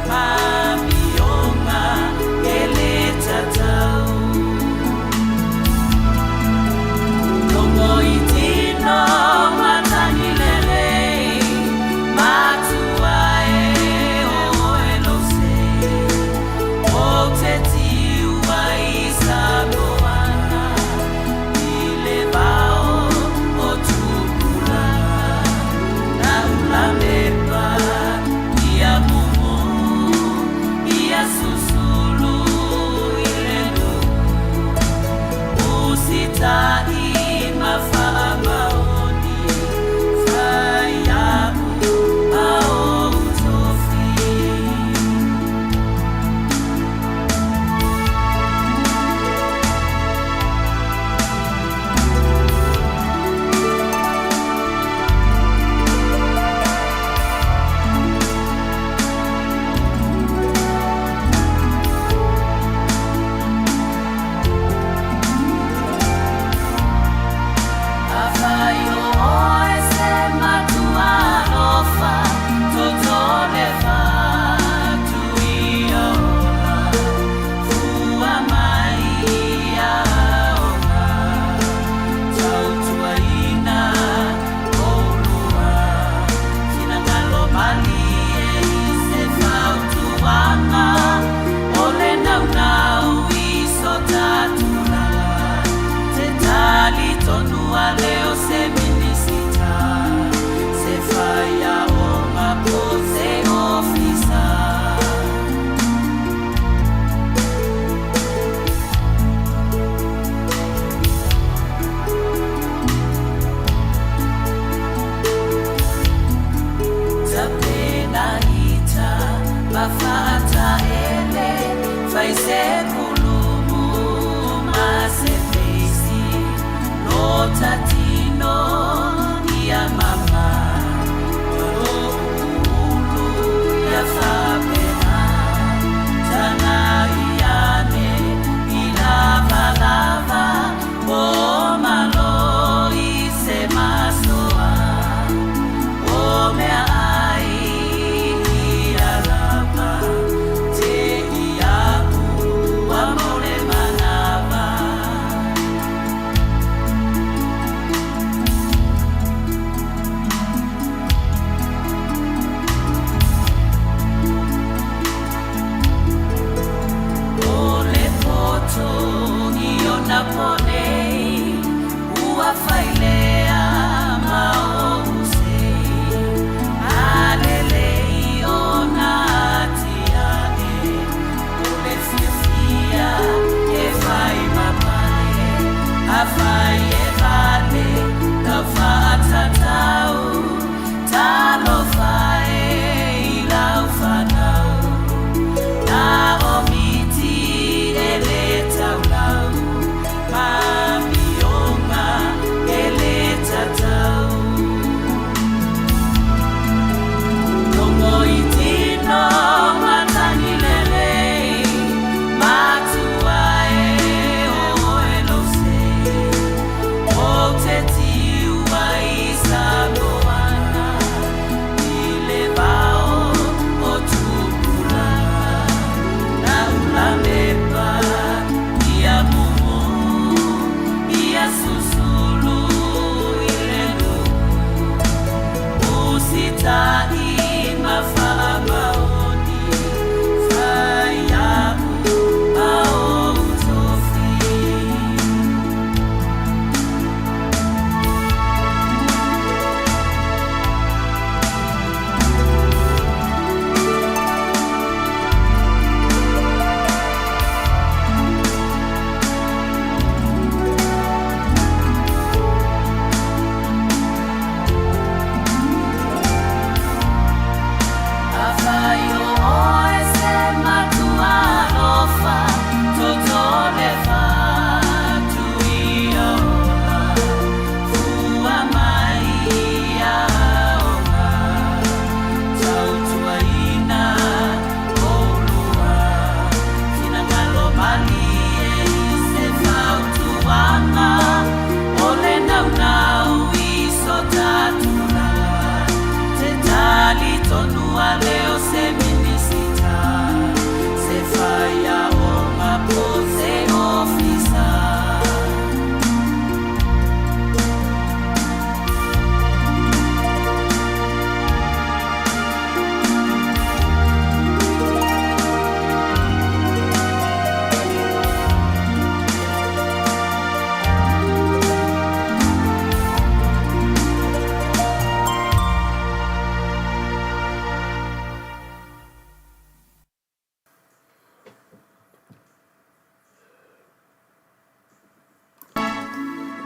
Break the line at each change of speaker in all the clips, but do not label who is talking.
My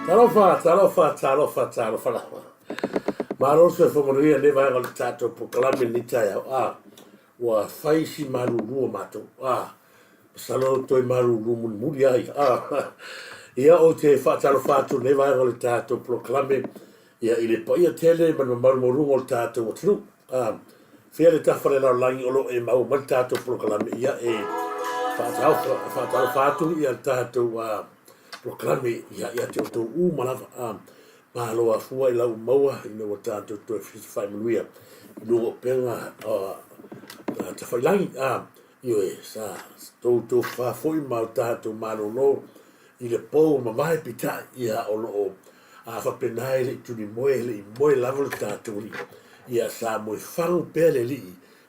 Talofa. Malo se fomoria le vai al tato proclame l'Italia. Wa faisi maruru mato. Salo to maruru muri ai. Ia o te fatalofa tu le vai al tato proclame. Ia ile poi tele ma maruru al tato tru. Fere ta fare la langi olo e mau mal tato proclame ia e fatalofa tu ia tato proclame ia te to malava ma lo afua I lau maua I no tato to fai manuia no penga te fai langi io sa to fa foi ma tato ma no I le po ma mai pita ia o lo fa penai le tu ni moe level tato li ia sa mo fang pele li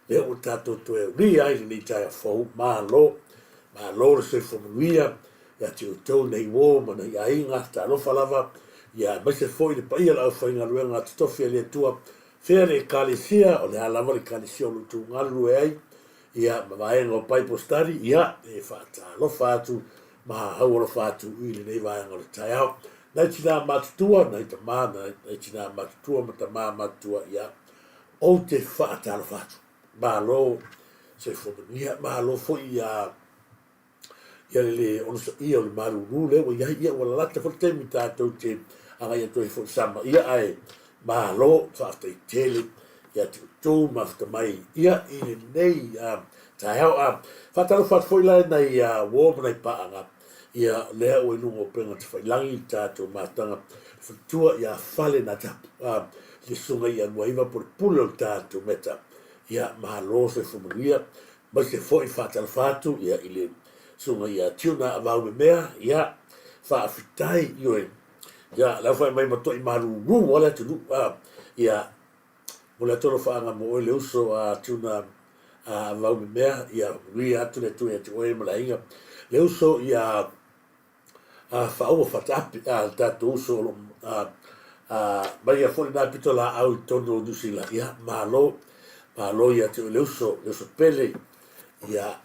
le o tato to ri ai ni tai fo ma lo se fo manuia ia te to nei wo ma nei ainga ta lo falava ia ma se foi le paia la fainga luenga tofi le tua fere kalisia o le ala mari kalisia o tu ngalu ai ia ma vai no pai postari ia e fata lo fatu ma hau lo fatu I le nei vai ngol taiao na tina matua na ita mana na tina matua ma matua ia o te fata lo fatu ma lo se fo ia ma lo foi ia le ono ia le maru le o ia wala lata fo te mi tatou te anga ia toi fo sama ia ai ma lo fa te tele ia tu ma fa mai ia I nei ta hau fa talo fa foi la nei wo nei pa anga ia le o no o penga te fai langi tatou ma tanga fa tua ia fale na ta le sunga ia no iva por pulo tatou meta ia ma lo se fo ia ma se foi fa talo fatu ia ile sunga ia tuna avau me mea ia fa fitai ioe ia la fa mai mato I maru wala tu ia wala toro fa nga mo le uso tuna avau me mea ia ri atu le tu e oe malainga le uso ia fa o fa tapi tatu uso mai ia fo na pitola au tono dusila ia malo ia tu le uso pele ia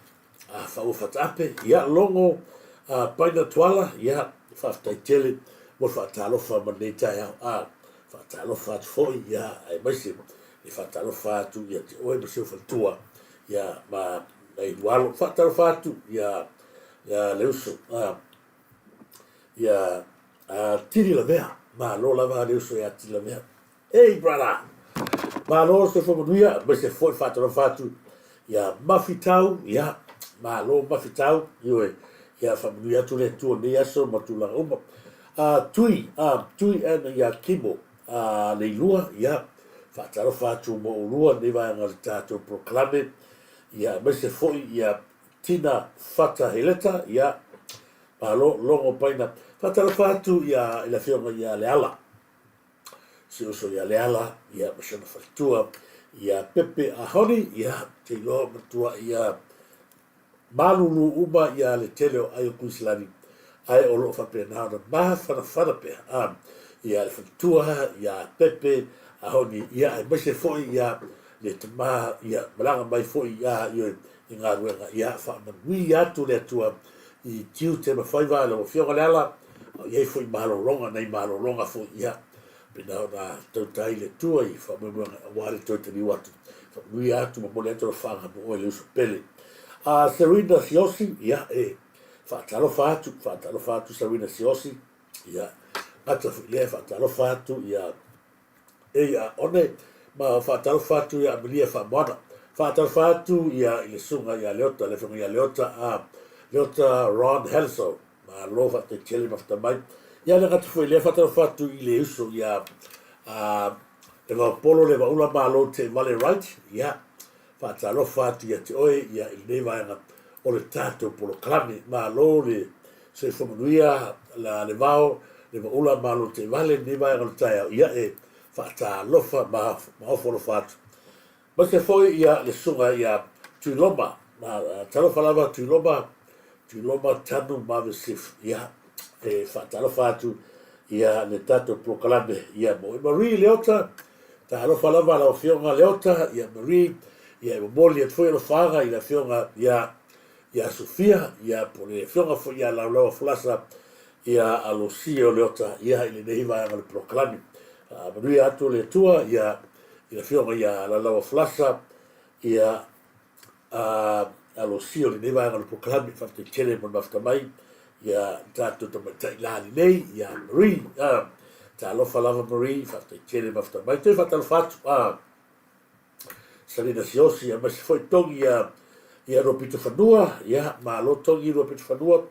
fa o fatape ia longo paina tuala ia fa taitele mo fa talofa maneta ia fa talofa foi ia ai masi e fa talofa tu ia o e se fa tua ia ma ai dualo fa talofa tu ia leuso ia tiri la vea ma lo lava leuso ia tiri la vea hey brother ma lo se fo nuia ma se foi fa talofa tu ia mafitau ia ma lo mafitau ioe ia familia tu le tu ne aso matula uma tui ana ia kimo le lua ia fatalo fatu mo lua ne va ngal tato proclame ia ma se foi ia tina fata heleta ia ma lo longo paina fatalo fatu ia la fiona ia le ala se uso ia le ala ia ma se fatua ia pepe ahoni ia te lo matua ia malulu uba ia le teleo ai kuislani ai o lo fa pena ma fa pe ia le fatua ia pepe ahoni ia ai bese foi ia le tama ia malanga mai foi ia io inga ruenga ia fa wi ia tu le tua I tiu te ma fai va lo fio gala ia foi malo longa nei malo longa foi ia pena na totai le tua I fa mo wale totai ni watu wi ia tu mo le to fa mo le pele Serena Siosi, ia fatalo fatu Serena Siosi, ia ata le fatalo fatu ia ia one ma fatalo fatu ia Amelia Famona, fatalo fatu ia ile sunga ia leota le funga ia leota Ron Helso, ma lo fatu tele mafta mai, ia le gatu foi le fatalo fatu ile uso ia le va polo le va ula ma lo te vale right, ia fatalo fatu ia te oe ia I nei vaenga o le tato proclame ma lo le se fomanuia la le VAO le ula ma lo te vale nei vaenga le taia ia fatalo fa ma ofolo fatu ma se foi ia le sunga ia tuiloma ma talo falava tuiloma tanu ma vesif ia fatalo fatu ia le tato proclame ia mo Marie leota talo falava la ofionga leota ia Marie ia moli at foi no faga I la fionga ia Sofia ia por le fionga foi ia la flasa ia alosia o le ota ia i le nei vaega le proklami manui atu le tua ia ina fionga ia la lawa flasa ia alosia o le nei vaega le proklami faafetaitele mo le mafatamai ia tatou tamaitaʻi lali nei ia Marie talofa lava Marie faafetaitele mafatamai toe faatalofa atu salina siosi a masi foi togi ia ro pito fanua ia malo togi ro pito fanua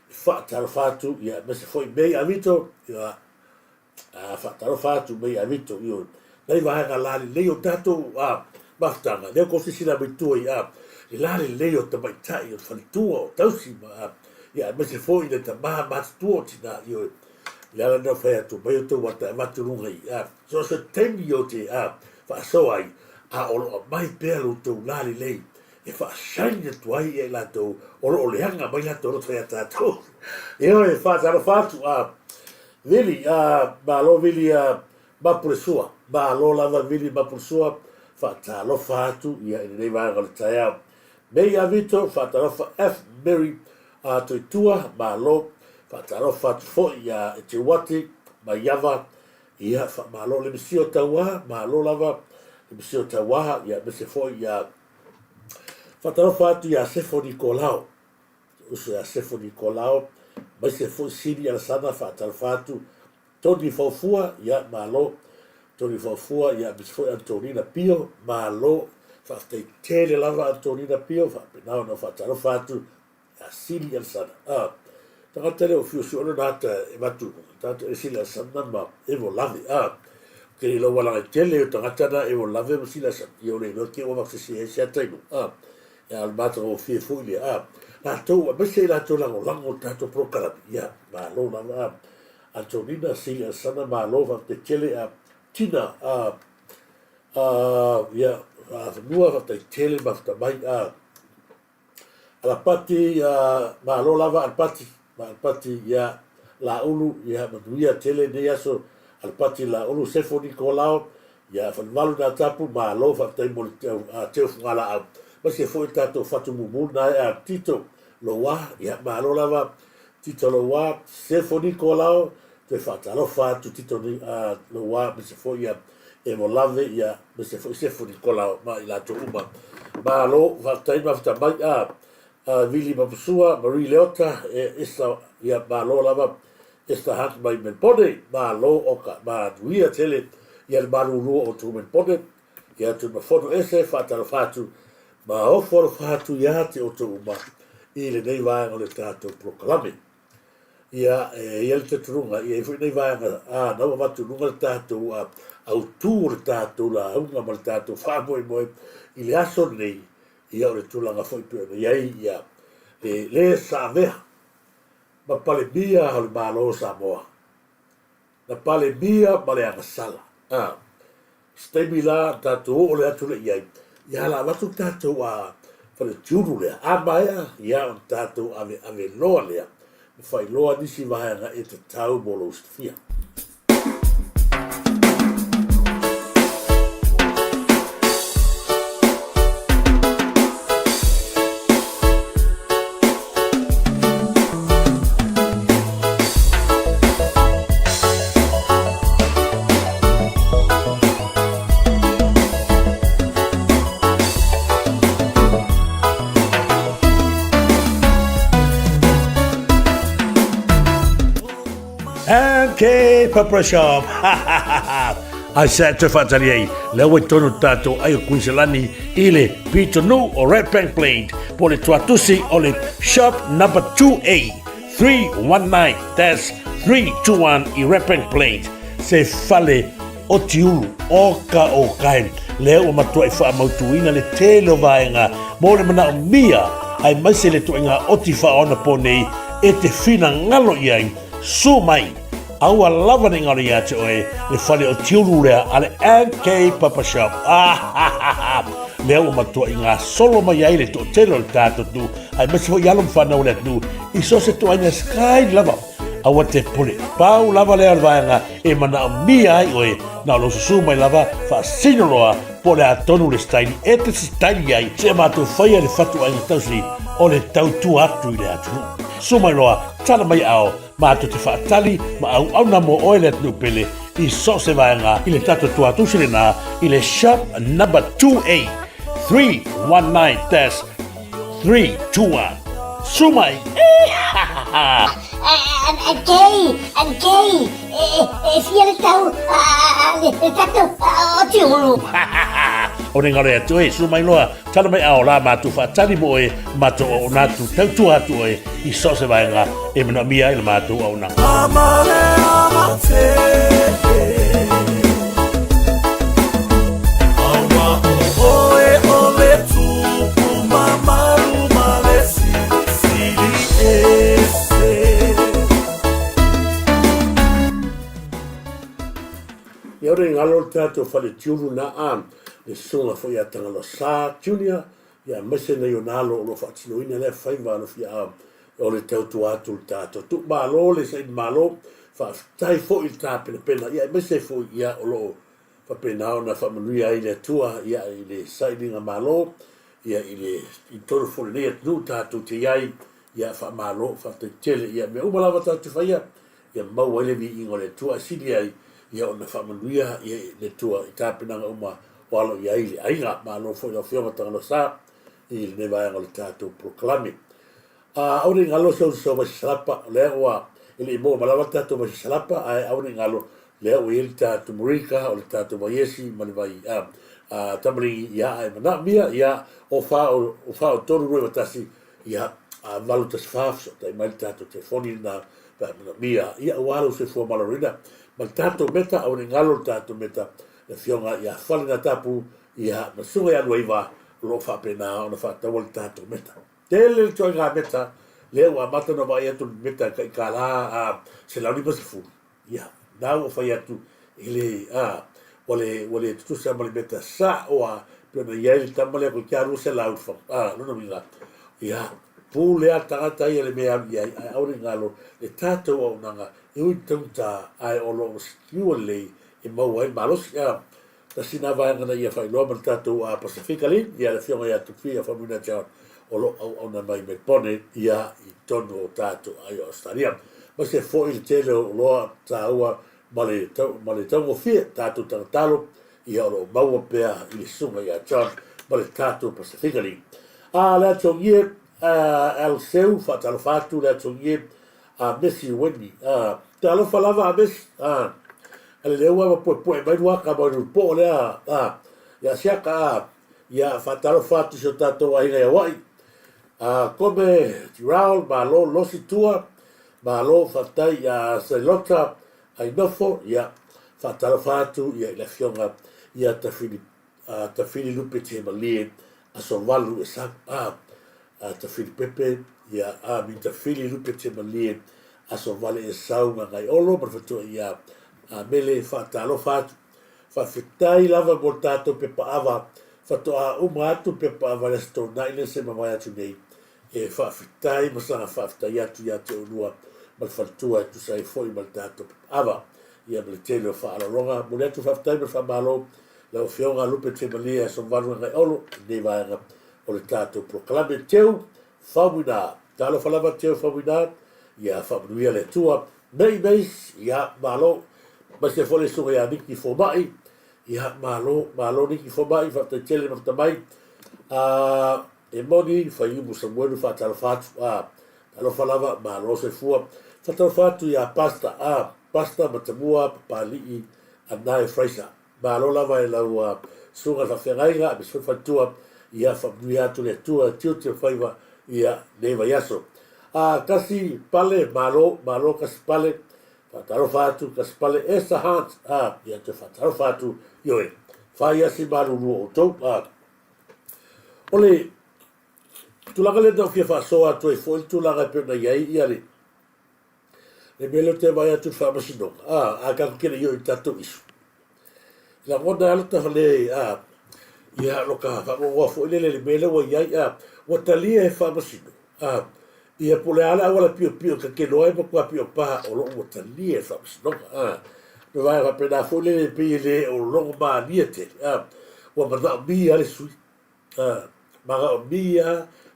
faatalofa atu ia masi foi mei avito ia faatalofa atu mei avito io nei vaega lali nei o tatou mafataga lea kosisina maitua i lali lei o tamaitaʻi o falitua o tausi ia masi foi le tamā matutua o tina io le ala na fai atu mai o tau wata maturuga i so se temi o te faasoa ai o loo mai pea lo tau lali lei e faasaini atu ai e latou o loo leaga mai latou roto fai atatou ia e faatalofa atu vili malo vili mapulesua malo lava vili mapulesua faatalofa atu ia i lenei vaega le taeao mei avito faatalofa F Mary toitua malo faatalofa atu foʻi ia e te wati mai ava ia malo le misio tauā malo lava le misio tauā ia mese foʻi ia faatalofa atu ia sefo nikolao uso ia sefo nikolao mai se foʻi sili alasana faatalofa atu toni faufua ia malo toni faufua ia mese foʻi Antonina Pio malo faafetaitele lava Antonina Pio faapenao na faatalofa atu ia sili alasana tagata le o fiusiʻono nata e matu tata e sili alasana ma e volave kei lau alagatele o tagata na e volave ma sili alasana ia o le iloa ke ua makasesi e se atainu ia le matagofie foʻi lea latou a mese i latou lagolago o tatou prokalami ia malo lava Antonina sili alasana malo faafetaitele tina ia afanua faafetaitele mafatamai alapati malo lava alapati ia laulu ia manuia tele nei aso alapati laulu sefo nikolao ia falivalu na tapu malo faafetai mo le teu fugalaau masi e foʻi tatou fatumumulu na e tito loa ia malo lava tito loa sefo nikolao toe faatalofa atu tito loa masi foʻi ia e volave ia masi foʻi sefo nikolao ma i latou uma malo faafetai mafatamai Vili Mapusua, Marie Leota, esta ia malo lava, esta hat mai menpone, malo oka, manuia tele, ia malurua o tu menpone, ia tu mafono ese, faatalofa atu, ma ofolofa atu ia te o tu uma, i le nei vaega o le tatou proklame. Ia le taturunga, ia i nei vaega, naua maturunga le tatou, autu o le tatou la aunga ma le tatou whaamoe i le aso nei, ia o le tulaga foʻi pe ona iai ia le saavea ma palemia o le malo Samoa na palemia ma le agasala staimi la tatou o le atu leʻi ai ia lavatu tatou faletiulu lea amaea ia ona tatou aveloa lea ma failoa nisi vaega e tatau mo lou stafia.
Okay, Papa Shop. I said to Fatalier, Lewe Tono Tato, Ayo Quincelani, Ile, Pito No, or Red Bank Plate, Pole Tuatusi, Ole, Shop number 2A, 319, that's 321, I Red Bank Plate, Se Fale, Otiulu, Oka Okain, Leo Matua Fa Mautuina, Le Telo Vaenga, Mole Mana Mia, I Masele Tuinga, Otifa on a pony, Ete Fina Ngalo Yang, Sumai. Aua lava ni ngari ate oe, le whale o tiuru rea, ale NK Papa Shop. Lea ua matua i ngā solo mai ai le to telo le tātou tu, ai masi fo ialom whanau le tu, i so se to aina sky lava. Aua te pule, pau lava lea rwaanga, e mana o mia ai oe, na lo susu mai lava, wha sinoroa, po le atonu le staili, e te staili ai, se mātou whaia le whatu aina tausi, o le tau tu atu i le atu. Sumai loa, tala mai ao, ma tu te whaatali ma au na mo oe le tupele I so se vaenga I le tato tuatusi le na I le shop number 28319-321 Sumai
and gay, fiel tau, tato, tiulu.
O ne ngare atu e sumai loa tala mai ao la ma tu whaatali mo e ma to o na tu tautu atu e I so se vaenga e mena mia I le ma tu au na
Ia ore ngalo tato whale tiuru na am le sunga fo ia tangalo sa junior ia mese na yonalo o lo whaatino ina le whaiva no fia am o le tautu atu tato tu malo le sa in malo whaatai fo il ta pena ia mese fo ia o lo whapena o na whamanuia I le tua ia I le sailinga malo ia I le I toro fo le nea tu tato te iai ia whamalo whaatele ia me umalawa tatu whaia ia mau ele vi ingo le tua sili ai ia ona whamanuia ia le tua I tāpenanga uma walo ia I le ainga ma no fo ia whioma tangalo sa I le nevaanga le tātou proklame. Aure ngalo so masi salapa lea ua ili mo malawa tātou masi salapa ai aure ngalo lea ua ili tātou murika o le tātou maiesi ma le vai tamari ia ai mana mia ia o whao tonu roi watasi ia valu tas whaafso tai mai tātou telefoni na mia ia uaro se fua malarina ma tato meta au ni ngalo tato meta le fionga ia fale na tapu ia masunga ia nuaiva lo fa pena ona fa tawal tato meta tele le toa ngā meta le ua mata no vai atu meta kai kala se launi pasifu ia nau o fai atu ile wale tutu sa mali meta sa oa pena ia ili tamale ako kia ru se lau fa luna minga ia pu lea tangata ia le mea ia au ni ngalo le tato au nanga ui tauta ai o lo skiua lei I mau ai malos ia ta sina vaenga ia fai loa tatou a Pasifika li ia le fionga ia tupia famuna tia o lo au na mai me pone ia I tonu o tatou ai o Australia ma se fo il tele o loa taua male tau fie tatou tangtalo ia o lo maua pea I le sunga ia John male tatou Pasifika li lea tongie el seu fatalo fatu lea tongie Messi Wendy talo falava a Messi ale le ua po mai rua ka mo po le ya siaka ya fatalo fatu so tato ai le wai come Raul malo lo situa malo fatai ya se lota ai nofo ya fatalo fatu ya la fionga ya tafili lupe te malie a solvalu e sa tafili pepe ya mi tafili lupe te malie aso vale e saunga ngai olo ma fatu ia mele fatalo fatu fa fitai lava mo tato pe paava fatu uma atu pe paava le sto naile se ma vai atu nei e fa fitai ma sa fa fitai atu ia te unua ma fatu atu sai foi ma tato pe paava ia me tele fa ala ronga mo le atu fa fitai ma fa malo la fionga lupe te malia so valu ngai olo nei vai o le tato proklame teu fawina talo falava teu fawina ia whamanuia le tua mei ia malo ma se fole sunga ia niki fomai ia malo niki fomai whata tele makta mai e moni whai umu samuenu whatalo fatu talo whalava malo se fua whatalo fatu ia pasta matamua papalii anae fraisa malo lava e lau sunga whawhengainga me swhatua ia whamanuia atu le tua tiuti whaiva ia neva yaso kasi pale malo kasi pale fatalo fatu kasi pale esa hand ia te fatalo fatu yoe fai asi malu o tau ole tulaga le tau kia whasoa atu e foi tulaga pena iai ia le mele te vai atu whamasinoga kako kene yoe tatu isu la ngona alata hale ia loka whakoa foi le mele wa iai watalia e whamasino ia pole ala wala pio ka ke loe pa kwa pio pa o lo mo tani e fa no no vai va pena fo le pi le o lo ma niete wa ma mi ale su ma mi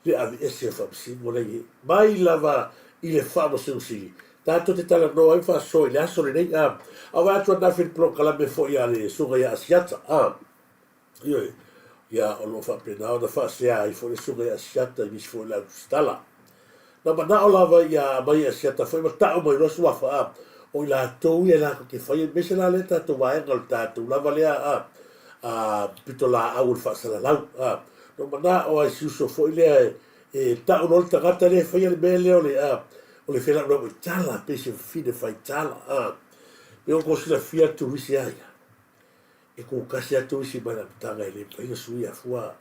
le a ese fa si mo le mai lava il fa mo se usi tato te tala no ai fa so ile aso nei a wa tu na fil pro kala me fo ya le suga ya asiata io ya o lo fa pena o da fa sia i fo le suga ya asiata i fo la stala na ba na o la va ya ba ya asiata fo ma ta o mo lo swa fa o la to ia la ke fa me se la leta to va ngal ta tu la va le a pitola a ul fa sala la no ba na o ai su so fo ile ta o no ta gata le fa ile bele o le fela no tala pe se fide fa tala e o ko la fia Turisi ai e ko kasi a Turisi ba na tanga ile pa ia suia fua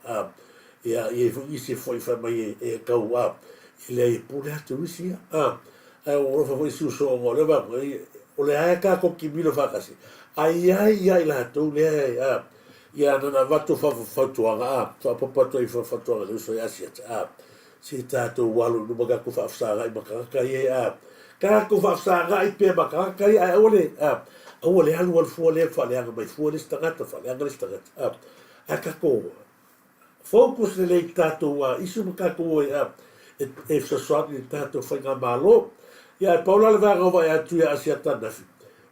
e fu se foi fa mai e ka wa ile e pure a Turisi o fa foi su so o le ba o le ai ka ko ki milo fa kasi ai la to le ia na vatu fa tuanga fa papa to i fa tuanga le so ya si tato walu no baga ku fa sa i makaka ye ka ku fa sa i pe makaka i ole alu wal fu le fa le mai fu le stagata fa le ngal stagata ka ko focus le tato wa isu makaka o e so so ni tato fa nga malo ya paula le va ya tu ya asiata na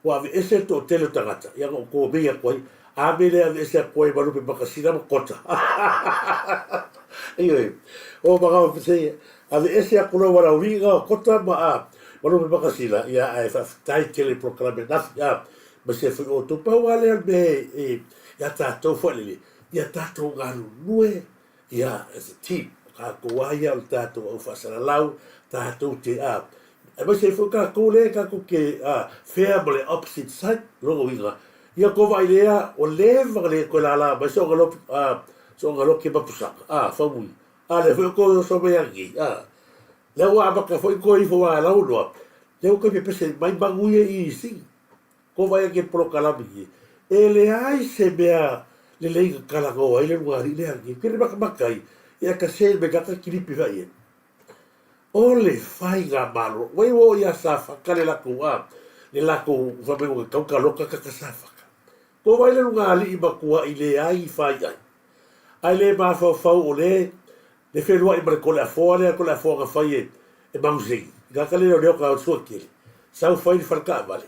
wa ese to tele tagata ya ko be ya ko a me le ese ko e balu pe makasina mo kota o baga fse ave ese akulo wala winga kota ma wala me bakasila ya ai fa tai tele proclame na ya ma se foi o to pa wale be ya tato foi ya tato galu nue ya as a team ka ko ya o tato o fa sala lau tato te ma se foi ka ko le ka ko ke family opposite side lo winga ya ko vai le o leva le ko la ma so galo so ngalo ke ba pusak fa mui le foi ko so be aquí le wa ba ka foi ko i fo la uno le ko pe pese mai banguye i si ko vai ke pro kala bi ele ai se bea le le kala go ai le ngari le aquí ke ba ka kai ya ka se be ka ki li pi vai ole fai ga malo wai wo ya sa fa ka le la ko le la ko va be ko ka loka ka sa fa ko vai le ngali i ba ko i le ai fai ai le ma fa o le fe lua i mare ko la fo ga fai e mausi ga ka le o ka so ki sa fai fa ka vale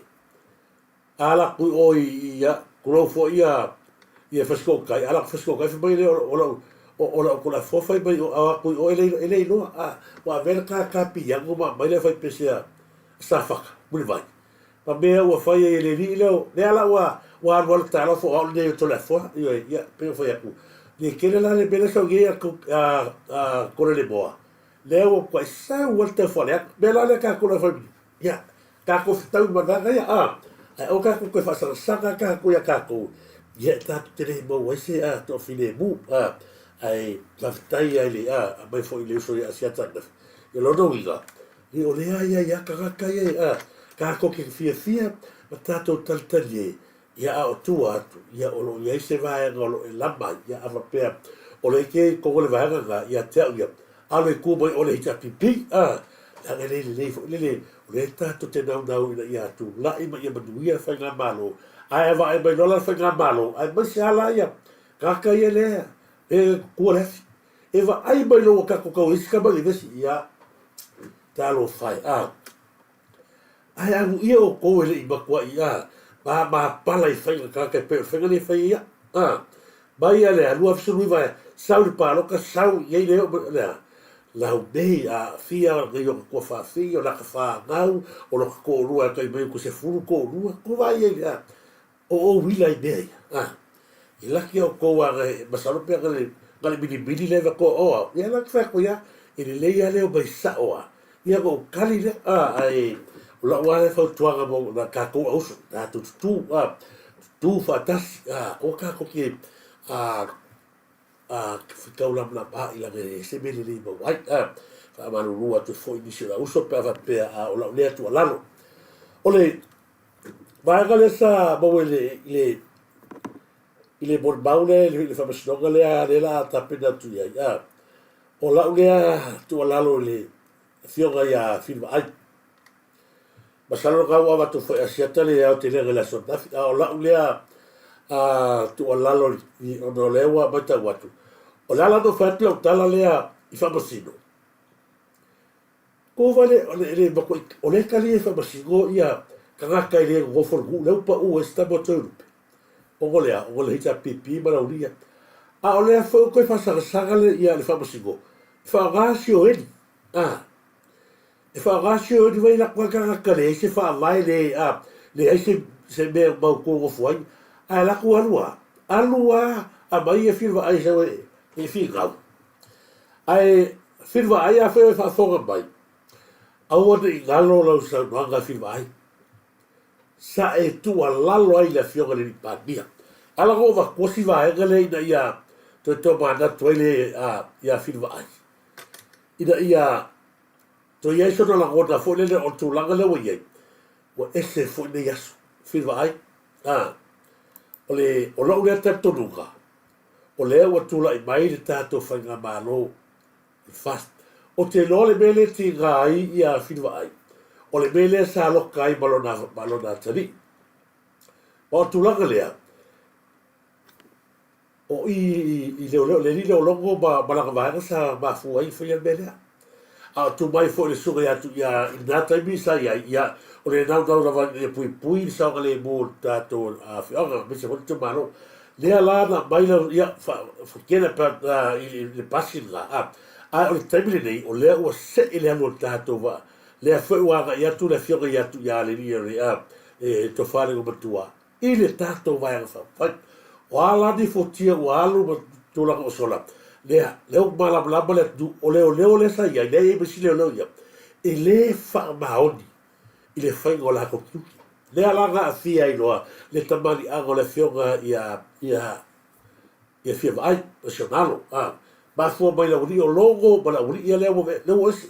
ala ku o ia ku fo ia fasko kai ala fasko kai fa mai o ko la fo fai mai o ele no wa ver ka pi ya ma mai le fai pesia sa fa mu vai pa be o fai ele le ala wa ta la fo o le to la fo ia pe fo ya ku le kele la le bele so ge a ko le boa le o ko sa volta fo le bela le ka ko la fa ya ka ko ta ma ga ya o ka ko fa sa ka ko ya ka ko ya ta te mo wa se to fine mu ai la tai ai le mai fo ile so ya sia ta e lo no wiga e o le ya ka ka ko ke fia ma ta to tal ia o tu atu ia o lo ia se vai ngolo e lama ia ava pe o le ke ko le vai nga ia te ia ale ku boy o le ta pipi la le ta to te nau ia tu la i ma ia ia fa nga malo ai va ai ba no la fa nga malo ai ba se ala ia ka ia le e ku le e va ai ba lo ka ko is ka ba le ia ta lo fai ai ia o ko le i ba kwa ia ma pala i fai ka pe fai ni fai ya bai ale alu absolu vai sau pa lo ka sau ye le la be fia que yo ko fa fia la fa ngau o lo ko rua ka i me ko se furu ko rua ko vai ya o wila idea i la ki o ko wa ma sa lo pe ga le bini le ko o ya la fa ko ya i le ya le o bai sa o ya ko kali le ai la wale fa tuanga mo na ka ko aus na tu fatas o ka ko ki fika ula na ba ila ne se me le mo ai fa malu rua tu foi ni sira uso pe va pe o la le tu lalo ole va ga le sa bo ile bol baule le fa besnoga le la tapena tu ya o la tu lalo le fioga ya filma ai basalo ka wa tu foi asiata le au te le relación o la tu lalo i ono lewa bata watu o la no fa tlo tala le i fa bosino ko vale le ba ko ole kali fa basigo ia kanga kai le go for gu le pa u esta botu o le hita pipi ma la uria a ole fa ko fa sa le ia le fa basigo fa rasio edi e fa rasio di vai la kwa kanga kale se fa vai le ai se me ba ko go foi a la ku alua a mai e firva ai se e fi gau ai firva ai a fa foga bai au te galo lo sa nga firva ai sa e tu lalo ai la fioga le pabia ala go va kosi va e gale na ia to mana toile ia firva ai ia to ia so la gota fo le o tu langa le wo ye o ese fo ne yasu firva ai ole o lo le ta tonuka o le o tu la mai le tato fa nga malo fast o te lo le mele ti gai ia firva ai o le mele sa lo kai balona tani o tu la galea o i le ni lo longo ba la va sa ba fu ai fa ia mele a tu mai fo le suga ya tu ya inata mi sa ya o le nau la va le pui sa le mo tato a fi o me se tu malo le ala na mai la ya fa kena pa le pasin la a o le taimile nei o lea ua seʻi le alu o tatou va lea foi ua agaʻi atu le fioga i atu ia alelia le tofale o matua i le tatou vaega faafai o alani fotia ua alu ma tulaga o sola lea leu malamalama le atu o leoleo le sa iai lea ia masi leoleo ia e lē faamaoni i le faiga o lakou tuki lea lagaafia ai loa le tamaliaga o le fioga ia fia vaai nasionalo ba fo mai la uri o logo ba la uri ia le o ese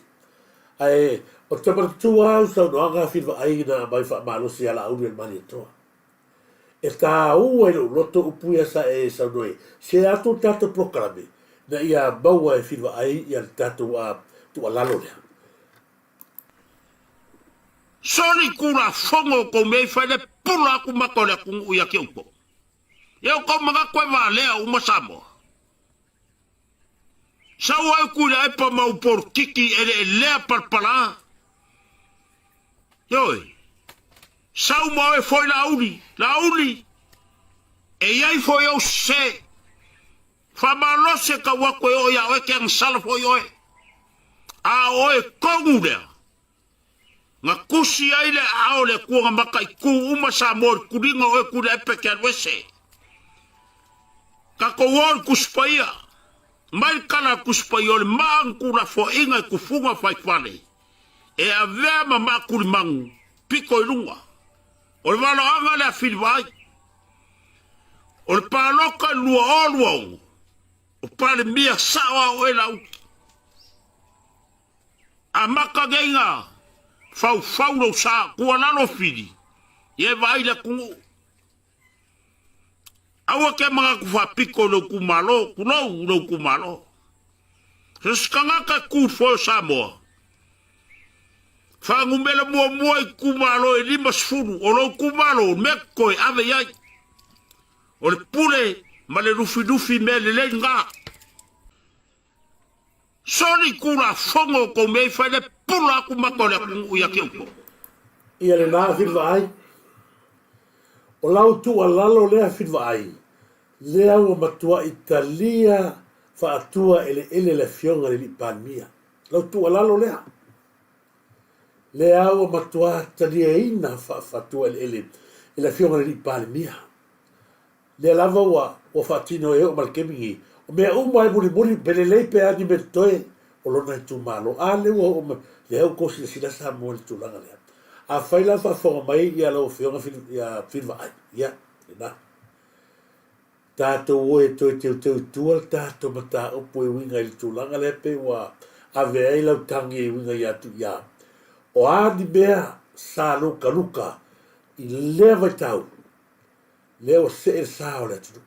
ai o te tua so no anga fi va ai na mai fa malo si ala uri mani to e ta u e lo to upu ia sa e sa noi se atu tato proclame na ia baua e fi va ai ia tato a tu ala lo le
soni kura fongo ko me fa le pula ku makole ku ia ke upo eu ko maga ko va le o masamo sawa kula e pa mau por kiki ele lea parpala yoi sau mau e foi la uli e iai foi o se fa malo se ka wako o ya o ke ang sala foi o a o e kongu lea nga kusi ai le a o le kuanga maka i ku uma sa mor kuringa o e kula e peke alwese ka ko won kuspaia mai kana kuspaiole mangu la fo inga kufunga fai fale e a vema makuri mangu piko ilunga o le wala anga le afilvai o le paloka lua oluau o pale mia sawa o e lau a maka genga fau lo sa kua lalo fili ye vai le kungu awa ke mga kufa piko lo kumalo, kulo lo kumalo. Sesikanga ka kufo Samoa. Fa ngumela mua kumalo e lima sfuru, o lo kumalo, meko e ave yai. O le pule, ma le rufi me le lenga. Soni kura fongo ko me fa le pula kumako le kungu ya kiupo.
ia le nā whirwa ai o lau tu a lalo lea whirwa ai lea ua matua Italia whaatua ele le fionga le li panmia lau tu a lalo lea ua matua talia ina whaatua ele fionga le li panmia lea lava ua whaatino e o malkemingi o mea umai muli pele lei pe ani me toe o lona i tu malo a le ua o lea u kosi le sila sa mo le tulanga lea a faila fa fo mai ia lo fionga ia firva ai ia na tato o to tu tato mata o po winga il tulanga le pe wa ave ai lo tangi winga ia tu ia o a di bea sa luka i leva tau leo se sa o le tu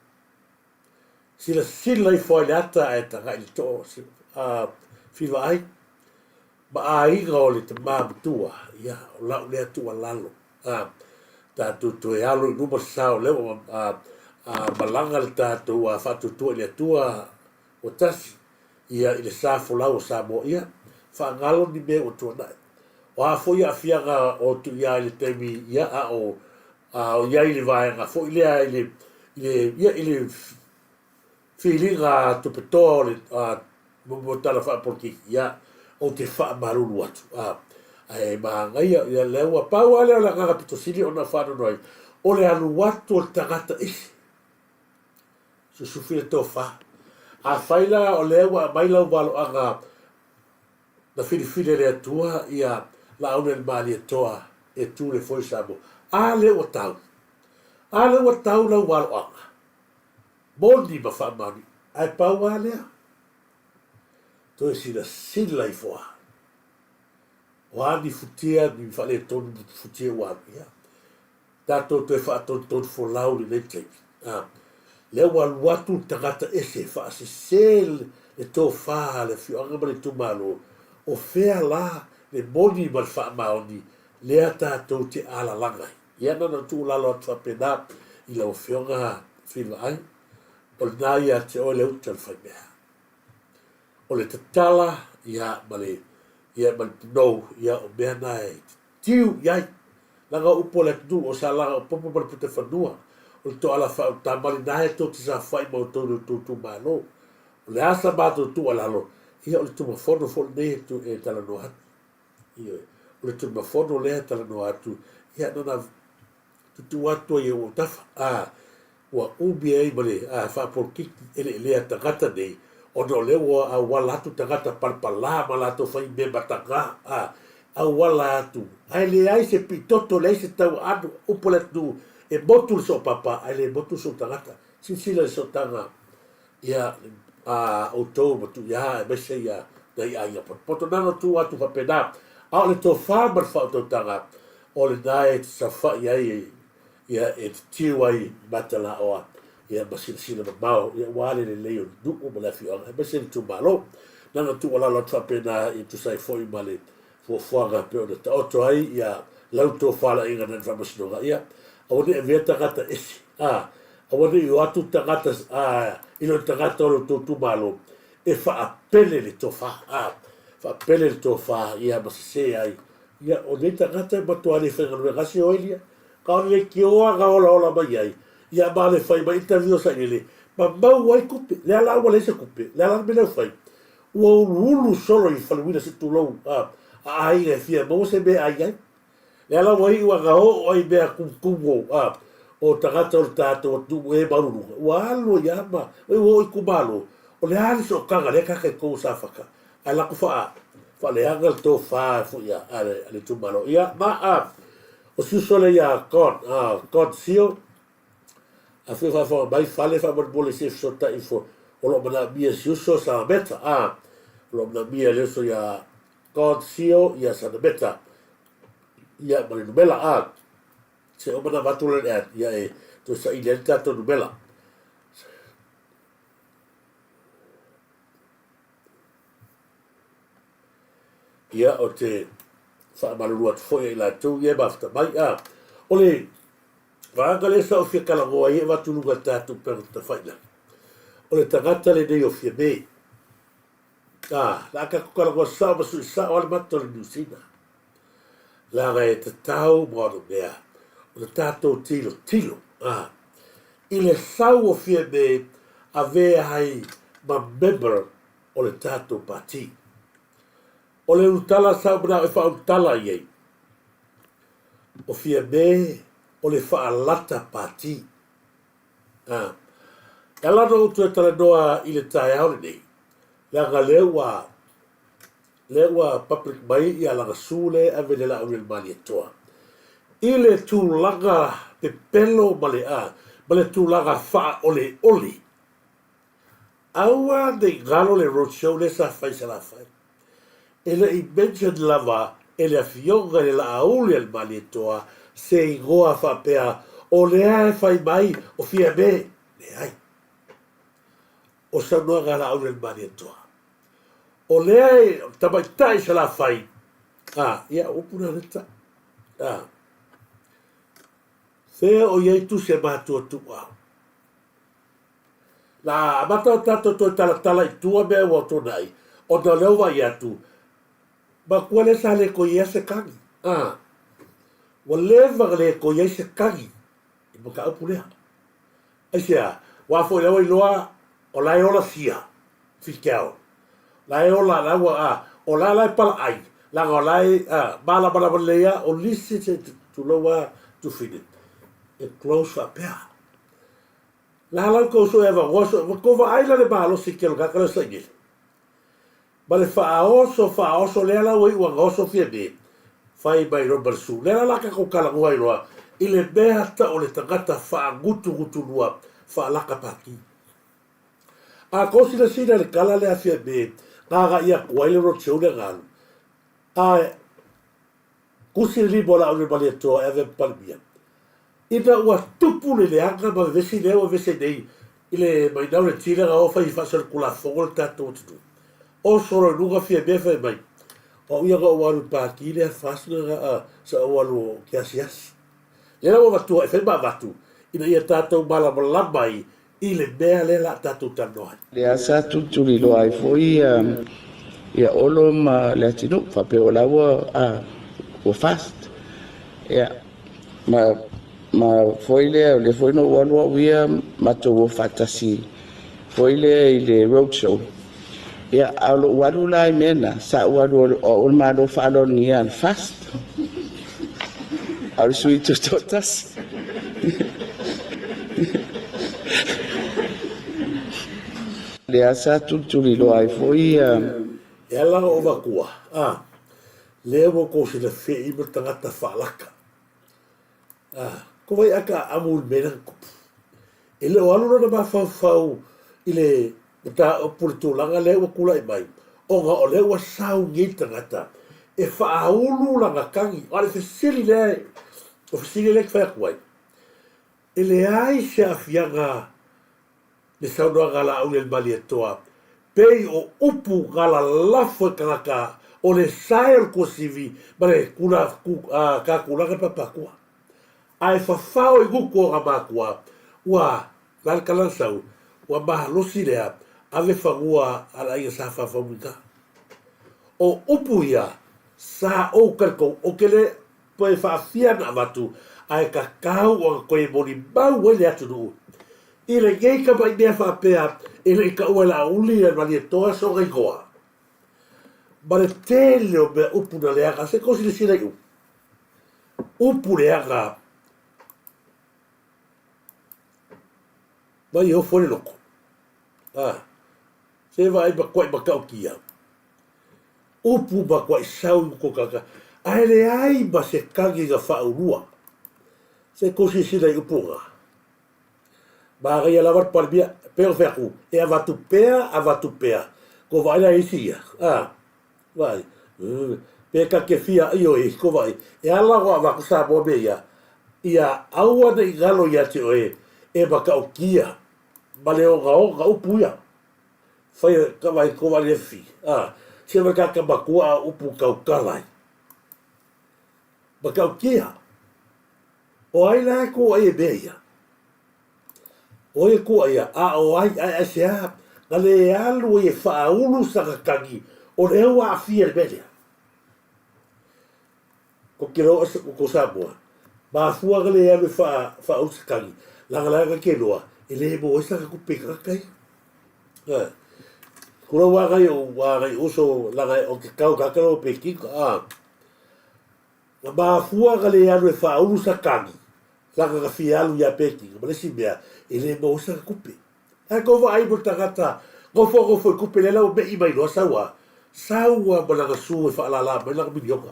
sila i fo lata e ta il to firva ai ba ai ga le te mabutua ia o la le tu lalo ta tu e alo no sa le balanga le ta tu fa tu le tua o tas ia ile sa fo la o sa mo ia whaangalo ni me o tōna. O a fo ia fianga o tu ia i le temi ia o ia i le vaenga, fo i lea i le whilinga tupetoa o le motala whaaporki ia o te whaamaruru atu. Ai maangai ia leua pau ale o la nganga pitosili o na whanonoi o le anu watu o le tangata isi. Susufi le tō wha. A whaila o leua mailau walo anga na whiriwhire le atua ia la aune le maali toa e tu le foi sabo. A le o tau. A le o tau lau walo anga. Mondi ma whaamani. Ai pau a lea. Toi sila sila i foa. O ani futia ni whale tonu futia wāpia. Tātou toi whaaton tonu fo lau li nei teipi. Lea waluatu tangata ese whaase sel le tō whaa le whioanga ma le tumalo. O whea la le moni ma le whaamaoni lea tātou te ala langai. Ia nana tū lalo atu apena i lau whionga whila ai. O le nā ia te oe le uta le whaimea. O le tatala ia ma le no ia o mea nai tiu iai langa upo le tu o sa langa o popo ma le pute whanua o le to ala wha ta mali nai to te sa whai ma o tonu tu malo o le asa mātou tu alalo ia o le tu mafono fo ne tu e tala no atu ia o le tu mafono lea tala no atu ia nana tu atu ia o tafa ua ubi ei ma le whaaporkiki ele lea tangata nei o no leo a wala atu tangata palpala ma lato fai me matanga a wala atu ai le ai se pitoto le se tau anu upo le tu e motu so papa ai le motu so tangata sila so tanga ia o tau matu ia me se ia dai ai a poto nano tu atu fa pena a le to fa mar fa to tanga o le dai sa fa ia e tiu ai matala o ia masina mau ia wale le leo duku ma la fiona e masina tu malo nana tu ala la trapena i tu sai foi male fo foanga pe o ta oto ai ia lauto fala inga na famasino ia o ne veta gata esi o ne yo atu tagata i lo tagata o tu malo e fa appele le tofa fa appele le tofa ia masese ai ia o ne tagata ma to ale fa ngana gasi oilia ka le kioa ga ola mai ai ia male fai mai interview sa ele ma mau wai kupe le ala wale se kupe le ala me le fai o ulu solo i faluina se tulo ai le fia mo se be ai ai le ala wai wa ga o ai be kumkumo o tagata o tato tu e baru wa lo ya ma o i kumalo o le ali so kanga le ka ko sa faka ala ku fa le angal to fa fu ya ale tu malo ia ma o su sole ya kon sio a fe fa mai fale fa mo bole se sota info o lo mana mia si uso sa beta lo mana mia le so ya concio ya sa beta ya mo no bela se o mana vatule ya to sa identità to no bela ya o te fa malu at foi la tu ye bafta mai ole Vanga le sa o fia kalangoa i e watulunga tātou pero ta whaina. O le tangata le nei o fia mei. La ka kalangoa sa o masu i sa o ale mato le nusina. La ga e te tau moano mea. O le tātou tilo. I le sau o fia mei a vea hai ma member o le tātou pati. O le utala sa o mana e wha utala i ei. O fia mei o le whaalata pati. E lana o tu e tala noa i le tae aure nei. Langa lewa public mai i a langa sule a vele la aure mani toa. I le tūlanga pe pelo male ma le tūlanga wha ole oli. Aua nei ngalo le roadshow le sa whai sa la whai. E le i mention lava e le fionga le la aule al mani toa se ingoa whapea o lea e whai mai o fia me le ai. O sa noa ngā la aure mani toa. O lea e tamai tai sa la whai. Ia upuna reta. Whea o iei tu se mātua tua. La amata o tato toi tala i tua mea o tōna ai. O na leo vai atu. ba kua le sa le ko ia se kangi wa leva le ko ia se kangi I mo ka upu lea ai sea wa fo le oi loa o lai ola sia fiskeo lai ola la wa o la pala ai la o lai bala lea o lisi se tu loa tu fini e close up pea la ko so eva woso ko va ai la le balo si ke ka ka sa ngi ba le fa oso le la oi wa oso fie be fai bai Robert Su le la ka ko kala ngoi loa I le mea ta o le tangata fa ngutu lua fa laka paki a kosi na sina le kala le afia be ngaga ia kuai le rotseu le ngalu a kusi li bola o le bali atoa eve palmia ina ua tupu le leanga ma vesi leo vesi nei I le mainau le tila ga ofa I fasal kula fongo le tato tutu o soro nunga fia me fai mai o ia ga walu paki le fasna ga sa walu kiasiasi Lera wa watu, e whenma watu, ina ia tātou malamalama I le mea le la tātou tanoa.
Le asa tuturi lo ai foi ia olo ma le atinu fa pe o lawa o fast. Ia ma foi le foi no one wia ma to o fatasi. Foi le road show. Ia alo walu lai mena sa walu o ma do fa lo ni an fast. Al suito totas. Le asa tuturi lo ai foi
E ala o wakua. Le wo ko se le fe I mo tangata whalaka. Ko vai aka amul mena kupu. E le o alura na mawhau I le ta o pulitulanga le wa kula I mai. O nga o le wa sau ngi tangata. E whaahulu langa kangi. Ale fe sili le. O fe sili le kwhea kuai. E le ai se afianga le saunua ngala au le mali atoa. Pei o upu ngala lafo e kanaka o le sael ko sivi ma le ka kulanga papakua. Ai whawhao I guku o ngamakua ua lalkalansau ua mahalosi lea ave whangua ala ia sa whawhamika. O upu ia sa o karko o kele poe whaafiana watu ai kakau o koe moni mau ele atu nuu. I le ngei ka mai mea whapea e le ka ua la uli e mani e toa so ngai goa. Ma le tele o mea upu na leanga se kosi le sina iu. Upu leanga mai o fore loko. Se vai ma kwai makau kia. Upu ma kwai sau ko kaka. Ai le ai ma se kangi ga whaurua. Se kosi sina iu punga. Ma ria la var palbia per veru e avatu pea ko vai la isia vai pe ka ke fia io e ko vai e ala wa ku sa bo be ia aua de galo ia te e ba ka kia ba le o ga upuia fai ka vai ko vai fi se va ka ba ku upu ka kalai ba ka kia o ai la ko e be O e kua ia, o ai sea, na le alu e whaulu sakakangi, o le ua a fia le melia. Ko kiro ko Samoa, ma fua ka le alu e whaulu sakakangi, langa ke loa, e le mo e saka kupika kai. Kura wagai uso langa o ke kau kakaro pekiko, ma fua ka le alu e whaulu sakakangi, langa ka fia alu ia pekiko, ma le si mea, ele mo sa kupe. Ai ko vai mo tangata. Ko fo kupe le la o be I mai no sawa. Sawa mo la su e fa la me la milioka.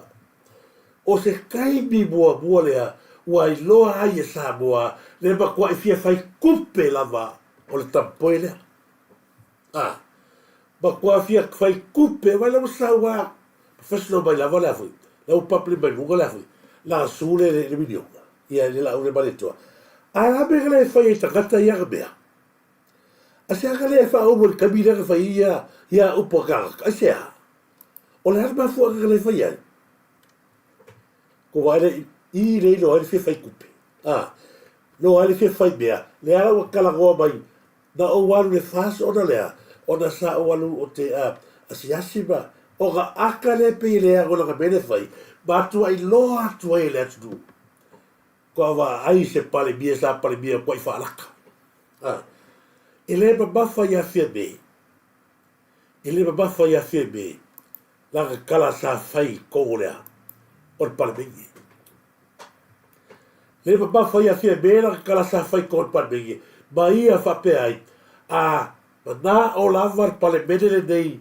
O se kai bi boa le wa I lo ai sa boa le ba kwa fia fai kupe la va o le tampoile. Ba kwa fia fai kupe va la sawa. Fasno ba la va la fu. La o paple ba lunga la fu. La su le milioka. Ia le la o le baletoa. Ala begale fai takata ia bea. Asia gale fa o bol kabila ka fai ia upoka. Asia. O le arma fu gale fai ai. Ko vai I le no ai fai kupe. No ai fai bea. Le ala o kala go mai. Na o walu le fas ona lea. Ona sa o walu o te asia siba o ga aka le pe le a gola bene fai ba tu ai lo atu ai le atu ko va ai se pale bia sa pale bia ko i fa laka ele ba fa ya febe ele ba fa ya febe la kala sa fai ko le o pale bia le ba fa ya febe la kala sa fai ko pale bia ba ia fa pe ai na o lava pale bene dei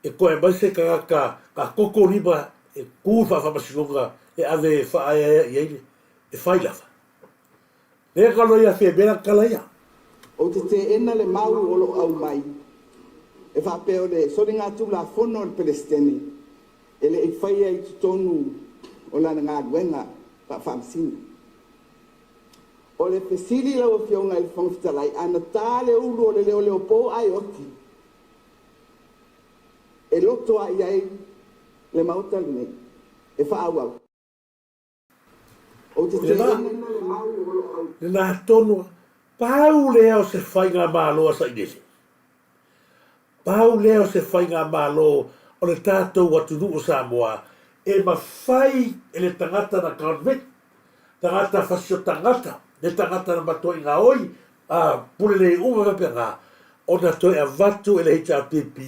e ko e mai se ka koko riba e ku fa masinga e ave fa e fai lava le ka lo ia fe bela kala ia
o te ena le mau o lo au mai e fa pe o le so ringa tu la fono le palestini ele e fai ai tonu o la nga wenga fa famsin o le pesili la o fionga il fonftalai ana tale ulo le leo po ai oti e loto ai le mautal ne e fa awa o te
le na tonu pau leo se fai ngā malo sa inele pau leo se fai ngā malo o le tātou watu o Samoa e ma fai e le tangata na convict tangata fasio tangata le tangata na matoi ngā oi pule le uma penga o na toi a vatu e le HRPP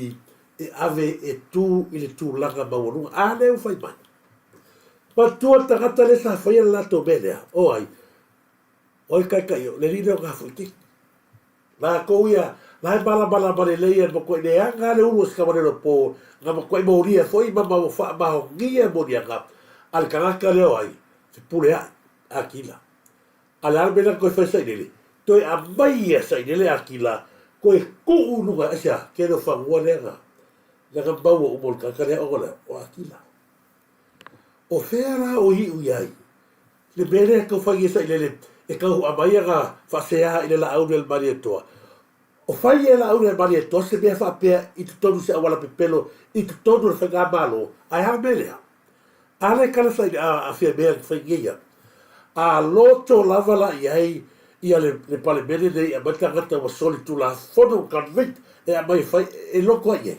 e ave e tu i le tu langa mawanunga a leo fai mai patua tangata le sa fai la to belea o ai kai le rino ka fuiti la ko ia la bala le mo ko le anga le ulo ska mo po nga mo ko mo ria foi ma fa ma ngia mo dia ka al kanaka le ai se pule akila al arbena ko fa sai dele to a baia sai dele akila ko e ku unu ga sia ke no fa mo le nga la ka ba o mo ka le o akila o fera o hi uai le bere ko fa sai dele e ka hu abaia ga fa sea ile la au del marieto o fai e la au del marieto se be fa pe i tonu se awala pepelo i tonu fa ga balo ai ha belea ale kala sai a fe be fa ia a loto lava la iai ia le pale bene dei a bata gata wa soli tu la fono convict e a mai fai e loko ie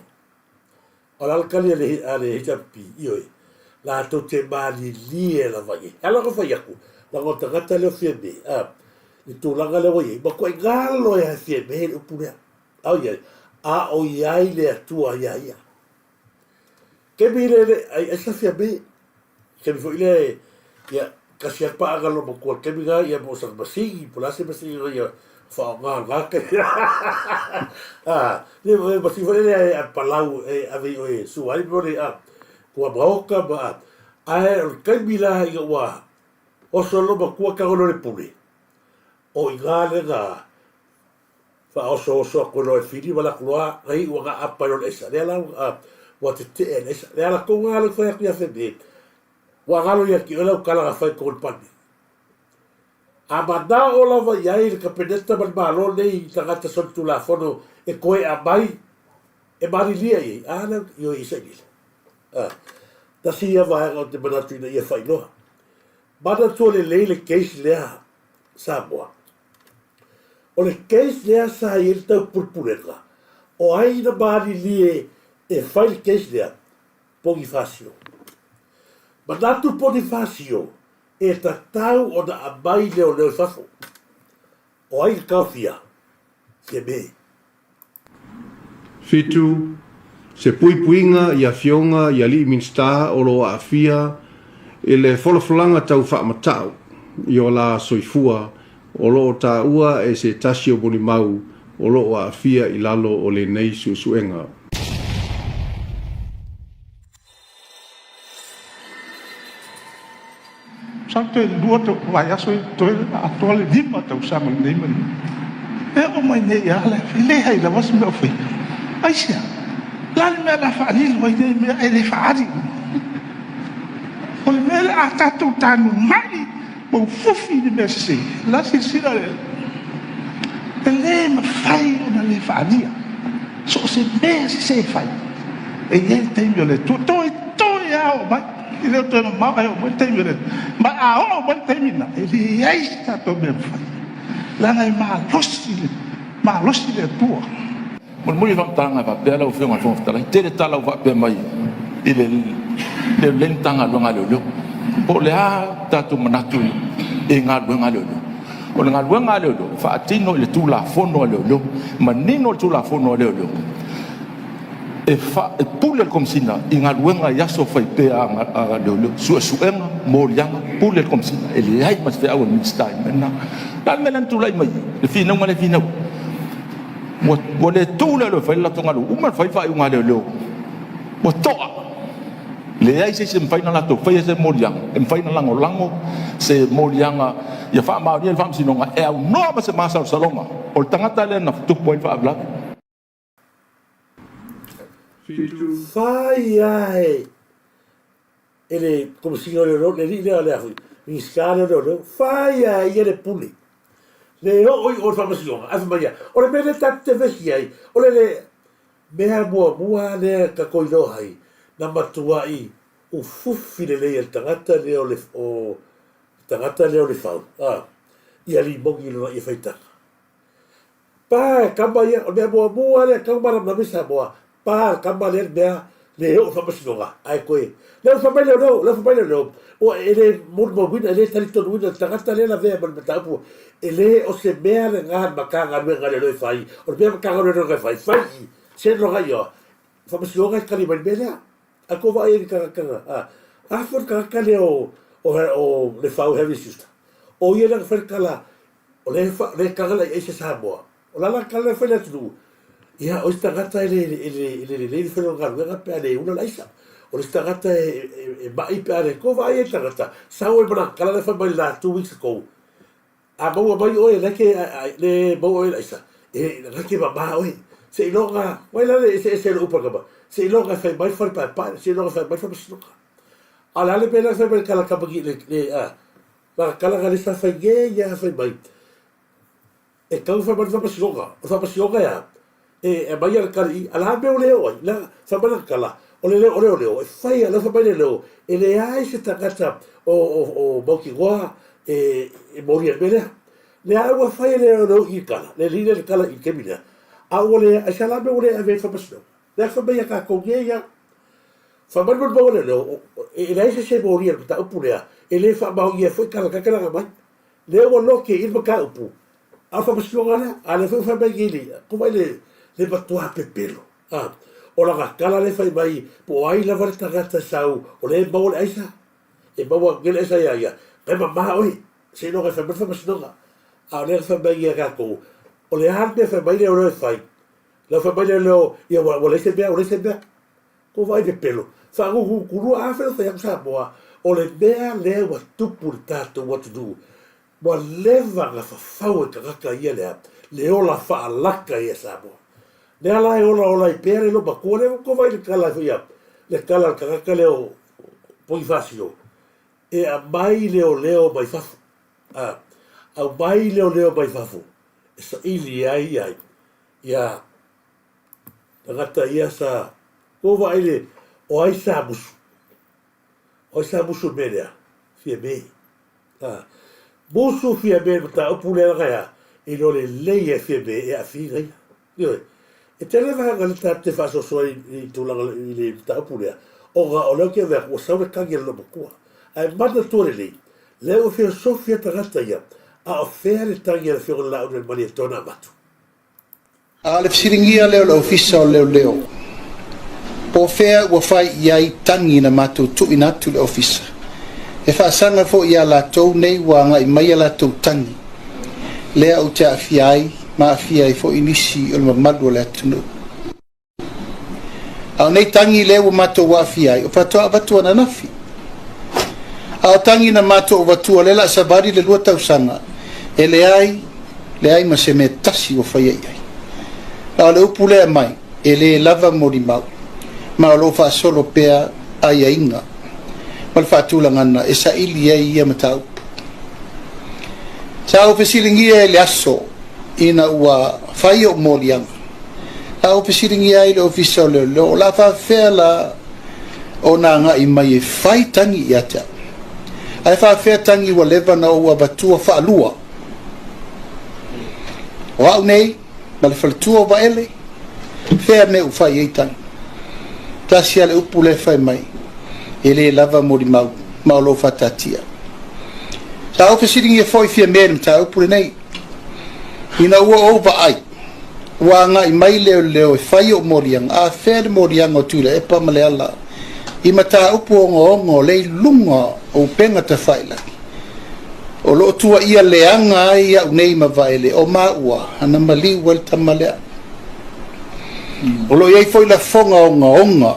ala alkali ale hijapi ioi la to te mali lie la vai ala ko fai aku la gota gata le fiebe i tu langa le wai ma ko ngalo e fiebe o pure au ia o iai le tua ia ke mire ai esa fiebe ke foi le ia kasi pa agalo mo ko ke biga ia mo sa basi pola se basi ia fa nga ke le basi foi le palau e ave o su ai mo le ko boka ba ai ke bila ia wa o solo ba ko ka lo le puli o igale ga fa o so ko lo fili wala ko ai wa ga apa lo esa le la wa te esa le la ko nga le fa ya fe wa galo ia ki ola kala fa ko pani abada ola va ia il kapedesta bal malo nei tagata son tu la fono e koe a mai e mari lia i ana io i sei ta sia va o te banatu ia fa no bada to le case le Samoa o le case le sa il ta purpurega o ai na mari lie e fa il case le pogi fasio Manatu Bonifacio e tatau o na abai leo leo fafo. O ai kawhia, se me.
Fitu, se puipuinga ia fionga ia li minsta o lo afia e le foloflanga tau whaamatau i o la soifua o lo ta ua e se tasio bonimau o lo afia i lalo o le nei susuenga.
Santo dua tu vai aso tu atual lima tu sama lima o mai nei ala le hai la was me foi aisha la me la fali vai nei me ele fari o me la tatu tanu mai bo fufi de mercy la silsila ele me fai una le faria so se me se fai e ele tem le tu to ya o mai ele to ma ai o tem le ma a o termina ele aí está também lá na ma losi le tua
mo mo i va tanga va pela o fe ma fon tala tele tala va pe mai
i le lentanga luanga leo po le a tatu manatu e ngā luanga leo o le ngā luanga leo whaatino le tūla fono leo manino le tūla fono leo e pule komsina i ngā luanga yaso whai pēa a leo suenga mōrianga pule komsina e le ai mas whea au minstai mena la mena tūlai mai le whina unga le whina mo le tūla leo whai latonga leo uma whai unga leo mo toa le ai se mfaina lato whai se mōrianga e mfaina lango se mōrianga ia wha maori e wha msinonga e au noa ma se masau salonga o le tangata le na tupu e wha ablaku
Fai ai ele como signor le ri le afu mi scalo no fai ai ele puli le oi o fa masiona afu maia o le mele tatte vesi ai o le mea mua le ka koilo hai na matua i o fufi le el tangata le o tangata le o le fau ia li mogi lo ia faita pa kambaya o mea mua le kambara na misa boa pa kambale mea le o fa masiona ai koe le fa mai le o ele mo wina ele tali to wina tangata le la vea mal metapu ele o se mea le nga makanga me ngale le fai o mea makanga le fai se lo gaio fa masiona kali mal mea a ko vai ka a for ka le o le fau heavy sister o ia la fer kala o le kala e se Samoa o la kala fe le tu ia o sta gata le fe lo garu pe ale una laisa o sta gata e mai pe ale ko vai e gata sa o bra kala le fa mai la 2 weeks ago a mo mai o le mo e laisa e la ke ba o se longa wai la se lo upa ka se longa fa mai fa pa se longa fa mai fa snoka ala le pena fa per kala ka bagi le la kala ga le sa fa ye ya fa mai e ka fa mai fa snoka ya e mai al kali ala be o leo la fa mai kala o leo e fai ala fa mai leo e le ai se takata o boki goa e mori al bele le agua fai leo i kala le lina le kala i kemina awole a sala be ole ave fa pasno le fa be ka ko geya fa ba bo le e le se mori al ta upulea e le fa ba ye foi kala kala mai le o lo ke il ka upu a fa pasno ala ale fa be gili ko vai le batua pepelo o la kala le fa mai po ai la volta gata sau o le bo le aisa e bo gele esa ya e ma oi se no fa pasno a le fa be ye ka ko o le arte fa mai le o fai la fa mai le o ia o le se be ko vai de pelo fa ku a fa fa sa boa o le bea le wa tupu tato what to do mo leva la fa fa o ka ia le o la fa laka ia sa boa le ala e ola i pere lo ba ko le ko vai le kala ia le kala ka le o poi fasio e a mai leo mai fa a mai leo mai fa sa ILE ia ngata ia sa ko vai le o ai sa musu media fia me musu fia me ta opule ga e lo le fia me e a fi io e te leva ga ta te fa so i tu la i ta opule o lo ke ver o sa ka ge lo ko ai mata tore le o fia sofia ta gata ia a ofere tangi al fiore la un malietona matu
a le fsiringia leo la ofisa o leo po fea ua fai iai tangi na matu tu inatu le ofisa e fa sanga fo ia la tou nei wanga i mai la tou tangi lea u te afiai ma afiai fo inisi o le mamadu le atunu au nei tangi lea ua matu wa afiai o fatoa vatua na nafi au tangi na matu o vatua lela sabari le lua tau sanga e le ai ma se me tasi o fai ai a le upu lea mai e le lava mori mau ma o lo fa solo pea ai ainga ma le faatulagana e saʻili ai ia ma taupu sa o fesilingia e le aso ina ua fai o molianga a o fesilingia ai le ofisa o leo o la faafea la ona agaʻi mai e fai tangi ia te ae faafea tangi ua leva na ua vatua faalua o a'u nei ma le faletua o vaele fea me u fai ai tangi tasi ale upu le fai mai e le lava mo di mau lo fatatia sa o fesiringi e foi fia mere mta upu le nei ina ua ova ai ua nga i mai leo e fai o moriang a fere moriang o tula e pa male ala i mata upu ongo le lunga o penga ta faila o lo tua ia leanga ai au nei mavaele o maua ana mali wel tamalea o lo iai foi la fonga onga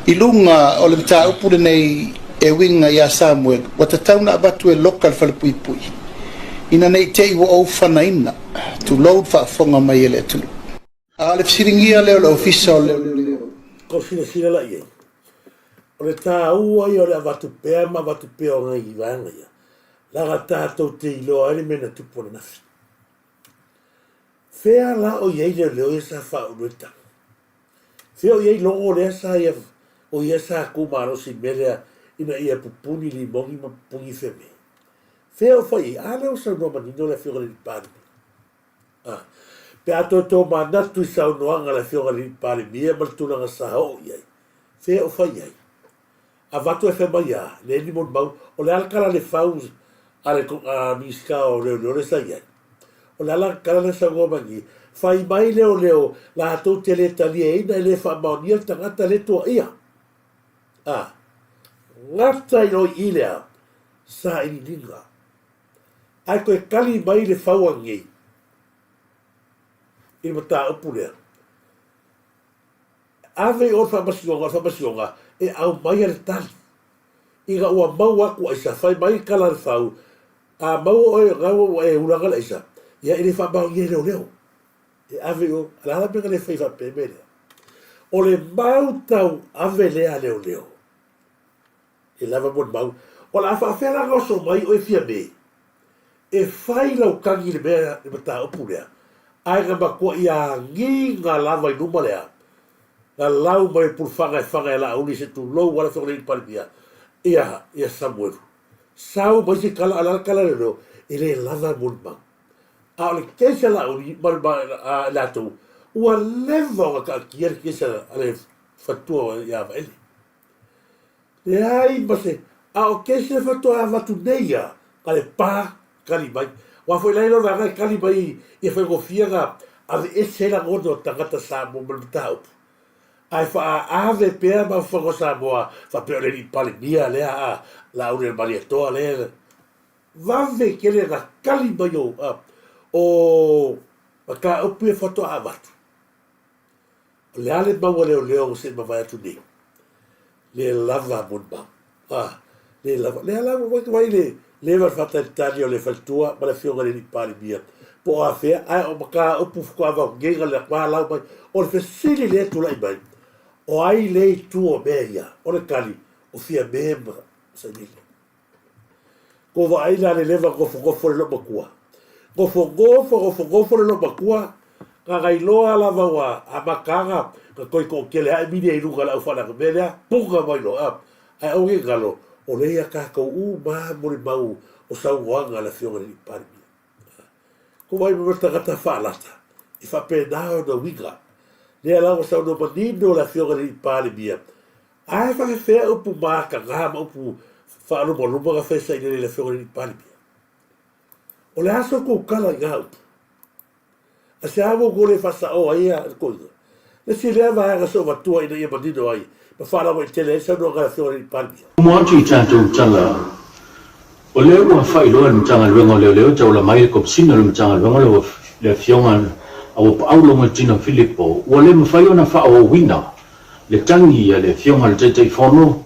ilunga o le mta upu nei e winga ia Samuel wata tauna abatu e local falpuipui ina nei te iwa o fanaina to load fa fonga mai ele tu ale fsiringia leo la ofisa o leo
ko sila la ye o le ta ua i o le avatu pea ma avatu pea o ngai vanga ia laga tātou te ilo aere mena tupo na nafi fea la o iei leo e sa wha uruta fea o iei longo lea sa ia o ia sa kumaro si melea ina ia pupuni li mongi ma pungi feme fea o whai ale o sa noa manino le fionga li pari pe ato to manatu i sa unoanga le fionga li pari mia maltunanga sa ho iei fea o whai iei a vatu e whema ia le ni mon mau o le alkala le fauz ale miska o le sa iei o le alkala le sa ngomangi whai mai leo la ato te le tali e ina le wha maonia tangata le tua ia ngata i roi ilea sa ini ninga ai koe kali mai le whauangi i mata upu lea ave o whamasionga e au mai ale tali i ga ua mau aku aisa whai mai kala le whau a mau o e ngau e uranga le aisa ia i le whamaungi e leo e ave o alala menga le whai whapemere o le mau tau ave lea leo e lava mon mau o la whawhera ngoso mai o e fia me e whai lau kangi le mea e mata upu lea ai nga makua i a ngi ngā lava i numa lea nga lau mai pulwhanga e la uni se tu lou wala whanga i palipia ia Samuel sau mai se kala ala kala leo e le lava mon mau a o le keisa la uni ma la tu ua leva o ka kier keisa ale fatua ia va ele le ai mase a o keisa fatua vatu neia kale pa kali mai wa foi lai no vaga kali mai e foi gofianga ave ese la godo tangata sa mo mtau ai fa ave pe ma fo Samoa fa pe le pale bia le a la une malieto le va ve que le kali mai o ka o pe foto avatu le ale ma leo se ma vai tu ni le lava mon ba le lava vai le va fata taglio le faltua ma la fionga le pali bia po a fe ai o ka o pu ko ava ngega le kwa la mai o fe sili le tu lai mai o ai le tu o beia o le kali o fia membra sa ni ko va ai la le leva ko fo le bakua ko fo le bakua ka gailoa la va a makanga ka koi ko ke le ai mi de ruga la fa la bela puga mai lo ai o ge galo o le ia ka ko ma mo mau o sa wanga la fionga ni pari ko vai me sta gata falata i fa pena o do wiga le la o sa no panino la fionga ni pari bia ai fa fe o pu ma ka ga ma pu fa lo mo ga fe sa ni la fionga ni pari bia o le aso ko kala ga a se avo ko le fa sa o ai a ko le si le va ga so va tua i ia panino ai pa fala mo tele sa no ga fionga ni pari bia
mo tu tanto tanga o le mo fai lo en tanga le le tau la mai ko sina le tanga lo le fionga o Paulo Martino Filippo o le mo fai ona fa o wina le tangi le fionga le te fono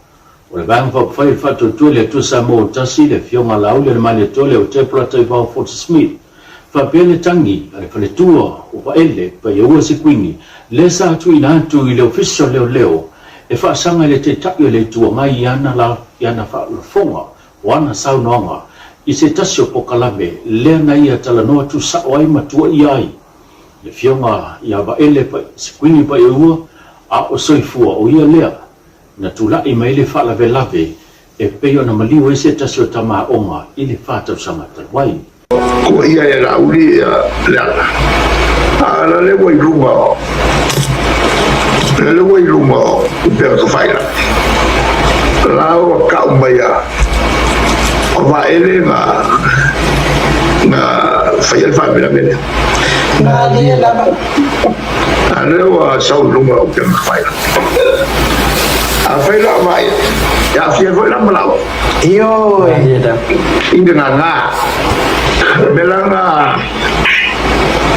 o le bang fai fa to le tu Samoa tasi le fionga la le mai le tole o te plata i va Fort Smith fa bene tangi le fa le tua o pa ele pa yo se quindi le sa tu ina tu le official leo e fa sanga le te taio le tua mai yana fa lo fonga wana saunonga i se tasio pokalame le na ia tala no tu sa oi matua iai le fionga ia ba ele pa squini pa eu a o soifua o ia lea na tu la i mai le fa la velave e peio na maliu e se tasio tama onga i le fa tau sanga wai
ko ia e la uli le ala le wai runga Lalu i lungo upea ka whaia. Lau ka umaya. O wa ele nga whaia le whaamena mene. Nga lia lama. Leo sau lungo upea ka whaia. A whaila mai. Ya fia ko la malao. Iyo. Inde nga. Melanga.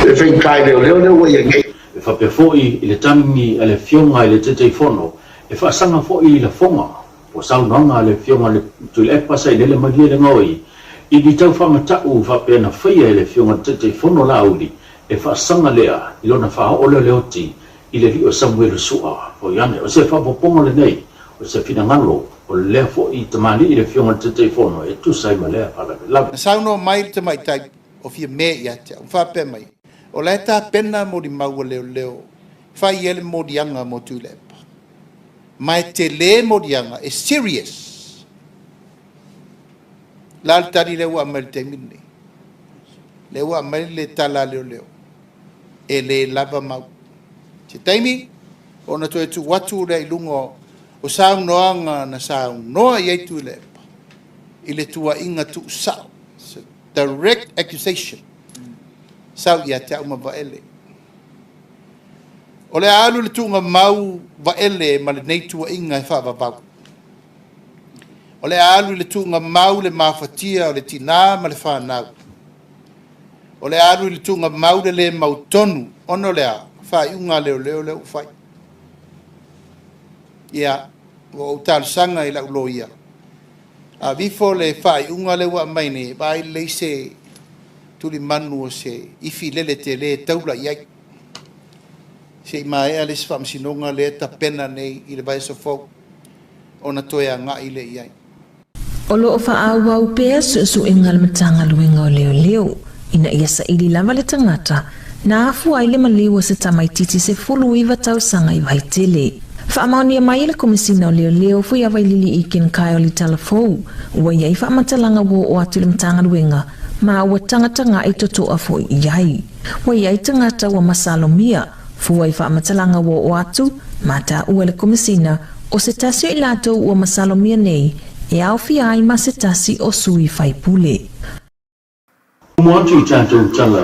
E whain kai leo wa ia ngai.
E whapea fōi i le tangi a le fionga i le tetei whono, e whaasanga fōi i le whonga, po saunanga le fionga le tui le pasa i le magia le ngoi, i di tau whamatau whapea na whaia i le fionga tetei whono la auli, e whaasanga lea i lona wha ole le oti i le rio Samuel Sua, fo iane, o se whapoponga le nei, o se finangalo, o le lea fōi i tamani i le fionga tetei whono, e tu sai ma lea para le lau.
Sauno mai te mai tai o fia me ia te, whapea mai. O lai tā pena mo di maua leo, whai ele mo di anga mo tu lepa. Mai te le mo di anga, e serious. Lal tari leo amel te ngini. Leo amel le tala leo. E le lava mau. Te taimi, o na toe tu watu rei lungo, o sao noanga na sao noa iei tu lepa. I le tua inga tu sao. Direct accusation. Sau ia te uma vaele. O le alu le tunga mau vaele ma le neitua inga e whaavavau. O le alu le tunga mau le mawhatia o le tina ma le whanau. O le alu le tunga mau le mautonu ono lea whaiunga leo whai. Ia, o utal sanga i lau lo ia. A vifo le whaiunga leo mai ne, vai leise tuli manu o se ifi lele te le taula iai. Se mai ale se whamsinonga le ta pena nei i le vai so fau o na toea ngā i le iai.
O lo o whaau au pēa su inga le matanga luenga o leo. Ina ia sa ili lama le tangata na afu ai le maliwa se tamaititi se fulu iwa tau sanga i vai tele. Whaamaonia mai le komisina o leo fui awai lili i ken kai o li talafou. Ua iai whaamatalanga wo o atu le matanga luenga. Ma ua tangata i toto a fo iai. Wa iai tangata wa masalomia, fuai wha matalanga wa o atu, ma ta ua le komisina, o se tasi o ilato ua masalomia nei, e au fi ai ma se tasi o sui fai pule.
Moatu i tātou tala.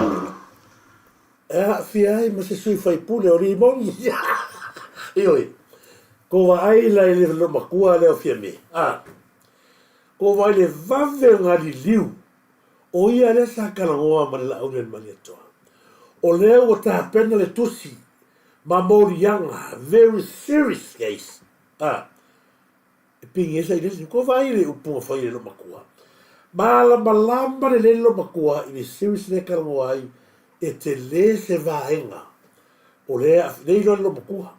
E fi ai ma se sui fai pule o rimoni. Ioi, ko wa ai la i le lomakua leo fia me. Ko wa le vave ngari liu, o ia le sa kalangoa ma le launen ma le toa. O leo o ta pena le tusi, ma morianga, very serious case. E pingi esa i lesi, ko vai le upunga fai le lomakua. Malamba le lomakua, i le serious le kalangoa ai, e te le se vaenga. O lea, le ilo le lomakua.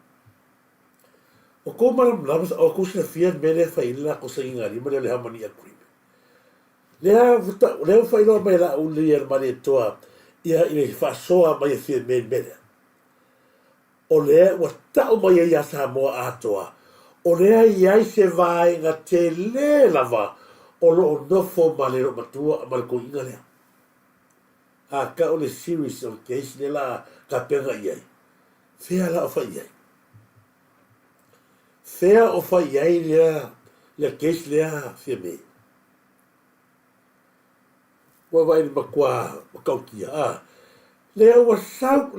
O ko malam o kusina fian mele fai la ko sa inga lima le hamani a krimi. Lea fai loa mai la uli e mani toa ia i fa soa mai fie men mele. O lea wa tau mai ia Samoa atoa. O lea iai se vai nga te le lava o lo o nofo ma le ro matua ma le ko inga lea. A ka o le series o case ne la ka penga iai. Fea la o fai iai. Fea o fai iai lea le case lea fie mei. Wa vai ni makua makaukia. Leo wa sau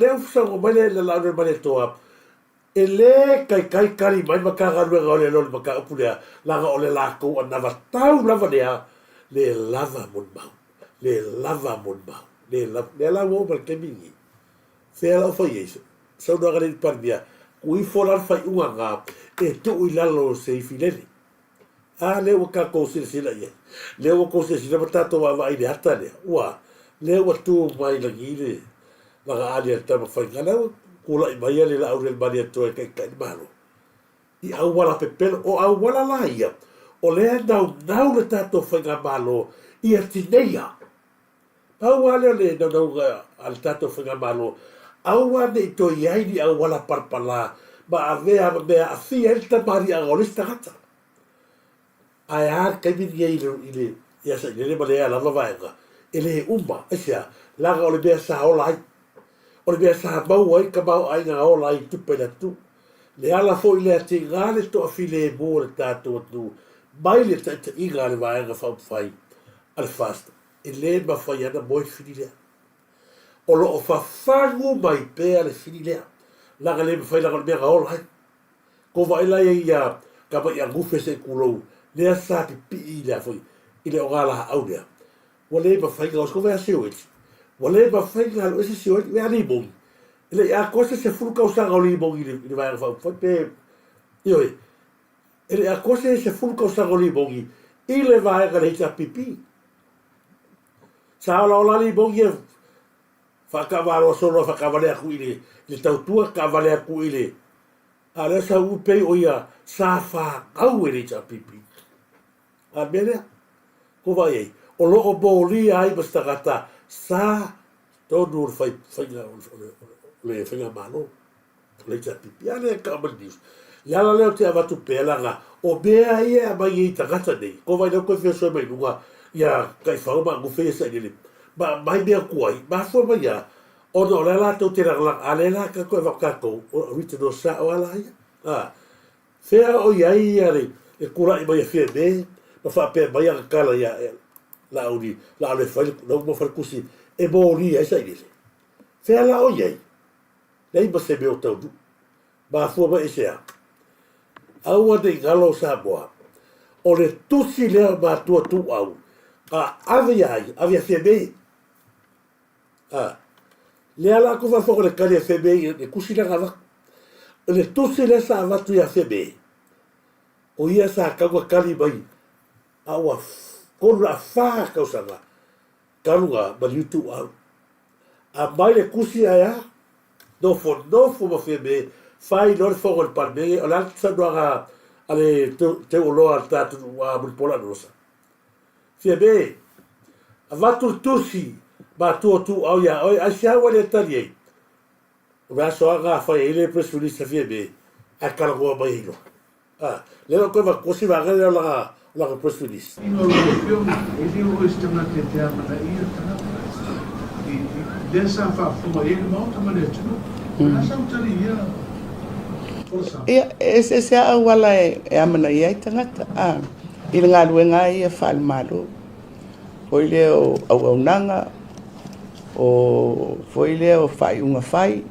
o mai le laure mai toa. E le kai kari mai makanga ruenga o le lolo maka upulea. Langa o le lako a nava tau lava lea. Le lava mon mau. Le lava mon mau. Le lava o mal kemingi. Fea la o fai eisa. Sau no agare ni parmia. Ui folar fai unga ngā. E tu i lalo se i filele. Leo ka ko sila ia. Leo ko sila matato wa vai de hata le. Ua. Leo tu mai la gile. La ali ta ma fai ngala kula i mai le la aure mari to e kai malo. I au wala pepel o au wala la ia. O le nau le tato fai malo i atineia. Au wala le nau al tato fai malo. Au wala i to iai ni au wala parpala. Ma avea mea afia elta mari a golista hata. Ai kai vini ile ia sa ile male ala vaenga ele umba asia laga ole be sa ola o le be sa mau ai ka mau ai nga ola i tu pena tu le ala fo ile te ngale to afile mo le tato tu mai le te ingale vai nga fa fai al fast ele ma fai ana moi finile o lo fa fangu mai pe ale finile la gale fai la gale ga ola ko vai la ia ka ba ia gufe se kulo le sa pi ile foi ile o gala au dia wale ba fai ga sko va se o wale ba fai ga lo se o ve ani bon ele a cosa se fulu causa goli bon ile vai fa foi pe io ele a cosa se fulu causa goli bon ile vai ga le pipi sa la li bon ye fa cavalo solo fa cavale a cuile le tautua cavale a cuile ala sa u pe o ia sa fa au ele pipi a bene ko vai o lo boli ai basta gata sa todo fai le fenga malo le pipi ale ka bandis ya la le te avatu pela nga o bea ia ba i tagata dei ko vai ko fe so mai lunga ya kai fa ba go fe sa ile ba mai bea kuai ba fo ba ya o no la to te la ale la ka ko va ka ko o rite do sa o ala ya fe o ya ale e kura i ba ya fe be ba fa pe ba ya ka la ya la uri la le fa no mo fa kusi e bo ri esa ile fe la o ya lei ba se meu tau ba fu ba ese au de galo sa boa o le tusi le ba tu au avia febe le ala ko va fo le kali febe e kusi le gava le tusi le sa va tu ya febe o ia sa ka ko kali bai awa ko la fa ka usanga kalunga ba yutu au a mai le kusi aya no fo ma febe fai no fo el palme o la sa doa ale te o lo alta tu a bulpola rosa febe avatu tusi ba tu au ya o a sia o le talie va so aga fai ele presuli sa febe a kalgo ba hilo le ko va kosi va gale la presuli
ino lo fio e dio o stama te te amana ia tana dessa fa fuma ele monta maneto
ese wala e amana ia tangata i le galuega ia faalemalo foi le o auaunaga o foi le o faaiʻuga fai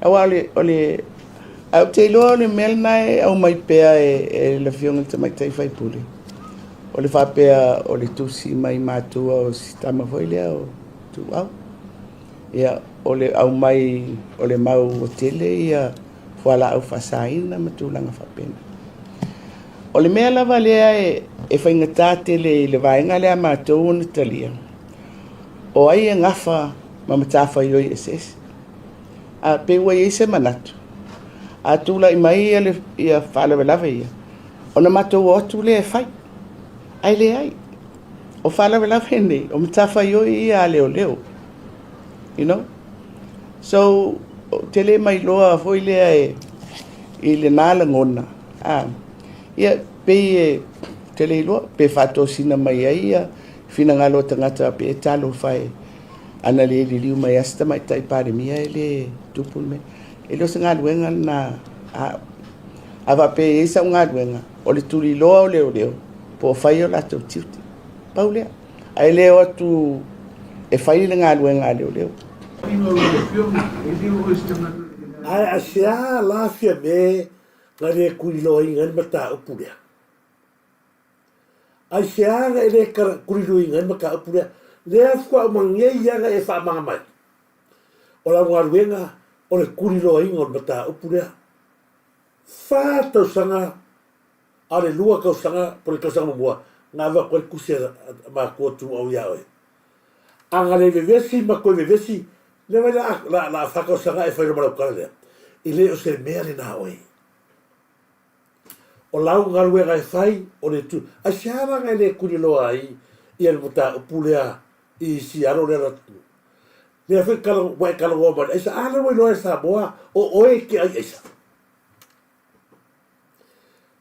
aua o le au te iloa o le mea lenā au mai pea e lafioga le tamaitai faipule o le faapea o le tusi mai matua o sitama foi lea o tuau ia o le au mai o le mau o tele ia whala au whasaina ma tūlanga whapena. O le mea lava lea e whaingatā tele i le vaenga lea mātou o Natalia. O ai e ngafa ma matawha i oi SS. A pewa i se manatu. A tūla i mai ia whalawe lava ia. O na mātou o atu le e whai. Ai le ai. O whalawe lava nei. O matawha i oi ia leo leo. You know? So, tele mai loa foi lea i le nala ngona. Ia pe tele loa, pe whato sina mai ia, whina ngalo tangata pe e talo whai. Ana le liu mai asta mai tai pare mia e le tupun me. E lo se ngā luenga na awa pe e sa ngā luenga. O le tuli loa o leo leo, po whai o lato tiuti. Paulea. Ai leo atu e whai le ngā luenga leo leo.
ai asia la fia me ngare kuilo i ngan mata upulea ai sia ga ele kuilo i ngan mata upulea le afwa mangi ia ga e fa mama o la ngwarwenga o le kuilo i ngan mata upulea fa to sanga ale lua ka sanga por ka sanga mo na va ko kusia ma ko tu au ya oi anga le vesi ma ko vesi le vai la faka sanga e fai no marau ile o se mea le na oi o lau ngaruega e fai o le tu a siara ngai le kuriloa ai i el muta upulea i si aro le ratu le a fai kala wai kala woman esa ala wai loa sa boa o oe ki ai esa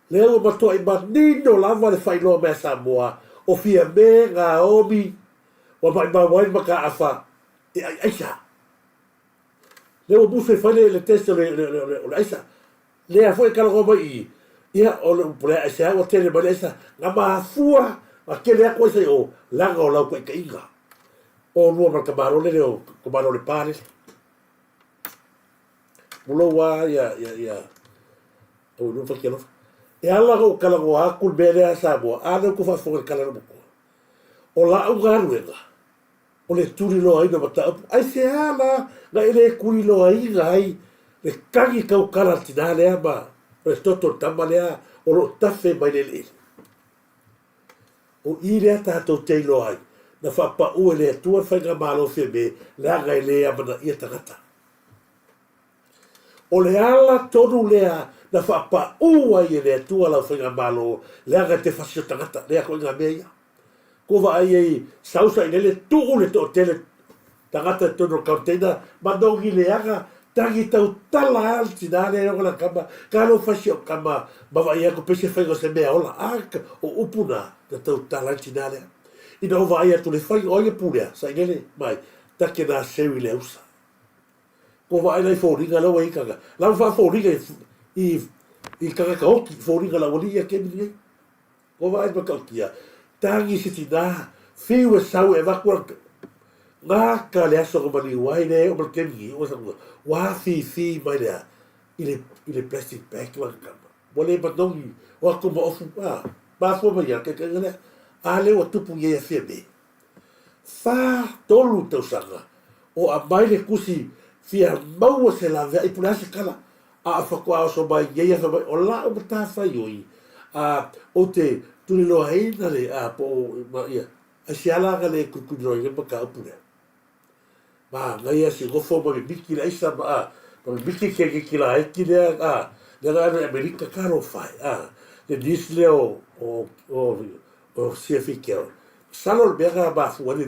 le o mato i manino lava le fai loa mea sa boa o fia me ngā omi wa mai wai maka afa i ai esa le o bufe fai le teste le aisa lea foi kala ko mai ia o le pole se o tele balesa nga mafua a ke lea ko se o langa o lau ko inga o lua ma kamaro le o kamaro le pale mulo wa ya o no fa kelo e ala ko kala ko akul bele sa bo ala ko fa fo kala no ko o la u garuega o le turi lo ai no bata ai se ala na ele kuri lo ai gai le kagi kau kala tina le ba o toto tamalea o lo tafe mai le o ile ata to te lo ai na fa pa u le tua fa ga malo fe be la ga le abana ia tangata o le ala tonu lea na fa pa u ai le tua la fa ga malo le ga te fa si tangata le ko nga meia ko va ai sausa ile tu le to tele tangata tonu kautena ma dongi le aga tangi tau tala alti dale o la kama kalo fasio kama bava ia ko pese fai se mea ola arka o upuna da tau tala alti dale ina o vai tu le fai o ia pulea sa ngele mai take na sewi le usa ko vai lai fo ringa lo i kaga la fa fo ringa i kaga ka oki fo ringa la wali ia ke mi ko vai pa ka kia tangi sitina fiu sau e va kwa nga ka le aso ko mani wai ne o ke mi o sa wa fi mai le ile plastic bag la kama bole pa dongi o ko mo ofu ba fo ba ya ke ngale ale o tupu ye febe fa tolu to sanga o a mai le kusi fia mau se la ve i pula se kala a fa ko so ba ye fa o la o ta fa yoi a o te tuli lo haina le a po ma ia a si ala ga le ku no ye pa ka pula ba ngai si go fo ba biki la isa ba ba biki ke la ki le a de la America caro fai le disle o si fikel salol bega ba fu ni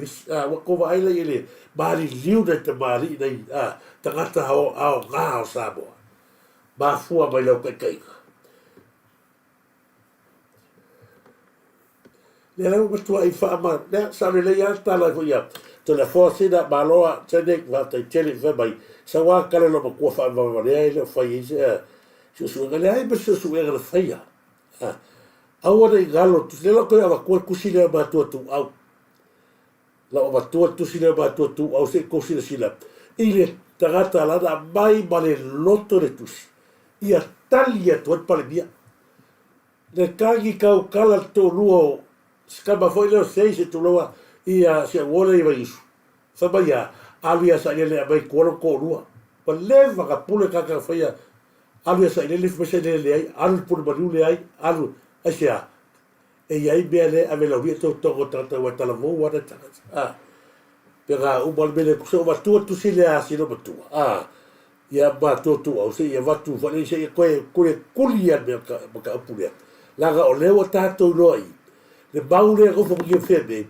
ko va ile ba li liu de te ba li dai tangata ao ga sabo ba fu ba le ko kai le la ba tu ai fa ma le sa le ya ta la ya to la force da baloa tene va te tele va bai sa wa kala lo ko fa va le fa yi su ngale ai be su ngale fa ya awara i galo tu le ko ava ko kusile ba tu au la ova tu sile ba tu au se kusile sila ile tagata la da mai bale loto de tu ia talia tu pale bia le kagi kau kala to ruo skaba foi le sei se tu loa ia se wole i vai fa ba ya avia sa le vai ko ruo pa leva ka pule ka fa ya avia sa le fese le ai al pul ba le ai al asia e ai bele ave la vieto to tata wa tala vo wa tata pera u bol bele so va tu sile a sino tu ia ba tu au se ia va tu va le se ko kulia me ka pulia la ga o le wa tato roi le baule ko fo ki febe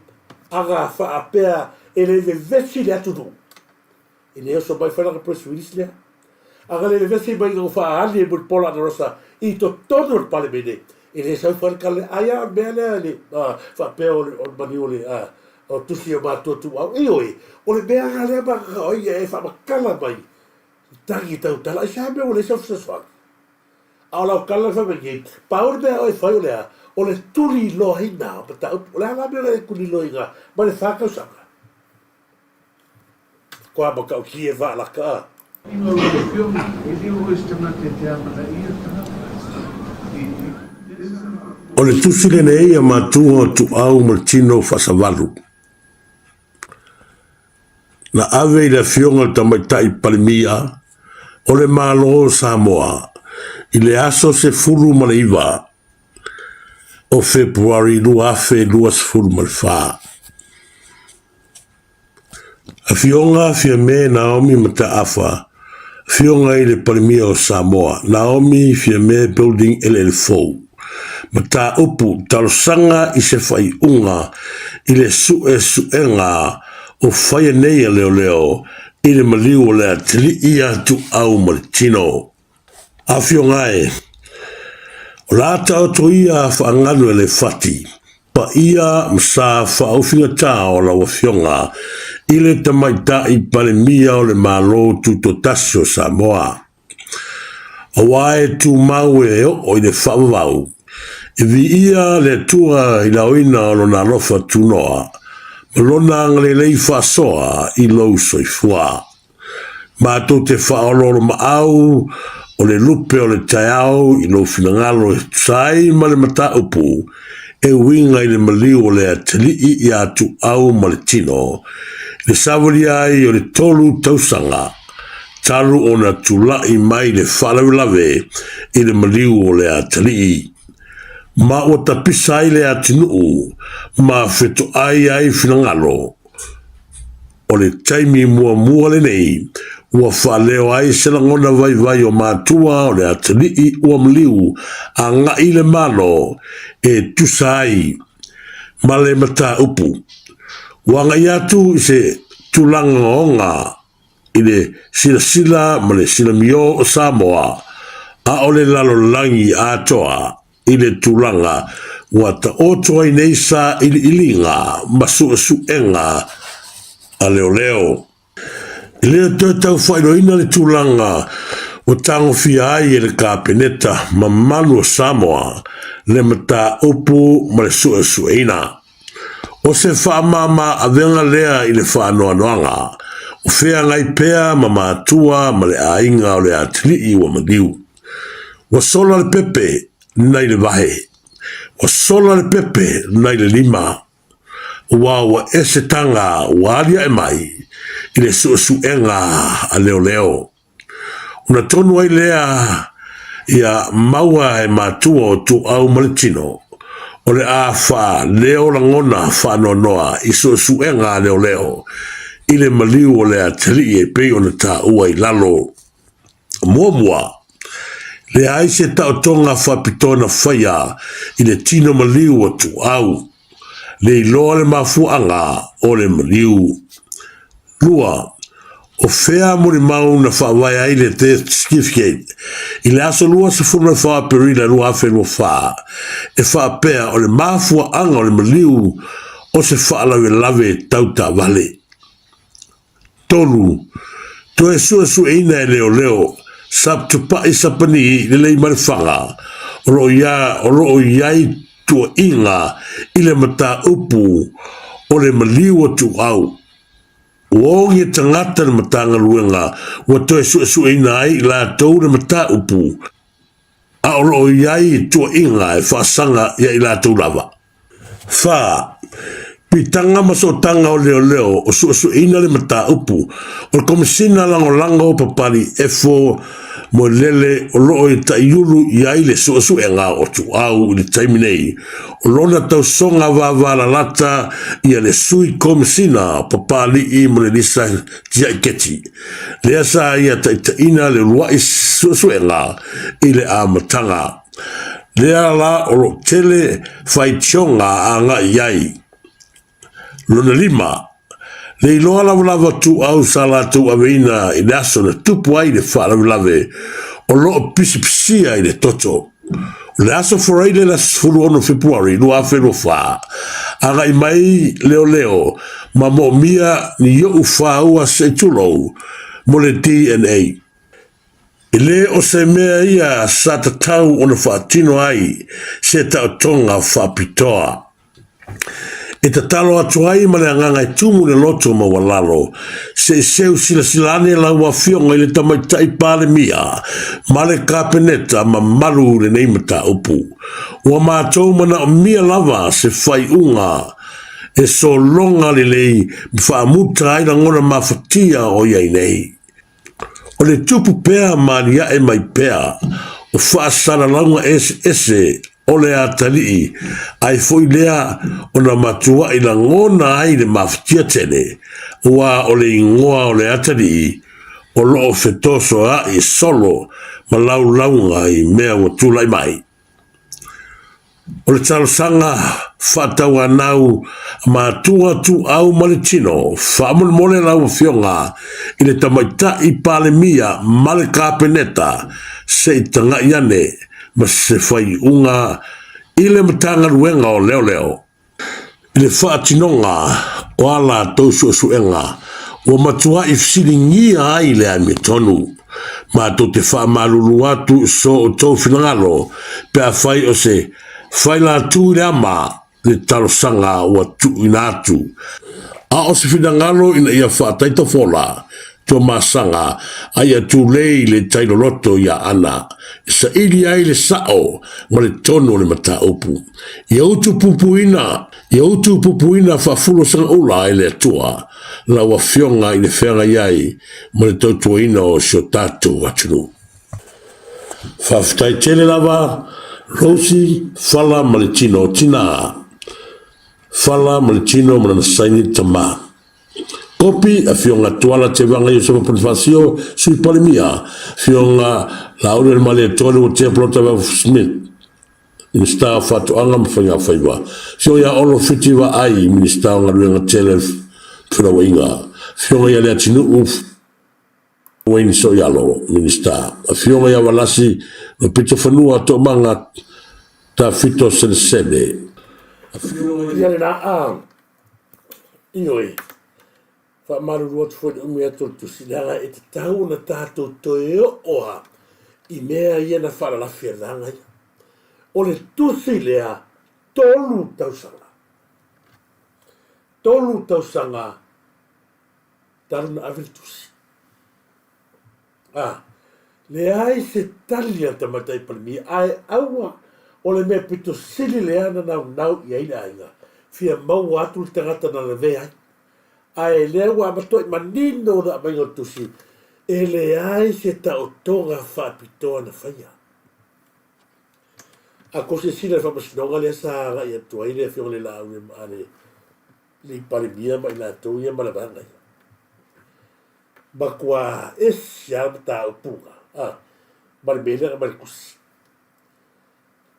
aga fa apea ele le vesi le atu e le so bai fa la press le aga le vesi bai go fa ali bul pola rosa i to todo il pale bene e le sa fa kale aya bele le fa pe o baniole o tu si ba tu au oi o le be aga le ba o e fa kala bai tangi tau tala sa be o le sa fa ala kala fa be paur be o fa o le tuli lo hina pa ta o la be le kuli lo inga ba le fa ka sa ko ba ka ki e va la ka
o le tusi le nei a matua tu au martino fasavalu na ave le fionga tamaitai palmia o le malo Samoa i le aso se fulu malaiva o Februari lua fe luas fulu malfa a fionga fia me Naomi mata afa fionga i le palmia o Samoa Naomi fia me building LL4 mata upu talosanga i se fai unga i le suenga o fai nei leo i le maliu le atili ia tu au martino a fiongae o la tau to ia whaanganu e le fati pa ia msa whaaufinga tā o la wafionga i le tamaita i palemia o le malo tu to tasio Samoa Awae tu mau e o i le whaavau. E vi ia le tua i la oina o na rofa tunoa. Malona ngale lei whasoa i lau soifua. Mātou te whaoloro maau o le lupe o le taiao i lau finangalo e sai ma le mata upu e winga i le maliu o le atalii i atu au ma le tino. Le savori ai o le tolu tausanga. Taru o na tulai mai le whalawilave i le maliu o le atalii. Ma o tapisa i le atinuu, ma feto ai finangalo. O le taimi mua le nei, ua whaleo ai selangona vai o mātua o le atalii ua maliu a ngai le malo e tusai ma le mata upu. Wanga i atu i se tulanga onga i le sila ma le silamio o Samoa a o le lalo langi atoa i le tulanga wata otoa i neisa i le ilinga masu enga a leo. I lea tau whairoina le tulanga o tango fia ai e le kapeneta ma malu o Samoa le mata upu ma le sueina. O se whaamama a venga lea i le whaanoanoanga o whea ngai pea ma mātua ma le ainga o le atlii wa madiu. Wa sola le pepe nai le vahe. Wa sola le pepe nai le lima. Wa ese tanga wa alia e mai i le suenga a leo. Una tonu ai lea ia maua e mātua o tu au maletino. O le a wha leo langona wha noa i suenga a leo. I le maliu o le atali e pei o na ta ua i lalo. Mua. Le aise tau tonga whapitona whaia i le tino maliu o tu au. Le iloa le mafuanga o le maliu. Lua, o whea mori mau na whawai ai le te certificate. I le aso lua se funa whawa perila lua whenua wha. E whapea o le mafuanga o le maliu o se whaalawe lave tauta vale. Tolu, to e su eina e leo. Sab tupa i sapani le lei marifanga. O roo iai tua inga i le mata upu o le maliu o tu au. Wong e tangata le matanga luenga wa to e su eina ai la tau le mata upu. A o roo iai tua inga e whaasanga ia i la tau lava. Fa, pitanga masotanga o leo o su eina le mata upu o le komisina lango o papari efo mo lele o loo i taiulu i aile su enga o tu au i taimi nei. O lona tau songa wavala lata i ale sui komisina papali i mo le lisa tia iketi. Lea sa ia taitaina le lua i su enga i le amatanga. Lea la o lo tele faitionga a nga iai. Lona lima, le iloa lava tu au sala tu aveina i le aso na tupu ai le whaalawe o loo pisipisia i le toto. Le aso foraile la sfuru ono Februari, lua whenua wha. Anga i mai leo, ma mo mia ni yo ufa ua se tulou, mo le DNA. I le o se mea ia sa tatau ono whaatino ai, se tau tonga whapitoa. E ta talo atu ai ma le anganga i tumu le loto ma walalo. Se seu silane la ua fionga i le tamaitai pale mia. Ma le kapeneta ma maru le neimata upu. Ua mātou mana o mia lava se fai unga. E so longa le lei whaamuta ai la ngona mawhatia o iai nei. O le tupu pea maria e mai pea. O whaasara launga ese o le atalii, ai foi lea o na matua i la ngona ai le mawhatia tene, ua o le ingoa o le atalii, o loo fetoso a i solo, ma launga i mea o tulai mai. O le talosanga, whatau anau, matua tu au maletino, whamole lau fionga, i le tamaita i pale mia, male kapeneta, se i tanga iane, ma se fai unga i le matanga ruenga o leo. I le whaatinonga o ala tau suenga o matua i fsilingia ai le ame tonu. ma to te wha malulu atu so o tau whingalo pe a whai o se whai la tū rea ma le talosanga o tu ina atu a o se whingalo ina ia wha taita whola to masanga ai atu lei le tailo loto ia ana sa ili ai le sao ma le tono le mata upu ia utu pupuina fa fulo sanga ula ai le atua la wa fionga i le whenga iai ma le tautuaina o shotatu atunu fa ftai tele lava Rosi fala ma le tino tina fala ma le tino ma le saini tama kopi a fionga tuala te vanga i sopa ponifasio sui palimia fionga laure ma le tole o te plota wa Smith Minister fatu anga mfanya faiwa fionga ya olo fiti wa ai Minister nga luenga tele fura wainga fionga ya le atinu uf Wayne so yalo Minister a fionga ya walasi no pito fanua to manga ta fito sene a fionga
ya na ioi fa maru wat fo me ato tu sinanga e tau na tato to oa I mea ia na fala la fiadanga o le tusi lea tolu tausanga taruna avel tusi le ai se talia tamatai palmi ai aua o le mea pito sili lea na nau I aina ainga fia mau atu le tangata na le vea ai lea wa matoi manino da maingo tusi e le ai se taotonga whapitoa na whaia a ko se sila whapasinonga lea sa aga I atua I lea whio le lau le maare le parimia ma I la tau ia ma le vanga ma kua e sia ta upunga ma le mele ma le kusi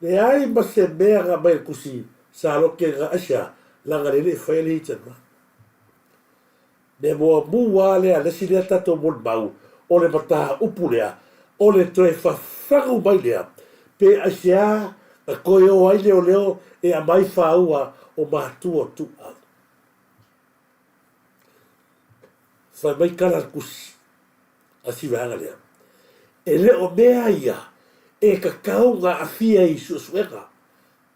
le ai ma se mea ga ma le kusi sa loke ga asha langa le le whaia le hitana me moa mua lea le si lea tato mon mau o le mata upu lea o le toe whawhangu mai lea pe asia a koe o ai leo e a mai whaua o mātua tu au. Whai mai kara kusi a si wahanga lea. E leo mea ia e kakau ngā awhia I susuenga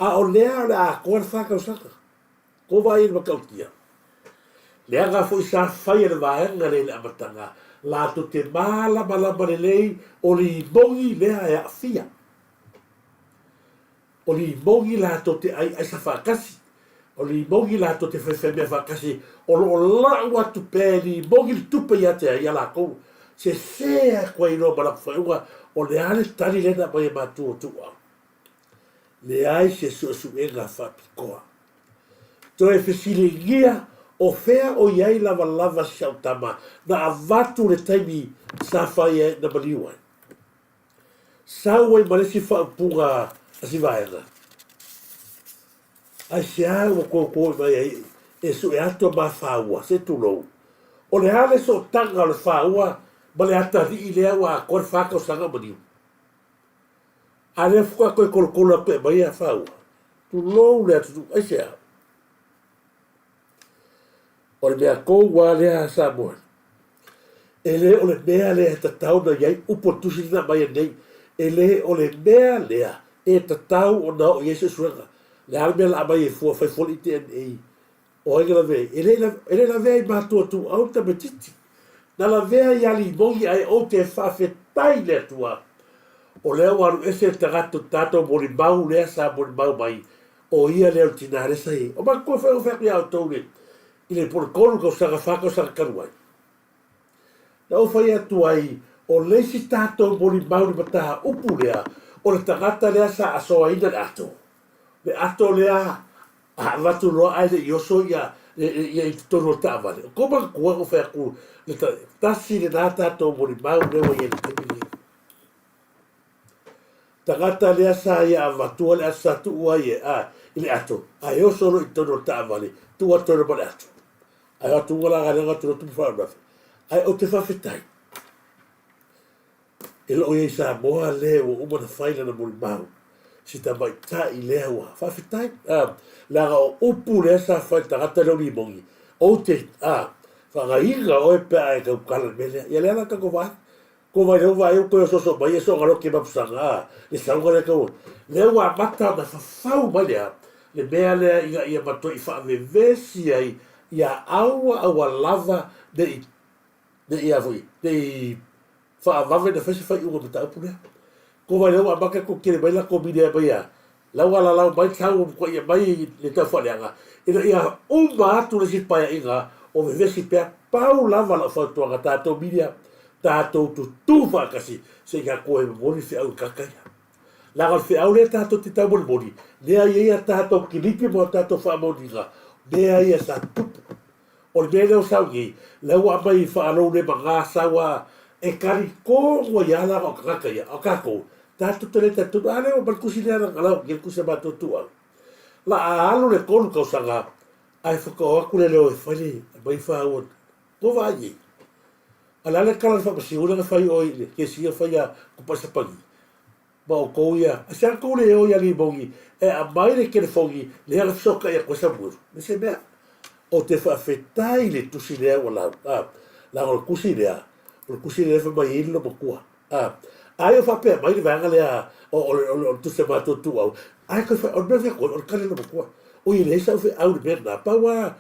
a o lea le a koan whakau saka. Ko vai I makautia. Lea ngā fo I sa whai le vahenga le amatanga la to te malama le lei o li mongi lea e a awhia. O li mongi la to te ai sa whakasi. O li mongi la to te whewhemea whakasi. O lo lau atu pē li mongi li tupa I ate ai ala kou. Se sea koe ino malak whaunga o le ale tani lena mai e mātua tua. Le ai se suenga whapikoa. To e whesile ngia o whea o iai lava siautama na avatu le taimi sa whai na maniwai. Sau ai maresi whaupunga a si vaenga. Ai se au o kōkō mai ai e su e ato ma whaua, se tulou. O le hale so tanga o le whaua ma le ata I lea wa kore whakau sanga maniu. A le fuka koe kolokolo pe mai a whaua. Tulou lea tutu, ai se au. O le mea kou wā lea sa moan. E le o le mea lea ta tau na iai upo tusina mai nei. E le o le mea lea e ta tau o na o Yesu suanga. Le ala mea la mai e fua fai foli te nei. O inga la vei. E le la vei mātua tu au ta metiti. Na la vea I ali mongi ai o te whawhetai lea tua. O lea waru ese te gato tato mori mau lea sa mori mau mai. O ia lea o tinare sa e. O ma kua whai o whai au tau ne. I le porokoro kau sanga whakau sanga karuai. Na o whai atu ai, o leisi tātou mori mauri mataha upu lea, o le tangata lea sa asoa ina le ato. Le ato lea, a watu roa ai le ioso ia I tono tāwale. O koma kua o whai aku, le tasi le nā tātou mori mauri lewa ia le temile. Tangata lea sa ia a watua le asatu ua ia, I le ato. A ioso lo I tono tāwale, tua tono ma le ato. Ai atu ngala ngā tūra tumu whānafi. Ai o te whawhetai. E lo i Samoa le o umana whaina na mori mau. Si ta mai ta I lea ua. Whawhetai. Laga o upu lea sa whai tangata leo ni mongi. O te, whangainga o e pēa e kau kala me lea. Ia lea la kako vai. ko vai o vai o ko so mai so ngalo ke mapsanga le saunga le ko le wa mata na fau mai le mea le ia mato i fa vevesi ai ia aua lava de ia voi de fa vave de fesi fai ugo mata pune ko vai o abaka ko kire mai la ko bide ba ia la wala la mai tau ko ia mai le ta fa leanga ia o ma tu le si pa inga o vevesi pe pau lava la fa to ga tato bide tato tu fa kasi se ga ko e moni fi au kakai la gal fi au le tato ti tau moni le ia tato kilipi mo tato fa moni ga le ia sa tupu o le mele o saugi le ua mai fa alo le manga sawa e kari ko wa ya la o kakai o kako tato tele tato ale o balkusi le ala ngala ke kusa bato tua la alo le kolu ko sanga ai fa ko akule le o fali mai fa o ko vai ala le kala fa si ula fa o ile ke si fa ya ku pasa pagi ba o ko ya sa ko le o ya li bongi e a mai le ke fongi le ala soka ya ko sa bur me se be o te fa fetai le tu si le wala la o kusi le fa mai ile mo kwa ai o fa pe mai le vanga le o tu se ba tu au ai ko fa o be ko o kale mo kwa o ile sa fa au de na pa wa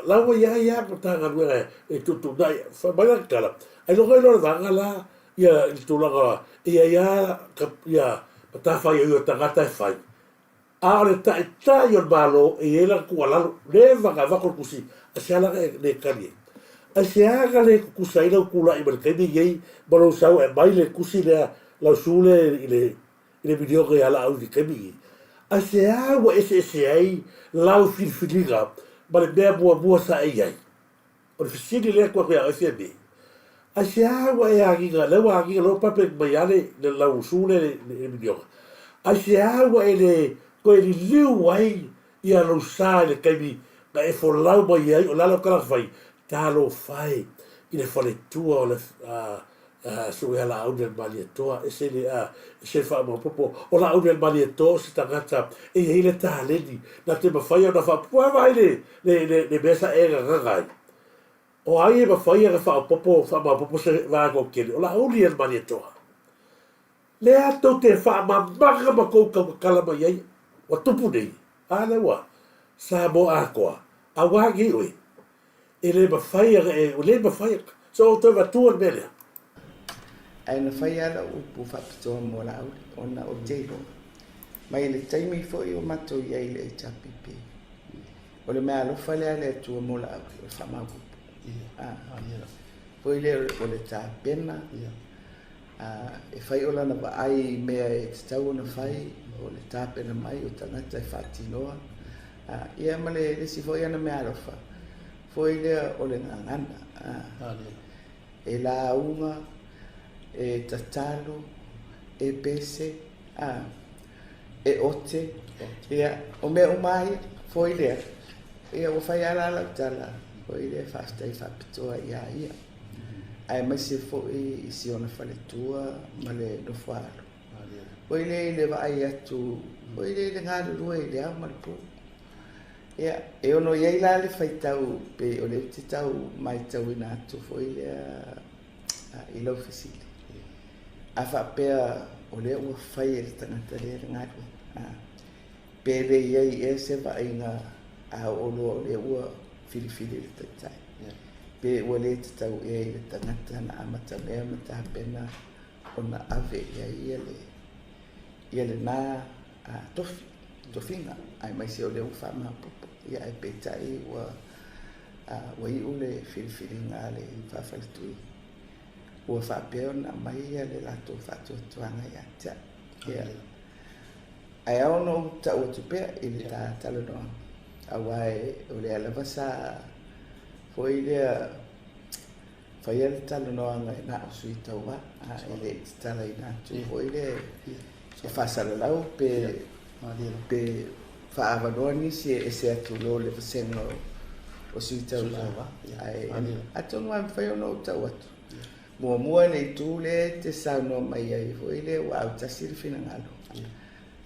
la wa ya ko ta ga we e tu dai fa ba la kala ai lo vanga la ia tu la ia ta fa ia ta gata fa a le ta yo balo e la ku la le va ko kusi a se ala le kali a se aga le kusai la ku la i ber ke ye balo sa e mai le kusi le la sule ile video ke ala au di kebi a se agua ese ai la filfiliga bale be bua sa ai o fisili le ko ya fb a se agua e agiga le wa agiga lo pape mai ale la usule le video a se agua ele ko ele liu ai ia lo sa le kebi na e for lau mai ai o la lo kala fai talo fai ile fale tua o le so ela au del malieto ese le se fa mo popo o la au del malieto se tangata e ile taledi na te mafai na fa po vai le besa era ragai o ai ba fai era fa popo fa ma popo se va go ke o la au del malieto le ato te fa ma maga ma ko kala mai ai wa tupu nei ala wa sa mo aqua awa gi oi ele ba fai e o le ba fai so to va tu bele
ai na fai ala upu whapitoa mo la au ona o teilo. Mai le taimi fo i o mato i ai le e tapipi. O le mea alofa le ale atua mo la au o whamagupu. Fo i le o le tā pena. E fai o lana wa ai mea e te tau na fai o le tā pena mai o tangata e whatinoa. Ia ma le si fo i ana mea alofa. Fo i le o le ngangana. E la unga e tatalo, e pese, e ote, ia, o mea umai, foi lea, ia o fai ala la tala, foi lea fasta i whapitoa ia. Ai mai se foi i si ona whaletua, ma le no whaaro. Foi lea i le vai atu, foi lea i le ngāru rua i le au maripu. Ia, e ono iei la le whai tau, pe o le te tau mai tau ina atu, foi lea i lau fisili. A whapea o lea ua whai e tangata lea ngāru. Pe le iei e se wa inga a olo o lea ua whiriwhiri le taitai. Pe ua le te tau e le tangata na amata mea mata pena o na ave ia le nā tofinga. Ai mai se o lea ua whama popo. Ia e peitai ua i ule whiriwhiri ngā le whawhaletui. Ua whapea na mai ia le lato whatuatuanga ia tia. Ai au no ta ua tupea i le tā talo noa. Awai o le alawa sa foi lea whaia le talo noa ngai na o sui taua. I le tala i nātu. Foi le e whasalalau pe whaavanoa nisi e se atu lo le wasenga o sui taua. Atonu am whaia no tau atu. Mua nei tu le te sauno mai ai foi le wa au tasir fina ngalo.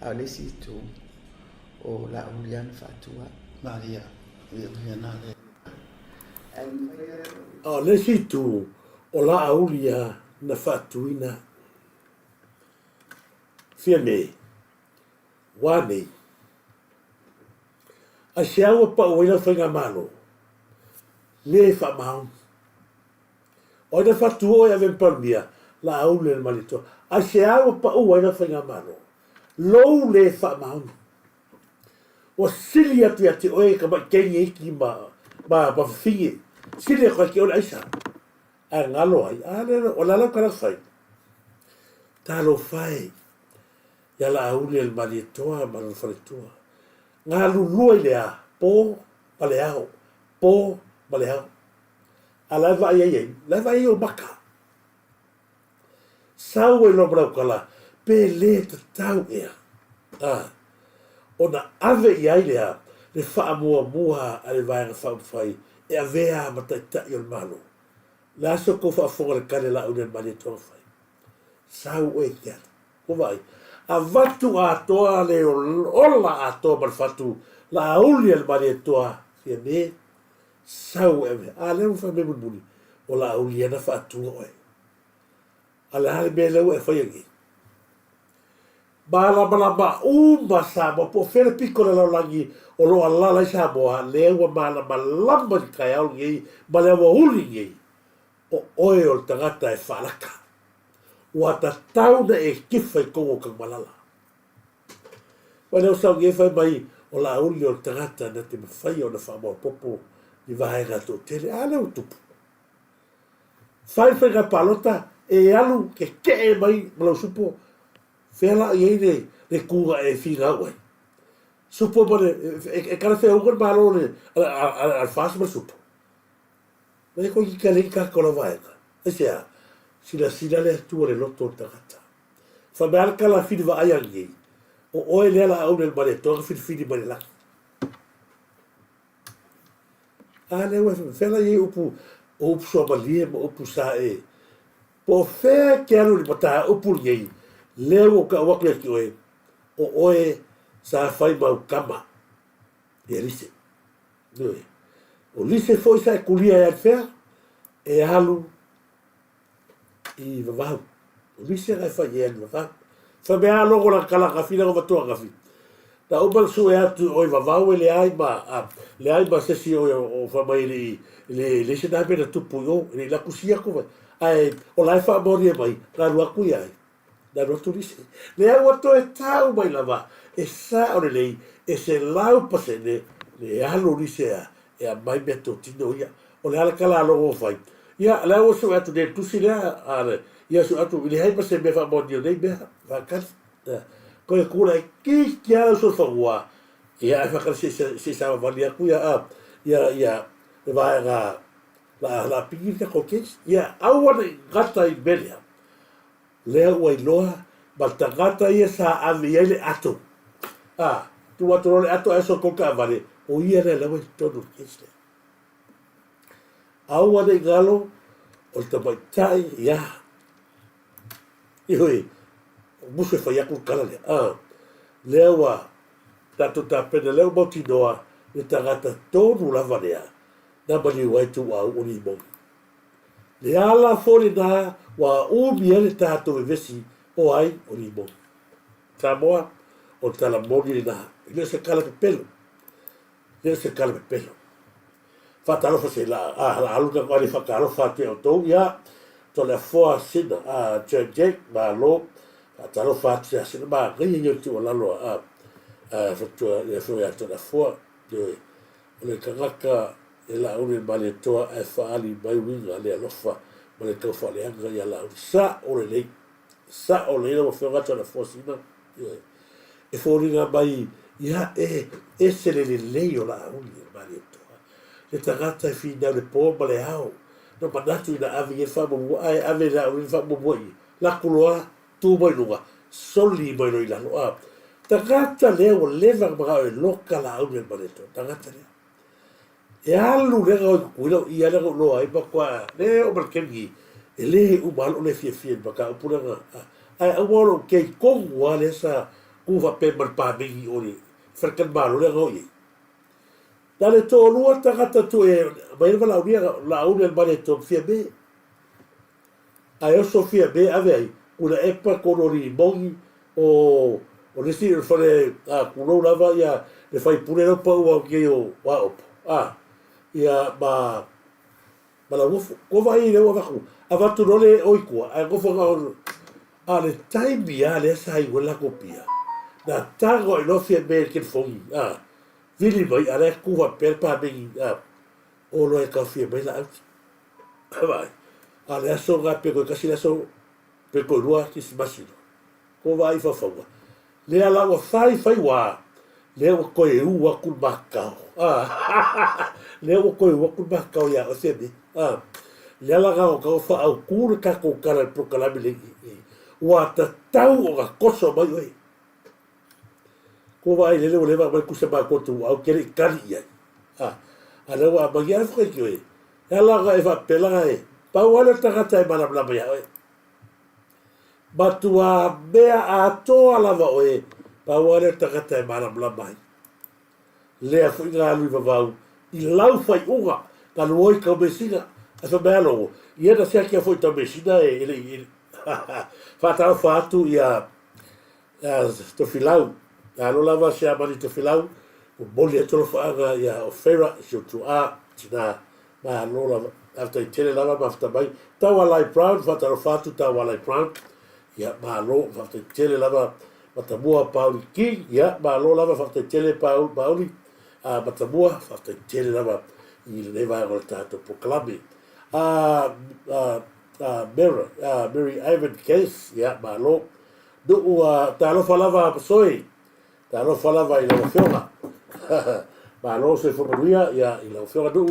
Au le si tu o la ulian fatua.
Maria. Ia na le.
Le si tu o la aulia na whaatuina fia me wane a se aua pa uina whainga malo le wha maun o ina whatu o ia vempalmia la au le malito a se aua pa uina whainga malo lou le wha maun o sili atu ia te oe ka mai kengi iki ma whingi sili a kwa ki ona aisa a ngalo ai a lera o lalau kara whai talo whai ia la au le malitoa ma le whaletua ngā lulua i lea pō ma le au pō ma le au a lai vai ai o maka sau e lo brau kala pe le te tau ea ona ave i ai lea le wha mua a le vaenga whai e a vea ma tai o le malo le aso ko wha fonga le kare la unen mani toa whai sau e kia ko vai a vatu a toa le ola a toa man fatu la auli al mani toa fia me sau e me a leu wha me muni o la auli ana wha atua oe a le hale me leu e whai angi Malama uma sa mo po fere piko le laulangi o loa lala sa moa lewa malama lama di kai au ngei ma lewa uli ngei o oe o tangata e whalaka ua ta tauna e kifa i kongo kang malala wa leo sau ngei whai mai o la uli o tangata na te mawhai o na whamoa popo i vahenga tō tele a leo tupu whai ngā palota e alu ke e mai malau supo Fela i eine le kua e whiga ue. Supo mane, e kara whea ungan malo le al whasma supo. Mai ko i ka lei ka kola vaenga. E sea, sina le atua le loto tangata. Whameara ka la whini wa aiangi. O oe lea la au le mane, toga whini mane laki. A le ue, fela i upu, upu soa malie ma upu sa e. Po whea ke anu li pata upu ngei. Leo o ka wakle ki oe, o oe sa whai mau kama. E lise. Nui. O lise foi sa e kulia e alfea, e alu i vavau. O lise rai whai e anu vavau. Wha mea longo la kala kafi, na watoa kafi. Na umal su e atu oi vavau e le ai ma sesi o whamai le lise na mena tupu yo, le lakusia kuwa. Ai, o lai wha mori e mai, ngā ruaku i ai. Na no Turisi. Le au ato e tau mai lava. E sa o le lei. E se lau pasene. Le alo lise a. E a mai mea tō tino ia. O le ala kala alo o fai. Ia, le au su atu ne tusi lea. Ia su atu. Ile hai pase mea whamoni o nei mea. Whakari. Ko e kura e ki ala so whangua. Ia e whakari se sa wani aku ia. Ia. E vai ngā. La pingi ka kokes. Ia, au ane gata i melea. Lea ua iloa, ma tangata ia sa avi ele ato. Tu ato le ato eso koka avare, o ia le lawa i tonu kisle. Au ane ngalo, o ta mai tai, ia. Ihui, musu e whai aku kala lea. Lea ua, tato ta pene leo mauti noa, le tangata tonu lava lea, na mani waitu au uni mongi. Le ala fori na wa umi ele tātou e vesi o ai o ni mo. Samoa o tala moni le na. Ile se kala pe pelo. Ile se kala pe pelo. Whatarofa se la aluka kwa ni whakarofa te o tau ia. To le foa sina a Jek ma lo. Whatarofa te a sina ma ringi nyo tu o lalo a whatua le fo ia to la foa. O le kangaka e la une male toa e whaali mai winga le alofa ma le tau whaale anga i ala sa o le lei sa o le ina wa whiongata na fosina e whooringa mai ia e se le lei o la une male toa le tangata e whina le pō ma le hao na manatu ina avi e whamamua ai ave la une whamamua i la kuloa tū mai lunga soli mai no i lalo tangata leo lewa mga e loka la une male toa tangata leo e alu le ga kuilo i ala go lo ai pa kwa le o markengi e le u mal o le fie pa ka pura nga ai a wolo ke kong wale sa ku va pe mar pa bi o ni ferkan malo le go i dale to lu ta gata tu e mai va la unia le mare to fie be ai o Sofia me ave ai una epa kono ri mongi o le si le fale kuno lava ia le fai pure no pa ua ke o wa op ia ba la wofo ko vai le wa ku ava tu no le oikua ai ko fo le time ia le sai wala kopia na tago i no fia me ke fongi vili vai ale ku va per pa be o lo e ka fia me la vai ale aso ga pe ko kasi aso pe ko lua ki si masino ko vai fa fa le ala wa fai wa le o ko e u wa ku bakao le o ko e u wa ku bakao ya o se be le ala ga o ka fa au ku ka ko kala pro kala le wa ta tau o ga koso mai oi ko vai le le va ku se ba ko tu au kere kali ya ale wa ba ya fa ki oi ala ga e fa pela e pa wala ta ka tai mala bla ya oi batua bea a toa lava oe pa wale takata e mana bla mai lea fu inga alui vavau i lau fai unga ka luoi ka mesina a fa mea longo i ena sea kia fu i ta mesina e ele whatara whatu i a to filau lo lava sea mani to filau o moli a tolo whaanga i a o whera si o tu a tina ma lo lava after i tele lava ma after mai tawa lai brown whatara whatu tawa lai brown ia malo fa te tele lava matamua pauli ki ia malo lava fa te tele pauli matamua fa te tele lava i le va o tato proclame Mary Ivan case ia malo do talo falava soi talo falava i lo fiona malo se formaria ia i lo fiona do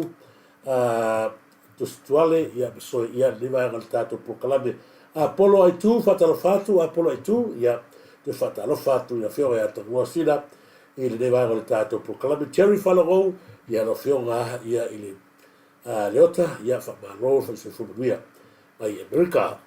to stuale ia soi ia le va o tato proclame Apollo ai tu fatalo fatu Apollo ai tu ia te fatalo fatu ia fio ia to sila il deva le tato proclame Terry Falago ia lo fio ia il leota ia fa malo fa se fu via ai America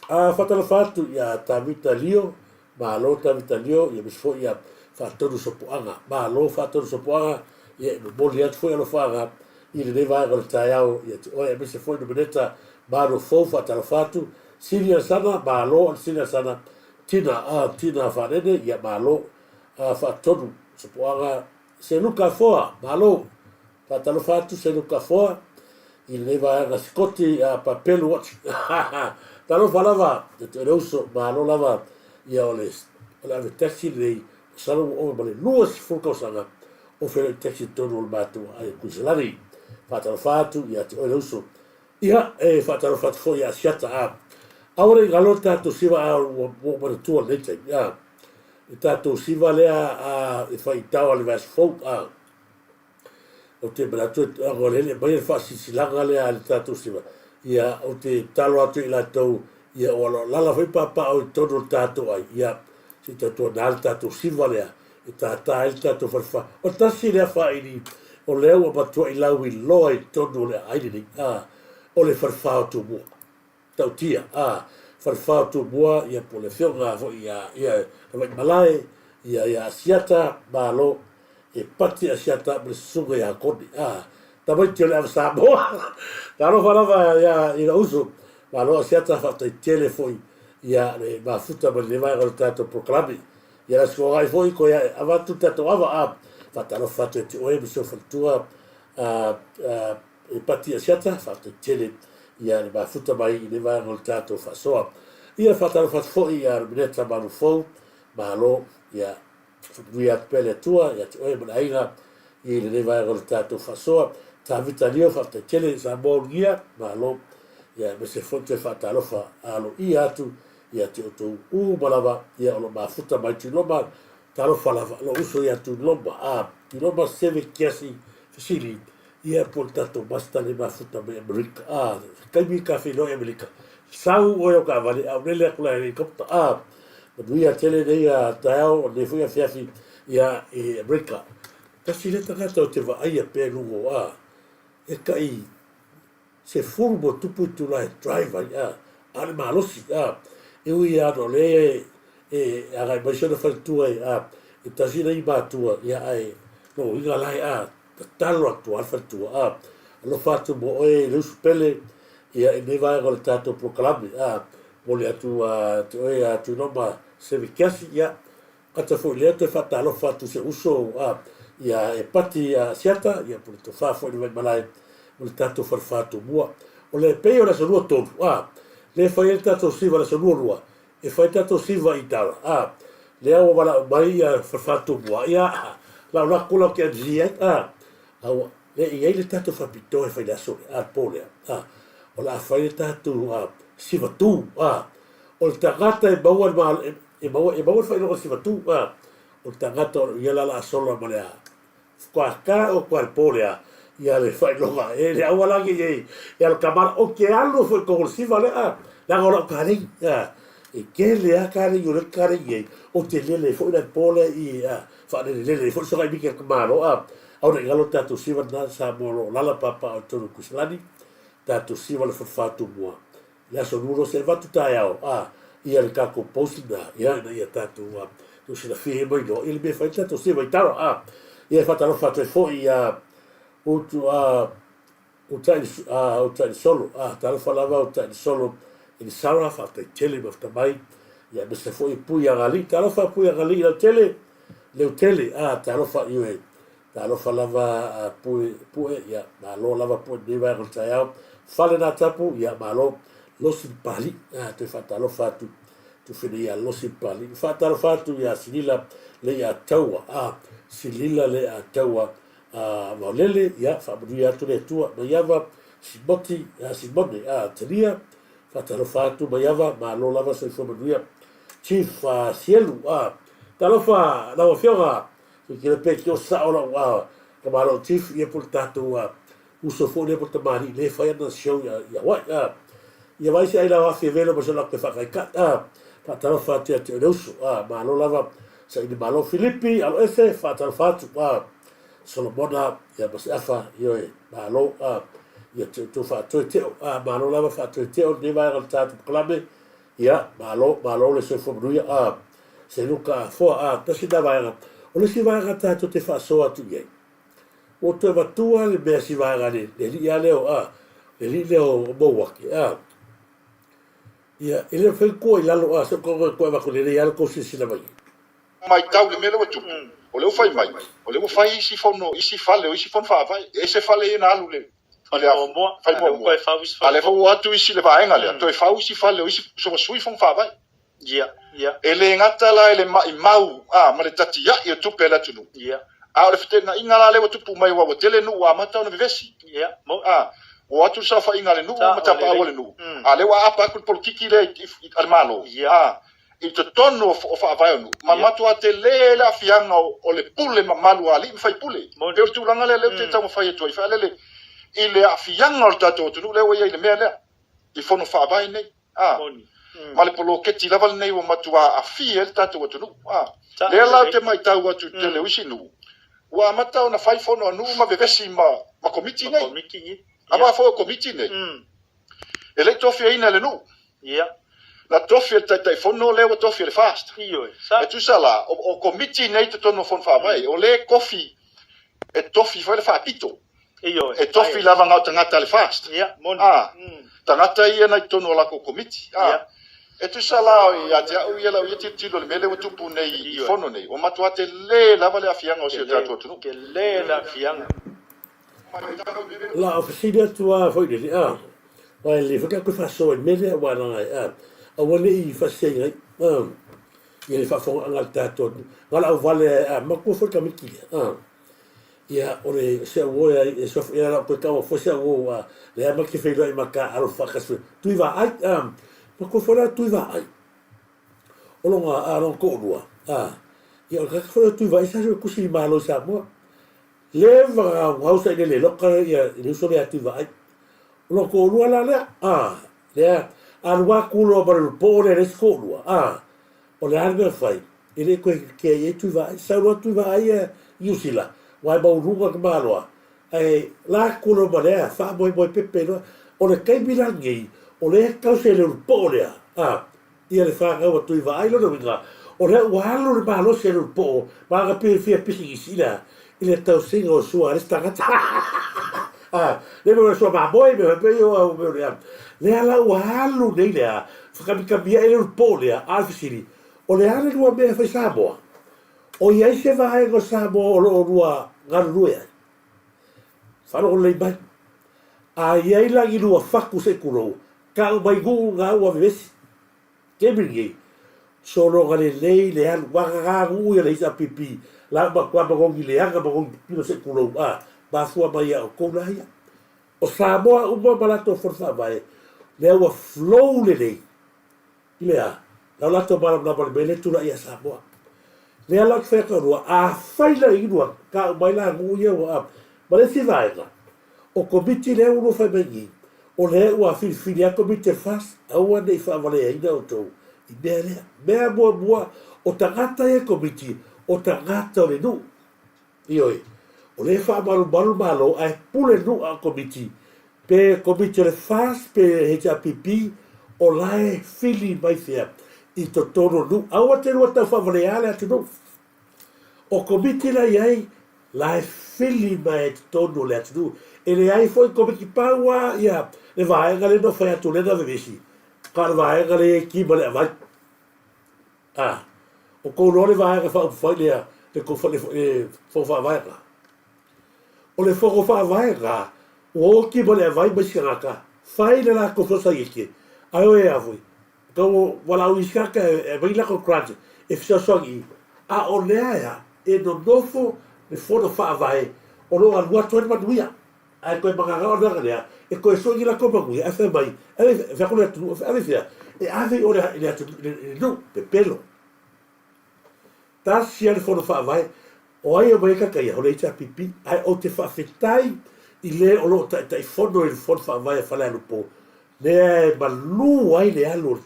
fatalo fatu ia Tavita Lio malo Tavita Lio ia bisfo ia fa todo sopoanga malo fa todo sopoanga ia no bolia foi lo fa il deva le taiao ia o ia se foi no beneta malo fo fatalo fatu Sinia sana malo sinia sana tina farene ia malo fa tonu sepoanga se luka foa malo fa talo fatu se luka foa il leva na scoti a papel watch talo falava te roso malo lava ia oles la taxi lei salo o bale luas fulko sana o fe taxi tonu mato ai kuselari fa talo fatu ia te roso ia fa talo fatu fo ia siata Ahora i galo tato siva a o tua lete ya tato siva lea e fai tau ale vas folk o te brato agora vai fa silanga lea le tato siva ia o te talo atu i la tau ia o la fai papa o todo tato ai ia si tato nal tato siva lea e tata il tato fa o tasi lea fa ini o leo o batua i lau i loi todo le ai o le farfa tu mo tautia farfa tu boa ia po le fionga fo ia malai ia asiata malo e pati asiata ble suga ia kodi tabai te le sa boa taro falava ia ina uso malo asiata fa te telefoni ia le ma futa ba le vai al tato proclami ia la scoa foi ko ia avatu tato ava fa taro fa te o e so fatua e pati asiata fa te tele ia le mafuta mai i le vai ngol tato fa soa ia fa talo fa fo ia bineta manu fo malo ia ia pele tua ia te oe manainga i le vai ngol tato fa soa ta vitalio fa te tele sa morgia malo ia me se fonte fa talo fa alo ia tu ia te o u malava ia o mafuta mai tu loma talo fa lava lo uso ia tu loma tu loma seve kiasi fisili ia portato basta le mafuta me America kai mi cafe no America sau o yo ka vale au le kula helicopter ia tele de ia tao le foi a fiafi ia e America kasi le taka te va ia pe lungo e kai se furbo tupu tu la driver ale malosi e ia no le aga mai sona faltua e tasina i batua ia ai no ia lai talo atu alfa tua lo fatu mo e lo spele ia e nei vai o le tātou proklame mo le atu te atu noma sevikiasi ia ata fo le te whatalofa atu se uso ia e pati siata ia po le tofa fo le malai o le tātou whatawhatu mua o le pei o la sanua tonu le whai le tātou siva la sanua rua e whai tātou siva i tala le au wala mai whatawhatu mua ia lau lako lau ke anzi au le iai le tātou whapito e whai la so pōlea o la whai le tātou siva tū o le tangata e maua whai loka siva tū o le tangata o ia la asola ma le kwa ka o kwa pōlea ia le whai loka e le awalangi e le kamara o ke alo whai kongol siva le la ngora karei e ke le karei o le karei o te lele whai la pōlea i whai lele whai soka i miki kamaro au na ngalo tātou siva na sa moro lala papa o tonu kusilani tātou siva le whawhatu mua le aso nuro se vatu tai au ia le kako posina ia na ia tātou tu sila whihe mai no ili me whai tātou siva i taro ia whatalo whatu e fōi o taini solo talo whalawa o taini solo i sara whatai tele mafta mai ia me se fōi pui a ngali talo wha pui a ngali lau tele leu tele talo wha iwe talo whalawa pue ia malo lava pue niwa e tai au whale nā tapu ia malo losi pali te whatalo whatu tu whine ia losi pali whatalo whatu ia sinila le ia taua silila le a taua maulele ia whamuri atu le tua ma iawa simone tania whatalo whatu ma iawa ma lo lava soi whamanuia chief sielu talofa lawa whionga kira pe ki o saola ka malo chief ia pul tatu uso fone po tamari le whai ana show ia wai ia vai se ai lawa fi velo mo sola ke whakai kat whatalo whatu ia te oneusu ma lo lava sa ini malo Filipi alo ese whatalo whatu Solomona ia mas afa ioe malo ia tu whatu e teo malo lava whatu e teo ni vai al tatu klame ia malo le soi whamanuia se luka fo tasi da vai o le si vai tatu te whasoa tu iei o te watua le mea si vai le li a leo le li leo mouaki ia ele whai koe lalo se koe wako le le ala ko sisina mai
mai tau le mele watu o le fai mai o le fai isi fono isi fale o isi fon fa vai ese fale na alu le ale a mo fai mo ale fo watu isi le vaenga le to e fa isi fale o isi so sui fon fa vai ia ele ngata la ele mai mau ma le tati ya i tu pela tunu ia a le fete na ingala le watu pu mai wa tele nu wa mata no vesi ia mo o atu sa fa ingale nu mata pa o le nu ale wa apa ku politiki le al malo ia i te tono o whaavai anu. Ma matua te le la fianga o le pule ma malu ali, fai pule. Te o tūlanga le leo te tau mawhai atua. I wha lele, i le a fianga o le tato o tunu, leo i le mea lea. I whono whaavai nei. Ma le polo keti lava nei o matua a fie le tato o tunu. Lea lau te mai tau atu te leo isi nu. Ua mata o na whai whono anu ma bevesi ma komiti nei. Ama fo komiti nei. E le tofi aina le nu. La tofi tai fono le o tofi le fast. E tu sala o komiti nei te tono fon fa vai. O le kofi e tofi fa le fa pito. E tofi lava ngau tangata le fast. Tangata ia nei tono la ko komiti. E tu sala ia te au ia la ia te tilo le mele o tupu nei fono nei. O matua te le lava le afianga o se tato tunu. Ke le la afianga.
La oficina tua foi de vai le fica ko fa so mele wa na awale i fasenga ia fa fo angal tato ngala vale ma ko fo kamiki ia ore se wo e so ia la ko ka fo se wo le ma ki fe lo ma ka al fa ka tu va ai ma ko fo la tu va ai o lo nga a lo ko lua ia ka fo tu va isa ko si malo sa mo le va wa sa le lo ka ia le so le tu va ai lo ko lua la le alwa kulo para el pobre de escola o le algo fai ele que aí tu vai só tu vai usila vai ba ruga que malo la kulo para fa boy pepe no o le kai bilangi o le causa el pobre e ele fa o tu vai lo vinga o le walo le malo se el po va a pe fia pisila ele tau singo sua esta gata le mo so ma boy me pe yo le ala wa halu nei le whakamikamia ele pole a fisiri o le ale lua mea fai Samoa o iai se vae go Samoa o loo lua ngaru lue ai whano o lei mai a iai langi lua whaku se kurou ka o mai gu ngā ua vesi kemiri so no ngale lei le anu waka ngā ngu ia le isa pipi la ma kwa magongi le anga magongi pino se kurou ma fua mai a o kouna ia o Samoa uma malato forfa vai le ua flow le nei Ilea, lau lato maram na male mele tula ia Samoa. Lea lau wheka rua, a whaila inua, ka mai la ngu ia wa ma le si vaenga. O komiti lea unu whai mengi, o lea ua whiri a komite fas, aua nei whaavale a ina o tau. I mea lea, mea mua, o tangata e komiti, o tangata o le nu. Ioi, o lea whaamaru malo, ai pule nu a komiti, pe komiti le fas, pe HRPP, o lae fili mai fea i to tono nu aua te rua tau whawaleale atu nu o komiti la iai lae fili mai te tono le atu nu e le ai foi komiti paua ia le vaenga le no whai atu lena vevesi ka le vaenga le kima le avai o kouno le vaenga whai lea le ko wha vaenga o le whoko wha vaenga o kima le avai mai sikangaka whai le la ko whosa ike ai o e avui kau wala u iskaka e vai la ko crunch e fisa songi a o lea e no nofo le fono fa vai o lo al wato ma duia ai ko manga ga orda lea e ko songi la ko bagui a fe mai e fe ko le tu e fe e ave o le no pe pelo ta sia le fono fa vai o ai o mai ka kai o le cha pipi ai o te fa fetai i le o lo ta fono il fono fa vai fa la po le malu ai le alu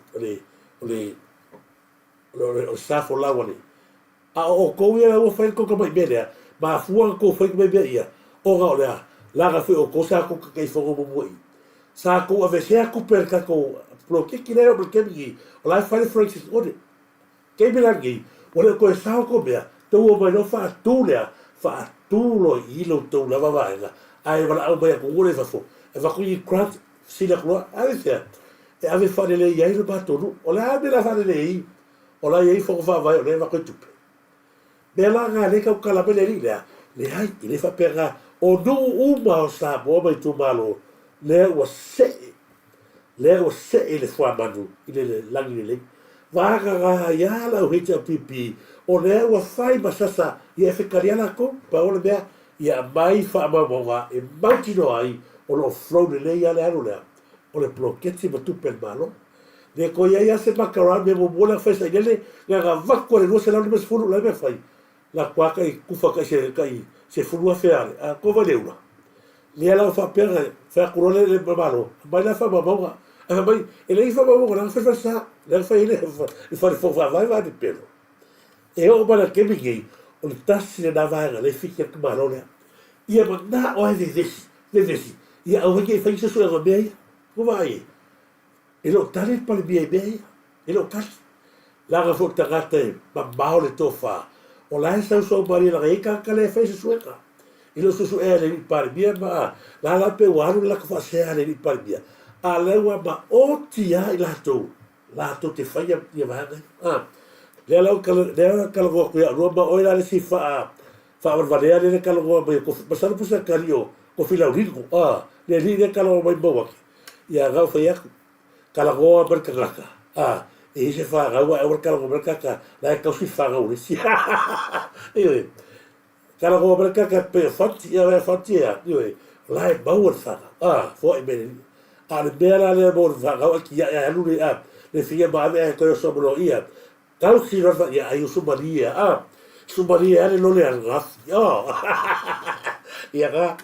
o safo lawani a o ko ia o fa ko mai bele ma fu ko fa mai bele ia o ga ole la ga fe o ko sa ko ke fo mo mo sa ko ave se ko per ka ko pro que le o que mi o la fa le francis o de que me la gi o le ko sa ko bea to o mai no fa tu le fa tu lo i lo to la va va ai va o mai ko o le fa fo e va ko i crowd sila kloa ave fea e ave whare le iai le batonu o le ave la whare le i o la iai whako whawai o le wako i tupe mea la ngā le kau kalame le ri lea le hai i le whapera o nu uma o Samoa mai tu malo le ua see le wha manu i le langi le wāga ngā ia lau heita pipi o le ua whai masasa i e whekariana ko pa o le mea i a mai whaamamonga e mautino ai o lo flow le ia le anu lea o le ploketi ma tupe malo le ko ia se makaran me mo mola fesa ile nga vako le se la le fulu la me fai la kwaka i kufa se fulu a feare a ko valeula le la fa pera fa kurole le malo mai la fa mamonga a mai ele fa mamonga la fa sa le fa ile fa vai de pelo e o bala ke mi gei o le tasi le dava le fikia ke malo le ia na o de desi ia au heke fai se sua bea ko vai e lo tale pa le bea e lo tale la ga fo tagata ba bao le tofa o la sa so mari la ga ka le fai se sua ka e lo su e le pa bea ma la pe waru la ka fa se le pa bea a le wa ma o tia i la to te fai ia va le la ka lo ko ya roba o la le si fa valea le ka lo ba ko pasar pusa kario ko fila urigo le li ka lo mai bo ia ga fa ya ka la go per ka e se fa ga wa ka lo per ka la ka si fa ga uri si e ka lo go per ka pe fatti ya la e ba ur fa fo e be le bera le bo fa ga ki ya lu le fia ba e ko so bro ia ka si ro fa ya ai su maria le lo le anga ia ga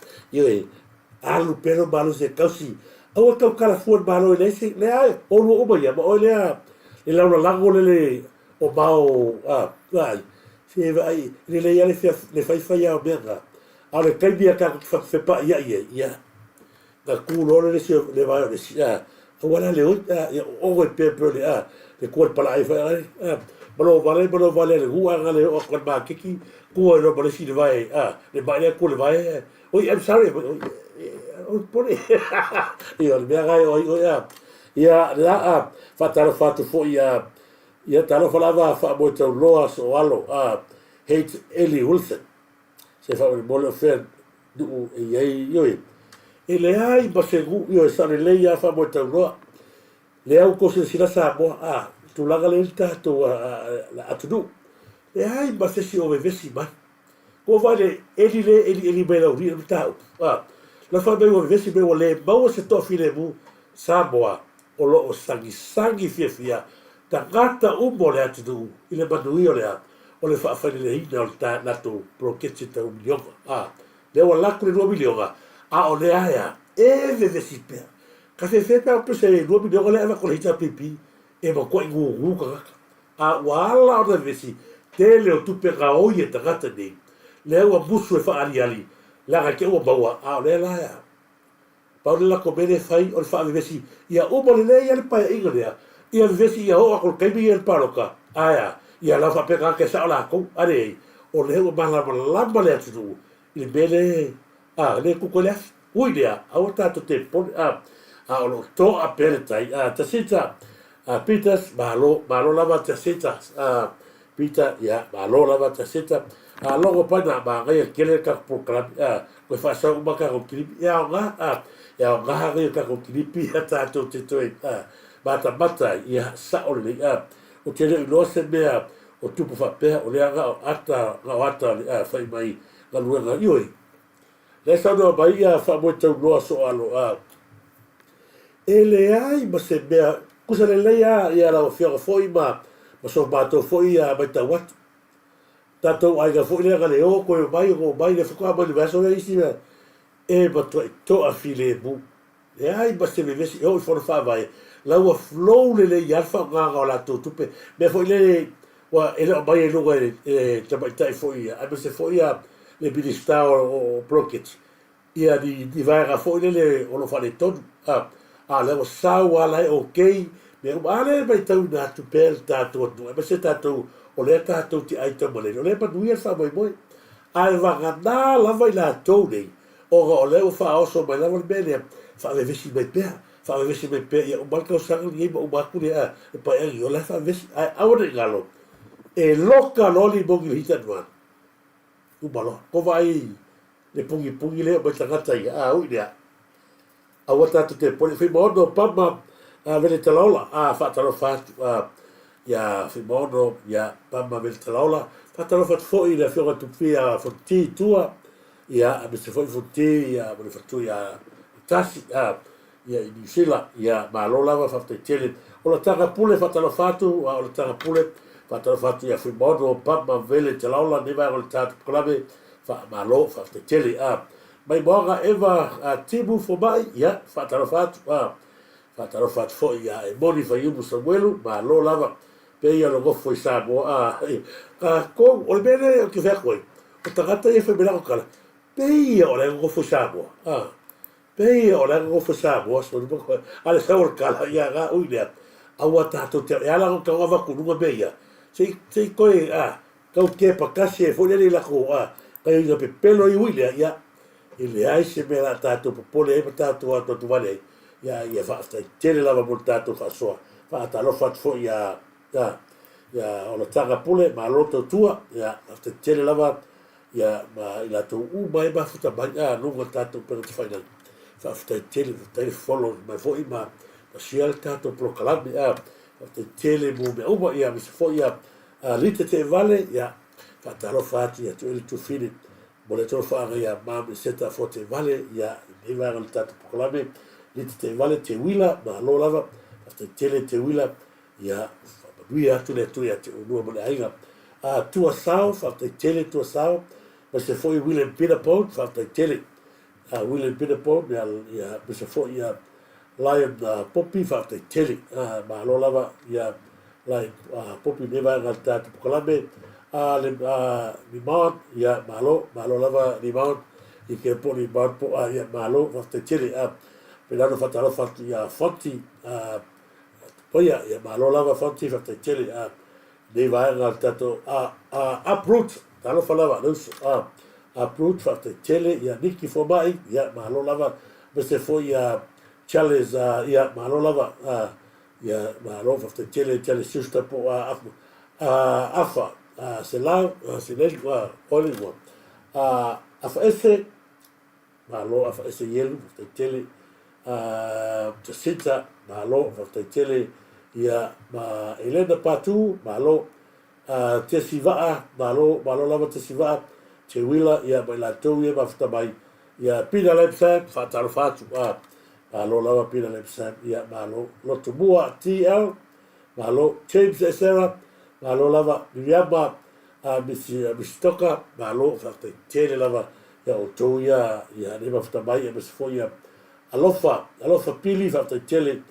alu pero malo se kausi o ka kala fuor malo le se le ai o lo o mai ma o le la lago le o bao ai se vai le ia le fai ya berga ale kai dia ka fe pa ia da ku lo le se le vai le o wala le o pe le le ko pa ai fa Malo vale le hua ngale o kon ma kiki ko no bale si le vai le mai le ko le vai oi I'm sorry o pone io le mea gai oi ia la fatalo fatu fo ia talo falava fa mo tau loa so alo hate Eli Wilson se fa le bolo fer du yoi le ai ba se gu io sa le ia fa mo tau loa le au ko se sila sa mo tu laga le tato atu le ai ba se si o vesi ba ko vale eli be la uri tau la fa be o vesi be o le ba se to file mu Samoa o lo o sangi fia ta gata umbo le atu ile banui o le fa le hina o ta nato proketsi ta umilionga le o la kule 2 milionga o le aia vesi pe ka se pe pe se 2 milionga le va con hita pipi e ma ko ngu ka wala o le vesi te le o tupe ga o ye ta gata ni le o busu e fa ali la ga ke o bawa le la ya pa le la ko bene fai o fa vesi ia o mo le ia le pa inga ia vesi ia o ko ke bi el paroka ia la fa pe ka ke sa la ko are o le o mala lamba le atu il bele le ku ko le ui lea au tato te pon o lo to a peletai ta sita Peters malo lava ta sita Peter ya malo lava ta sita logo pana ba ngai kele ka po club ko fa sa uma ka ko clip ya nga ha ka ko clip ya tato te toi bata ya sa o le o te lo se be o tupu fa pe o le ata fa mai ga luenga ioi le sa no ba ia fa mo te lo so alo ele ai ma se be kusa le ia la fio foi ma so ba to foi ba ta wat tato ai ga foi le ga le o ko mai le fa ba le vaso le isi ba to a file bu e ai ba se me vesi o for fa vai la wa flow le ia fa ga la to tupe me foi le wa ele mai lo ga te ba tai foi a se foi le bilista o proket ia di vai ga foi le o lo fa le ton le o sau ala okay me ale vai tau na tu pel tato no e se tato o le tato ti ai tamo le pa duia fa moi ai va gana la vai la tone o le o fa o so mai la vol bene fa le vesi me pe ia o marca o sangue ni o marco le pa io la fa vesi ai o regalo e loka loli bongi hita no u balo ko vai le pungi le ba tangata ia o ia a wata te pole fi modo papa vele talola fa talo fa ya fi modo ya papa vele talola fa talo fa foi la fiora tu fia fo ti tua ya a se foi fo ti ya vele fa tu ya tasi ya di sila ya ma lo lava fa te tele o la tanga pule fa talo fa tu o la tanga pule fa talo fa tu ya fi modo papa vele talola ne va o tat clave fa ma lo fa te tele mai boga eva tibu fo mai ya fatalo fat fo ya e boni fa yubu samuelu ma lo lava pe ia lo gofo sa bo ko o bene o que fa coi o tagata e fe bela ko kala pe ia o le gofo sa bo pe ia o le gofo sa bo so bo ale sa or kala ya ga uile a wata to te ala ko ka va ku nunga be ia sei coi ka o ke pa kasi fo le la ko ka ia pe pelo i uile ya ele ai se me la tato popole e tato a to vale ya fa sta tele lava portato fa so fa ta lo fat fo ya o la taga pule ma lo to tua ya sta tele lava ya ma ila to mai ba futa ba no go tato per te final fa sta tele follow ma fo ma sial tato proclam sta tele mo me uba ya mi fo ya lite te vale ya fa ta lo fat ya to fini Bole tō whaanga ia māme seta fo te vale ia i wanga le tātu pokalame li te vale te wila ma lo lava te tele te wila ia whamanui atu le tu ia te unua mone ainga tua sao te tele tua sao ma se foi William Peterpone te tele William Peterpone ia ma se foi ia Lion Poppy te tele ma lo lava ia Lion Poppy ne wanga le tātu pokalame le limon ya malo lava limon i ke po limon po ya malo fa te tele pelano fa talo fa ya fonti po ya malo lava fonti fa te tele Nei vai ngā tato uproot, talo whalawa, nusu, uproot whakte tele, ia niki fo mai, ia mahalo lava, bese fo ia challenge, ia mahalo lava, ia mahalo whakte tele susta po afa, se lau, se neli, oli ngua, afa ese, mahalo afa ese yelu, whakte tele, te sita, mahalo whakte tele, ia ma Elena Patu malo te siva malo lava te siva te wila ia mai la tau ia mafta mai ia pina lepsa fatalo fatu malo lava pina lepsa ia malo lotu bua TL malo James Esera malo lava Miriama misi malo fakte tele lava ia o tau ia ne mafta mai ia misi ia alofa pili fakte tele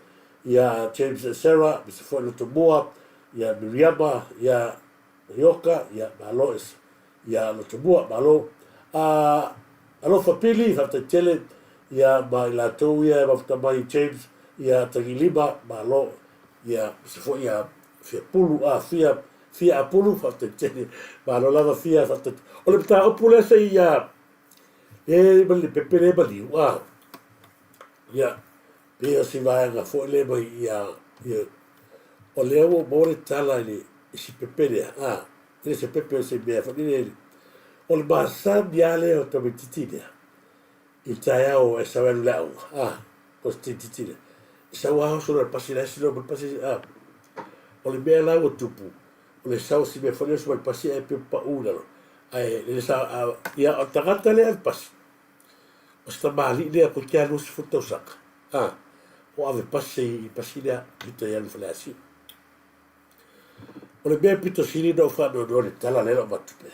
ia James Sarah, Mr. Foylo Tomoa, ia Miriama, ia Rioka, ia Maloes, ia Lotomoa, Malo, alofa pili, hafta tele, ia mai latou, ia mafta mai James, ia Tagilima, Malo, ia Mr. Foy, ia fia pulu, fia apulu, hafta tele, Malo lava fia, hafta tele, ole pita opule se ia, bali pepere bali, ia, Pea si vaenga fo le mai ia o leo mo le tala ni si pepere le se pepe se bea fa ni o le basa dia le o to bititine i taia o e sa ven lao o tititine sa wa so le pasila si lo pasi o le bea lao tupu o le sa si be fa le so le pasi e pe pa una ai le sa ia o tagata le pas o sta mali le ko kia no si foto saka o ave pasila pito ia le falasi o le bea pito sili no fa no le tala le matu pe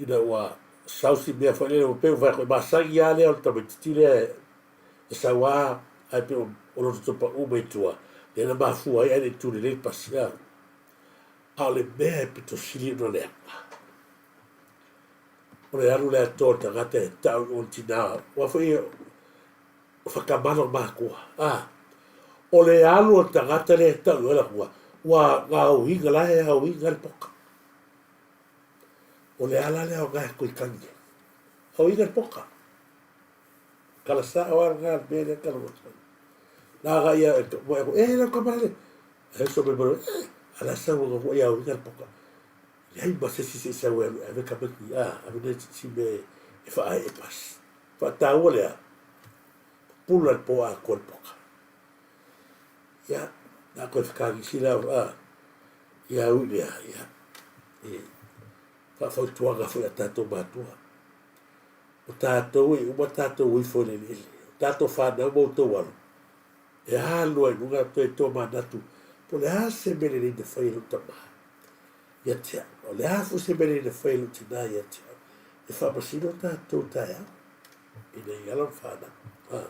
ina wa sausi bea fa le o pe va ko masagi ia le o tamitile e sa wa ai pe o lo topa u me tua e na mafu ai ai tu le pasila a le bea pito sili no le o le alu le torta gata ta o tina wa foi whakamano mākua. O le alu o tangata le tau ela kua. Wa ngā uhinga lahe a uhinga le poka. O le ala le au ngā koe kangi. A uhinga le poka. Kala sa awa ngā mele kala wata. Nā ngā ia na kamara le. E so me maro, ala sa wanga ia uhinga le poka. Iai masesi se sa welu, ave kamaki, ave ne si me e wha e pas. Wha tāua lea. Pula po a korpoka. Ya, na ko fikagi sila ya ulia ya. Fa tuaga foi tato batua. O tato i fo le le. Tato fa na mo to walo. E halo e nunga to manatu. Po le ase mele ni de fai luta ma. Ya tia. O le afu se mele ni de fai luta na ya tia. E fa pasino tato taia. Ina yala fa na.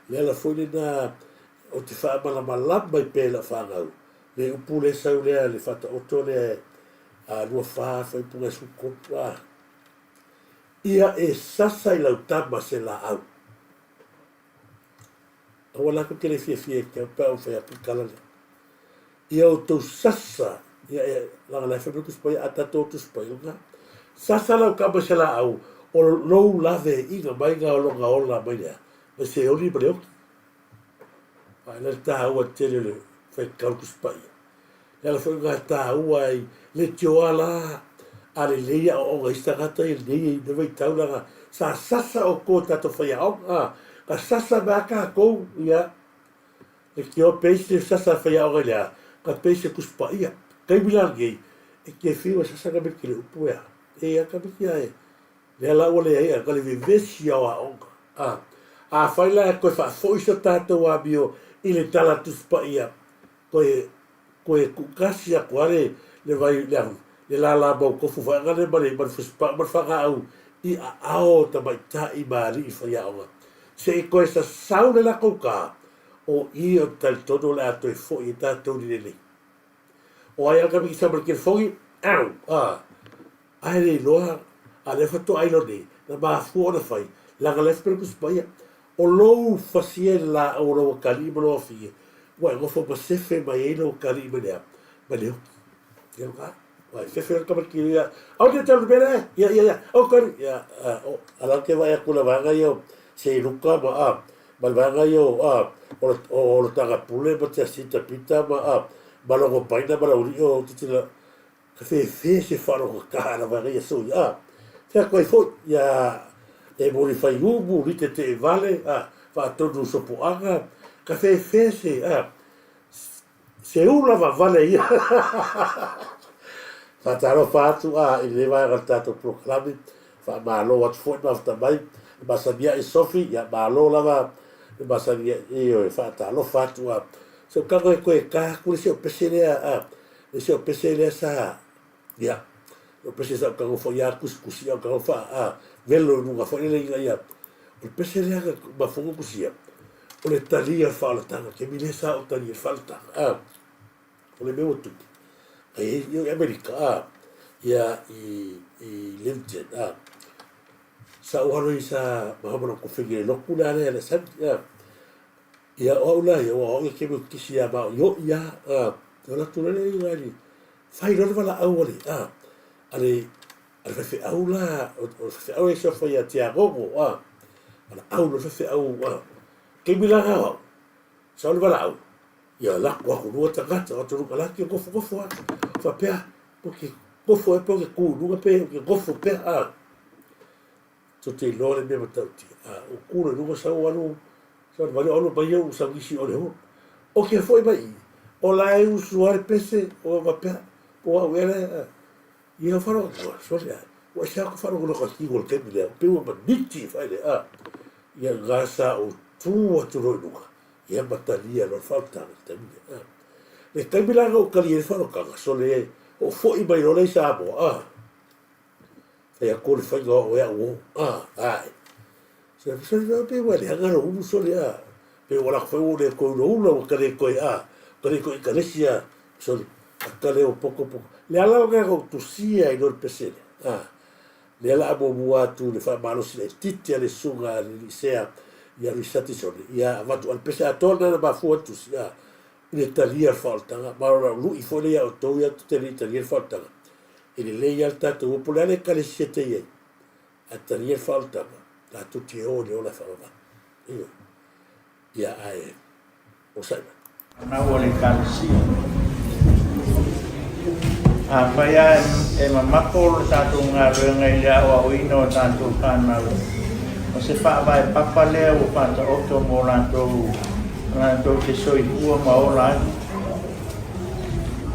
Lela foi na o te wha malama i pēla whāngau. Le upu le sau lea le whata oto le lua wha whai punga su kopu Ia e sasa i lau tama se la au. Awa lako ke le fia kia pēo whai apu kala le. Ia o tau sasa, ia e langa lai whapeku spai a tato tu spai unga. Sasa lau kama se la au o lou lave inga mai ngā olonga ola mai lea. Ma se oli ma leoki. Ai le tāua tele le whai kauku spai. Lea whai ngā tāua ai le tioa la a le leia o ngā istangata i leia i nevai taulanga. Sa sasa o ko tato whai au. Ka sasa mea ka kou ia. Le kio peise sasa whai au ngai lea. Ka peise kuspai ia. Kai milangi e kia whiwa sasa ka meki le upu ea. E a ka meki a e. Lea la ua lea ia. Ka le vivesi au a onga. A whaila e koe whaafoisa tātou a bio i le tala tuspa ia. Koe kukasi a kuare le vai leang. Le la mau kofu whaangane mare man whanga au i a ao ta mai ta i maari i whaiaonga. Se i koe sa saune la kouka o i o tali tono le ato e fo i tātou ni lele. O ai alka miki samar kere fongi, ai le loa a le whato ailone na maa fua na whai. Langa lefa pere kuspa ia. O lou fasie la o roa kalima loa fie. Wai ngofo masefe mai eino kalima lea. Valeu. Eu lá. Vai, você fez como que ia. Onde está o bebê? Ia. O cara, ia. Ala que vai a kula vaga eu. Se luka ma malvanga eu o tanga pule ba te sita pita ma balongo paina ba uri o titila fe se faro cara vaga ia so ya. Fe ko fo ya e mori fai ubu rite te vale fa todo so poanga ka fe se se una va vale ia. Fa taro fatu i le vai galtato proclami fa malo wat fo ma sta mai basabia e sofi ya malo lava basabia e fa talo fatu so kago e koe ka kule se pesele se pesele sa ya o pesele sa kago fo ya kuskusi ya kago fa velo nunga fo ile ya o pesele ba fo kusia o le talia fa la tanga ke mi le sa o talia fa la tanga o le meu tu e yo america ya i linted sa oro isa mahamana ko figure no kula le sa ya ola yo o ke mo kisia ba yo ya la tula le ngari fai no vala awole ale fe aula o fe aula so foi a tiago ala aula fe au ke mila ha sa no vala au ya la ko no ta gata o tu kala ke ko fa pe porque ko fo e porque ku no pe que ko fo pe so te lore me matauti o kura nunga sa o anu sa vale ono pa eu sa visi o le o ke foi mai o la e usuare pese o va pe o a vere ia faro so ya o sa ko faro ko ki gol ke le pe o baditi fai le ia gasa o tu tu nunga ia batalia no falta te le kamila o kali e faro ka so le o foi mai no le sa bo e a kore fai o e o ai se pe wale hanga no umu so le pe wala foi o le ko no uno ka le ko ikaresia so ka le o poco le ala ga o tu sia i no pesele le ala bo bua tu le fa malo si le titi le suga le sea ia risati so ia va tu al pesele torna ba fu tu sia in Italia falta ma lu i foi le o to ia tu te Italia falta ele lei al tato popolare che le siete ieri a tenere falta da tutti ore o la fava io ya o sai
na ole kalsi apa ya mamako tato nga renga ya o ino tato kana o se fa vai papale o pata otto molanto che soi ua maola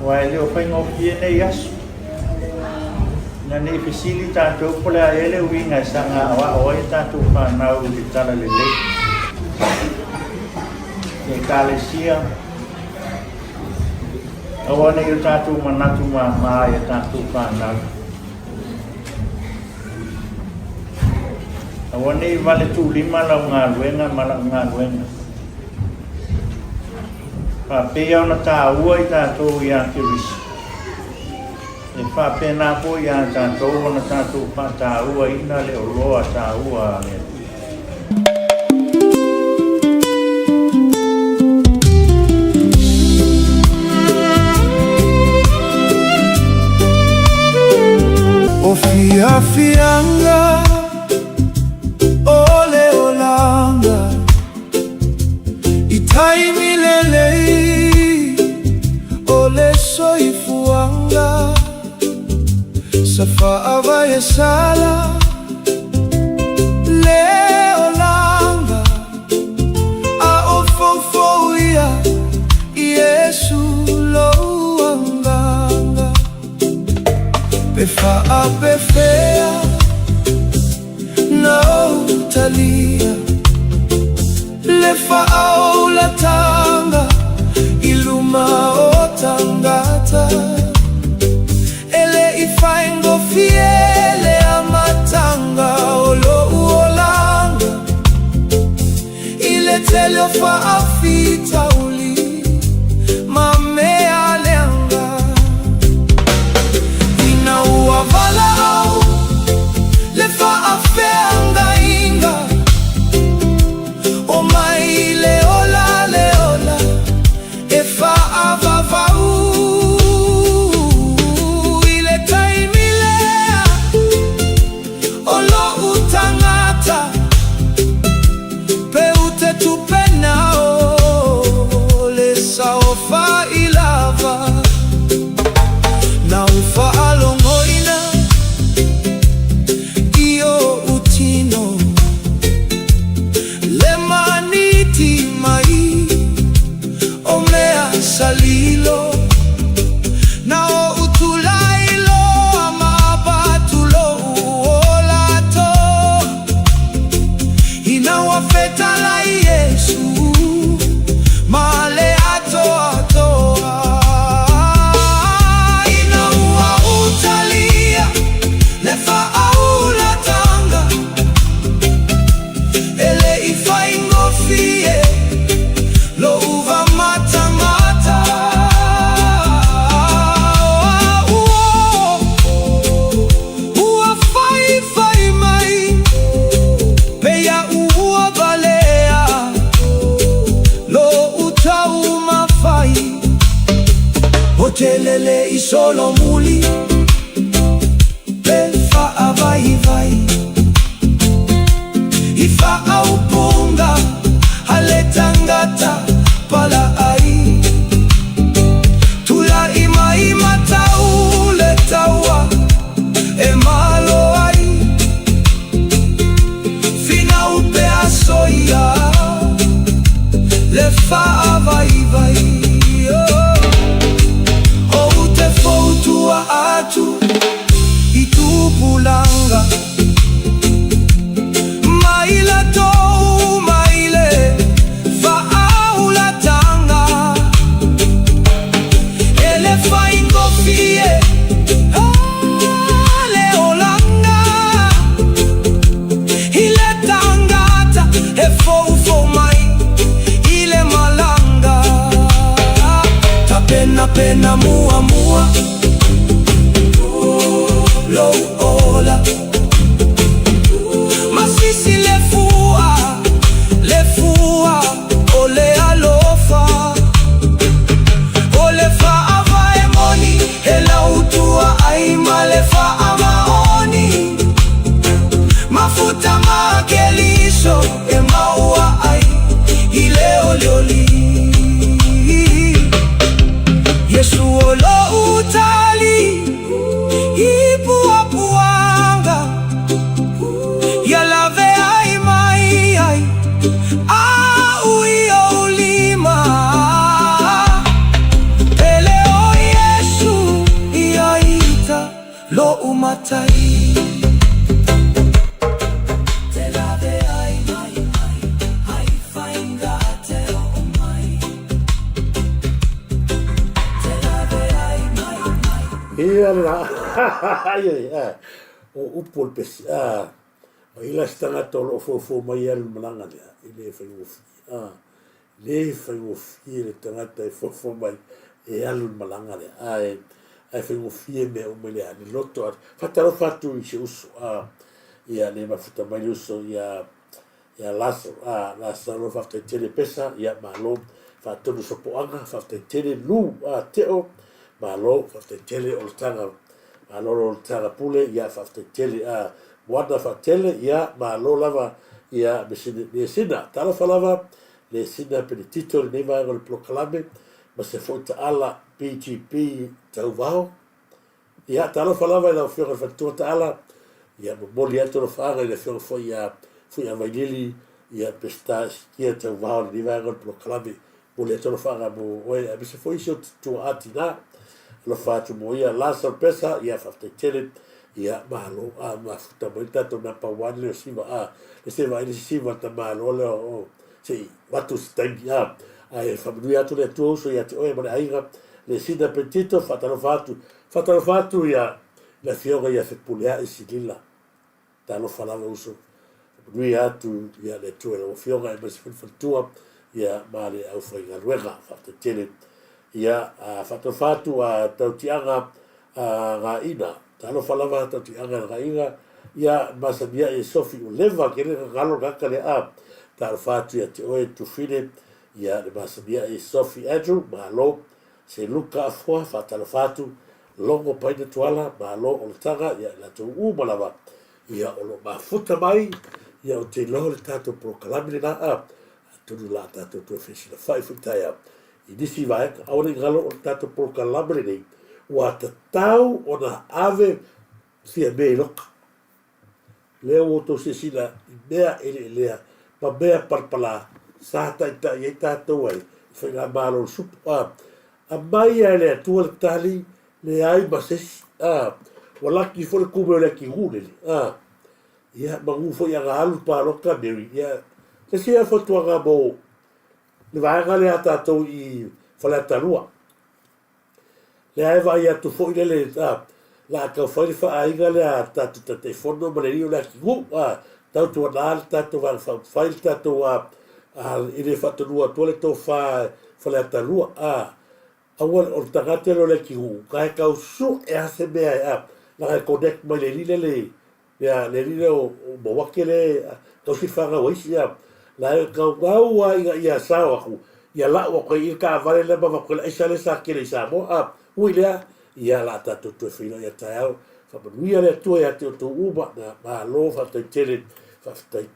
wa le o pengo piene yasu na ni facilita to pola ele winga sanga wa o ta tu pa na u di tala le e kalesia awane yo ta tu manatu ma ya ta tu pa na awane vale tu lima la ngaluenga mala ngaluenga pa pe ona ta u ta to ya kirisi e fa pena po ya tanto ona tanto pa ta ua ina le oloa ta ua le
o fianga ole olanga itai milele ole soifuanga safa avaya sala leolanga a ofofoia Yesu loanganga pefa a pefea no talia lefa au latanga iluma o tangata faingo fiele amatanga olo uolanga ile telio fa afita uli mame aleanga ina uavala au le fa afeanga inga o mai leola e fa avavau tangata pe ute tupenao le saofa ilava na ufa alongoina iyo utino le maniti mai omea salilo na o utulailo amabatulo uolato inawafeta la Yesu male atoa inaua utalia lefa aula tanga ele ifaingofie lo uva mata mata ua fai fai mai peya ua balea lo utauma fai hotelele isolo muli pefa avai vai ifa au punga aletangata pala ai tula ima ima tau le taua e malo ai fina upe asoia le fa vai vai o te foutua atu i tu pulanga maila tou maile fa aula tanga ele fa ingofie ale olanga ile tangata e fo mai ile malanga tapena pena mua mua lo ola masisi le fua ole alofa ole fa ava emoni ela utua aima le fa amaoni mafuta makeliso e maua ai ile oleoli Yesu olo utali ipu apuanga yalave ai mai ai au iyo lima ele o Yesu iaita lo umatai te lave ai mai ai fainga te o mai te lave ai mai
ia la ia o upol pes ila stanga tolo fo mai al malanga ile fai le tangata fo mai e al malanga ai fai me o mele ani loto fatalo fatu i se uso ia ne mafuta mai uso ia laso laso lo fata tele pesa ia malo fatu so poanga fata tele lu teo malo fata tele o tanga malo tanga pule ia fata tele wada fatele ia malo lava ia mesina tala falava le sina per titolo ne va al proclame ma se foi ala PGP tau VAO ia tala falava la fiora fattua ala ia moli atoro fara le fiora foi ia vainili ia pesta ia tau VAO ne va al proclame moli atoro fara mo oe se foi so tu atina lo fatu mo ia la sorpresa ia fatele ia malo mafuta mai tato na pauane le siva le siva ile siva ta malo le o sei watu stangi e famiglia atu le tu so ia te oe mane aiga le sina petito fatalo fatu ia la fiora ia se pulea e silila talo falava uso famiglia atu ia le tu le fiora e mas fatua ia male au foi galuega fatetele ia fatu tautianga gaina talo falava tautianga gaina ia masabia e sofi uleva kere galo kakale talo fatu ia te oe tu fine ia le masabia e sofi Andrew malo se luka afua fatalo fatu longo paina tuala malo o tanga ia la tu malava ia o lo mafuta mai ia o te loho le tātou prokalami le na tunu la tātou tu whesina whai futai i nisi vai aore ngalo o tātou prokalami le nei ua ta tau o na ave fia mei loka leo o to se sila i mea ele lea pa mea parpala sa ta i tātou ai whai ngā mālo supu a mai a le atua le tali le ai masesi walaki fo le kume o le ki hune ia mangu fo ia ngā alu pāroka meri ia le sia fo tuanga mo le vaenga le a tātou i whale atarua le ai vai atu fo i le la kau whaile wha ainga le a tātou tate whono ma le rio le ki hu tau tua nāle tātou whaile tātou i le whatonua tuale tō whale atarua aua o tangate lo le ki hu kai kau su e ase mea la kai connect mai le lile o mawake le kau si whanga waisi la kau ngau ia sao aku ia la o koe i ka vale le mawa koe la isa le sa kele isa mo ui lea ia la tatou tue whino ia tai au whapanuia le tua ia te o tō uma na malo whaftai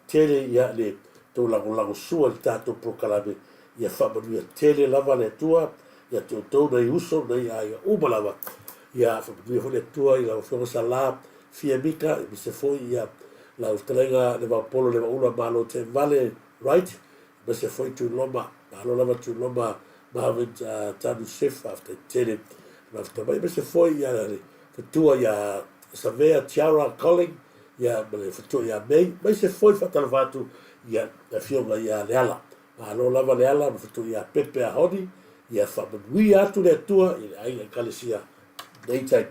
tele ia le tō lango sua le tatou prokalame ia whapanuia tele lava le tua ia te o tō nei uso nei a ia uma lava ia whapanuia ho le tua i lau whionga sa la fia mika i se foi ia lau talenga le wapolo le waula malo te vale right me se foi tu loma malo lava tu loma mahavit tanu sefa after tele mai me se foi ia le fatua ia savea tiara calling ia me fatua ia mai se foi fatalvatu ia a whionga ia leala malo lava leala me fatua ia pepe a honi ia whamanui atu le atua i le ainga kalesia nei tai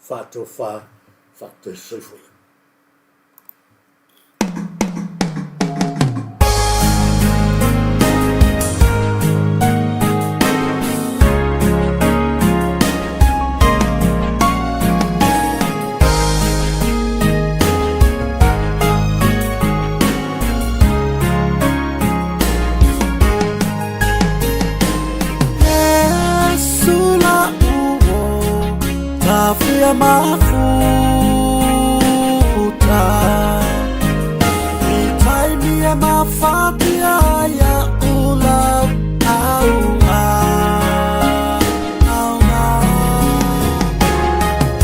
whato whato soifo ia.
Mafuta itaimia mafatia ya ulau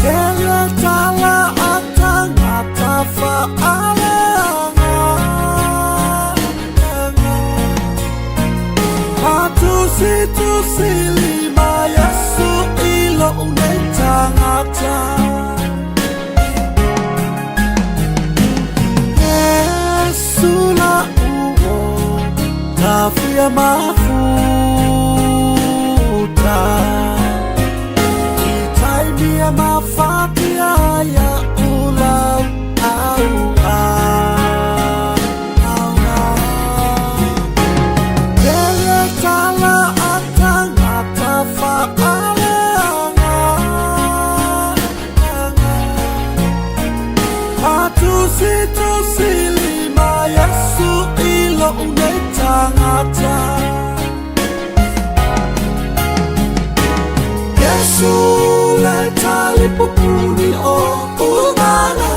kele tala atangata fa'aleanga matusi lima Yesu ilo unetangata Tafia mafuta itaimia mafatia ya ulau kele tala atangata fa'aleanga matusi lima Yesu ilo unetangata Yesu leta lipupuni o umana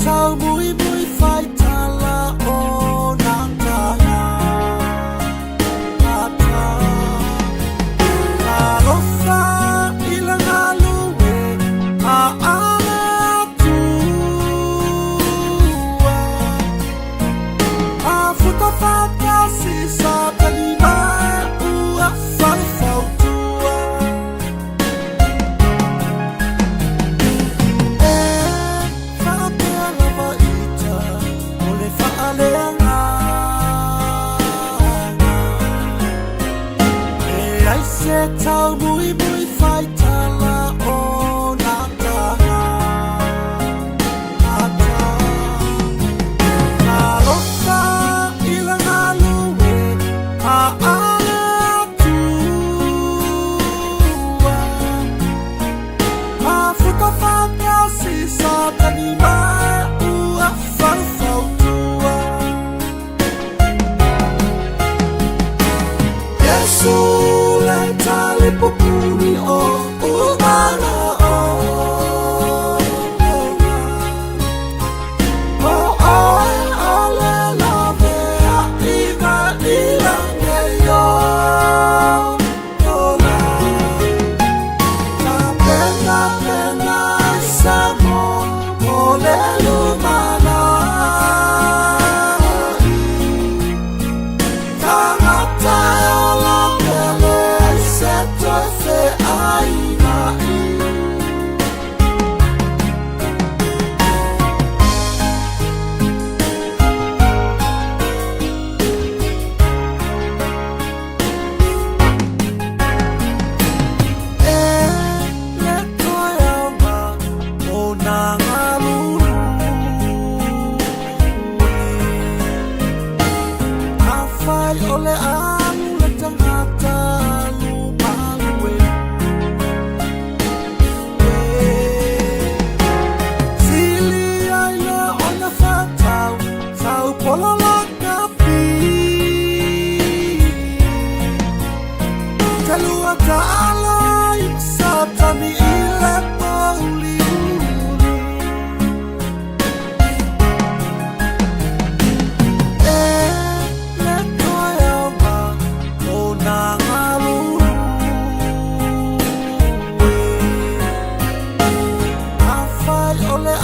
tau mui mui fai tala o nā taha ata. Ka rosa ila ngā lue a ala tua. A futa whaka si sa tanima ua whawhau tua. E whapea lava ita o le whaaleanga. E ai se tau mui mui whai tala o nā taha ata. Ka rosa ila ngā lue a ala tua. A futa whaka si sa tanima ua whawhau tua. Yesu le tali pupuni o umana o. O oe ole lave a iwa ilange yo. Ola. Ka pena pena samo o le lumana. Tangata o la pele se toi fe aina. E le toi ama o nā ngaruru. A whai o le amu le tangata lumalue. Sili ai le ona whatau, sau polala ka pi. Te lua ka ala i satani i le pauli uri. E le toi ama o nā ngaruru. A whai o le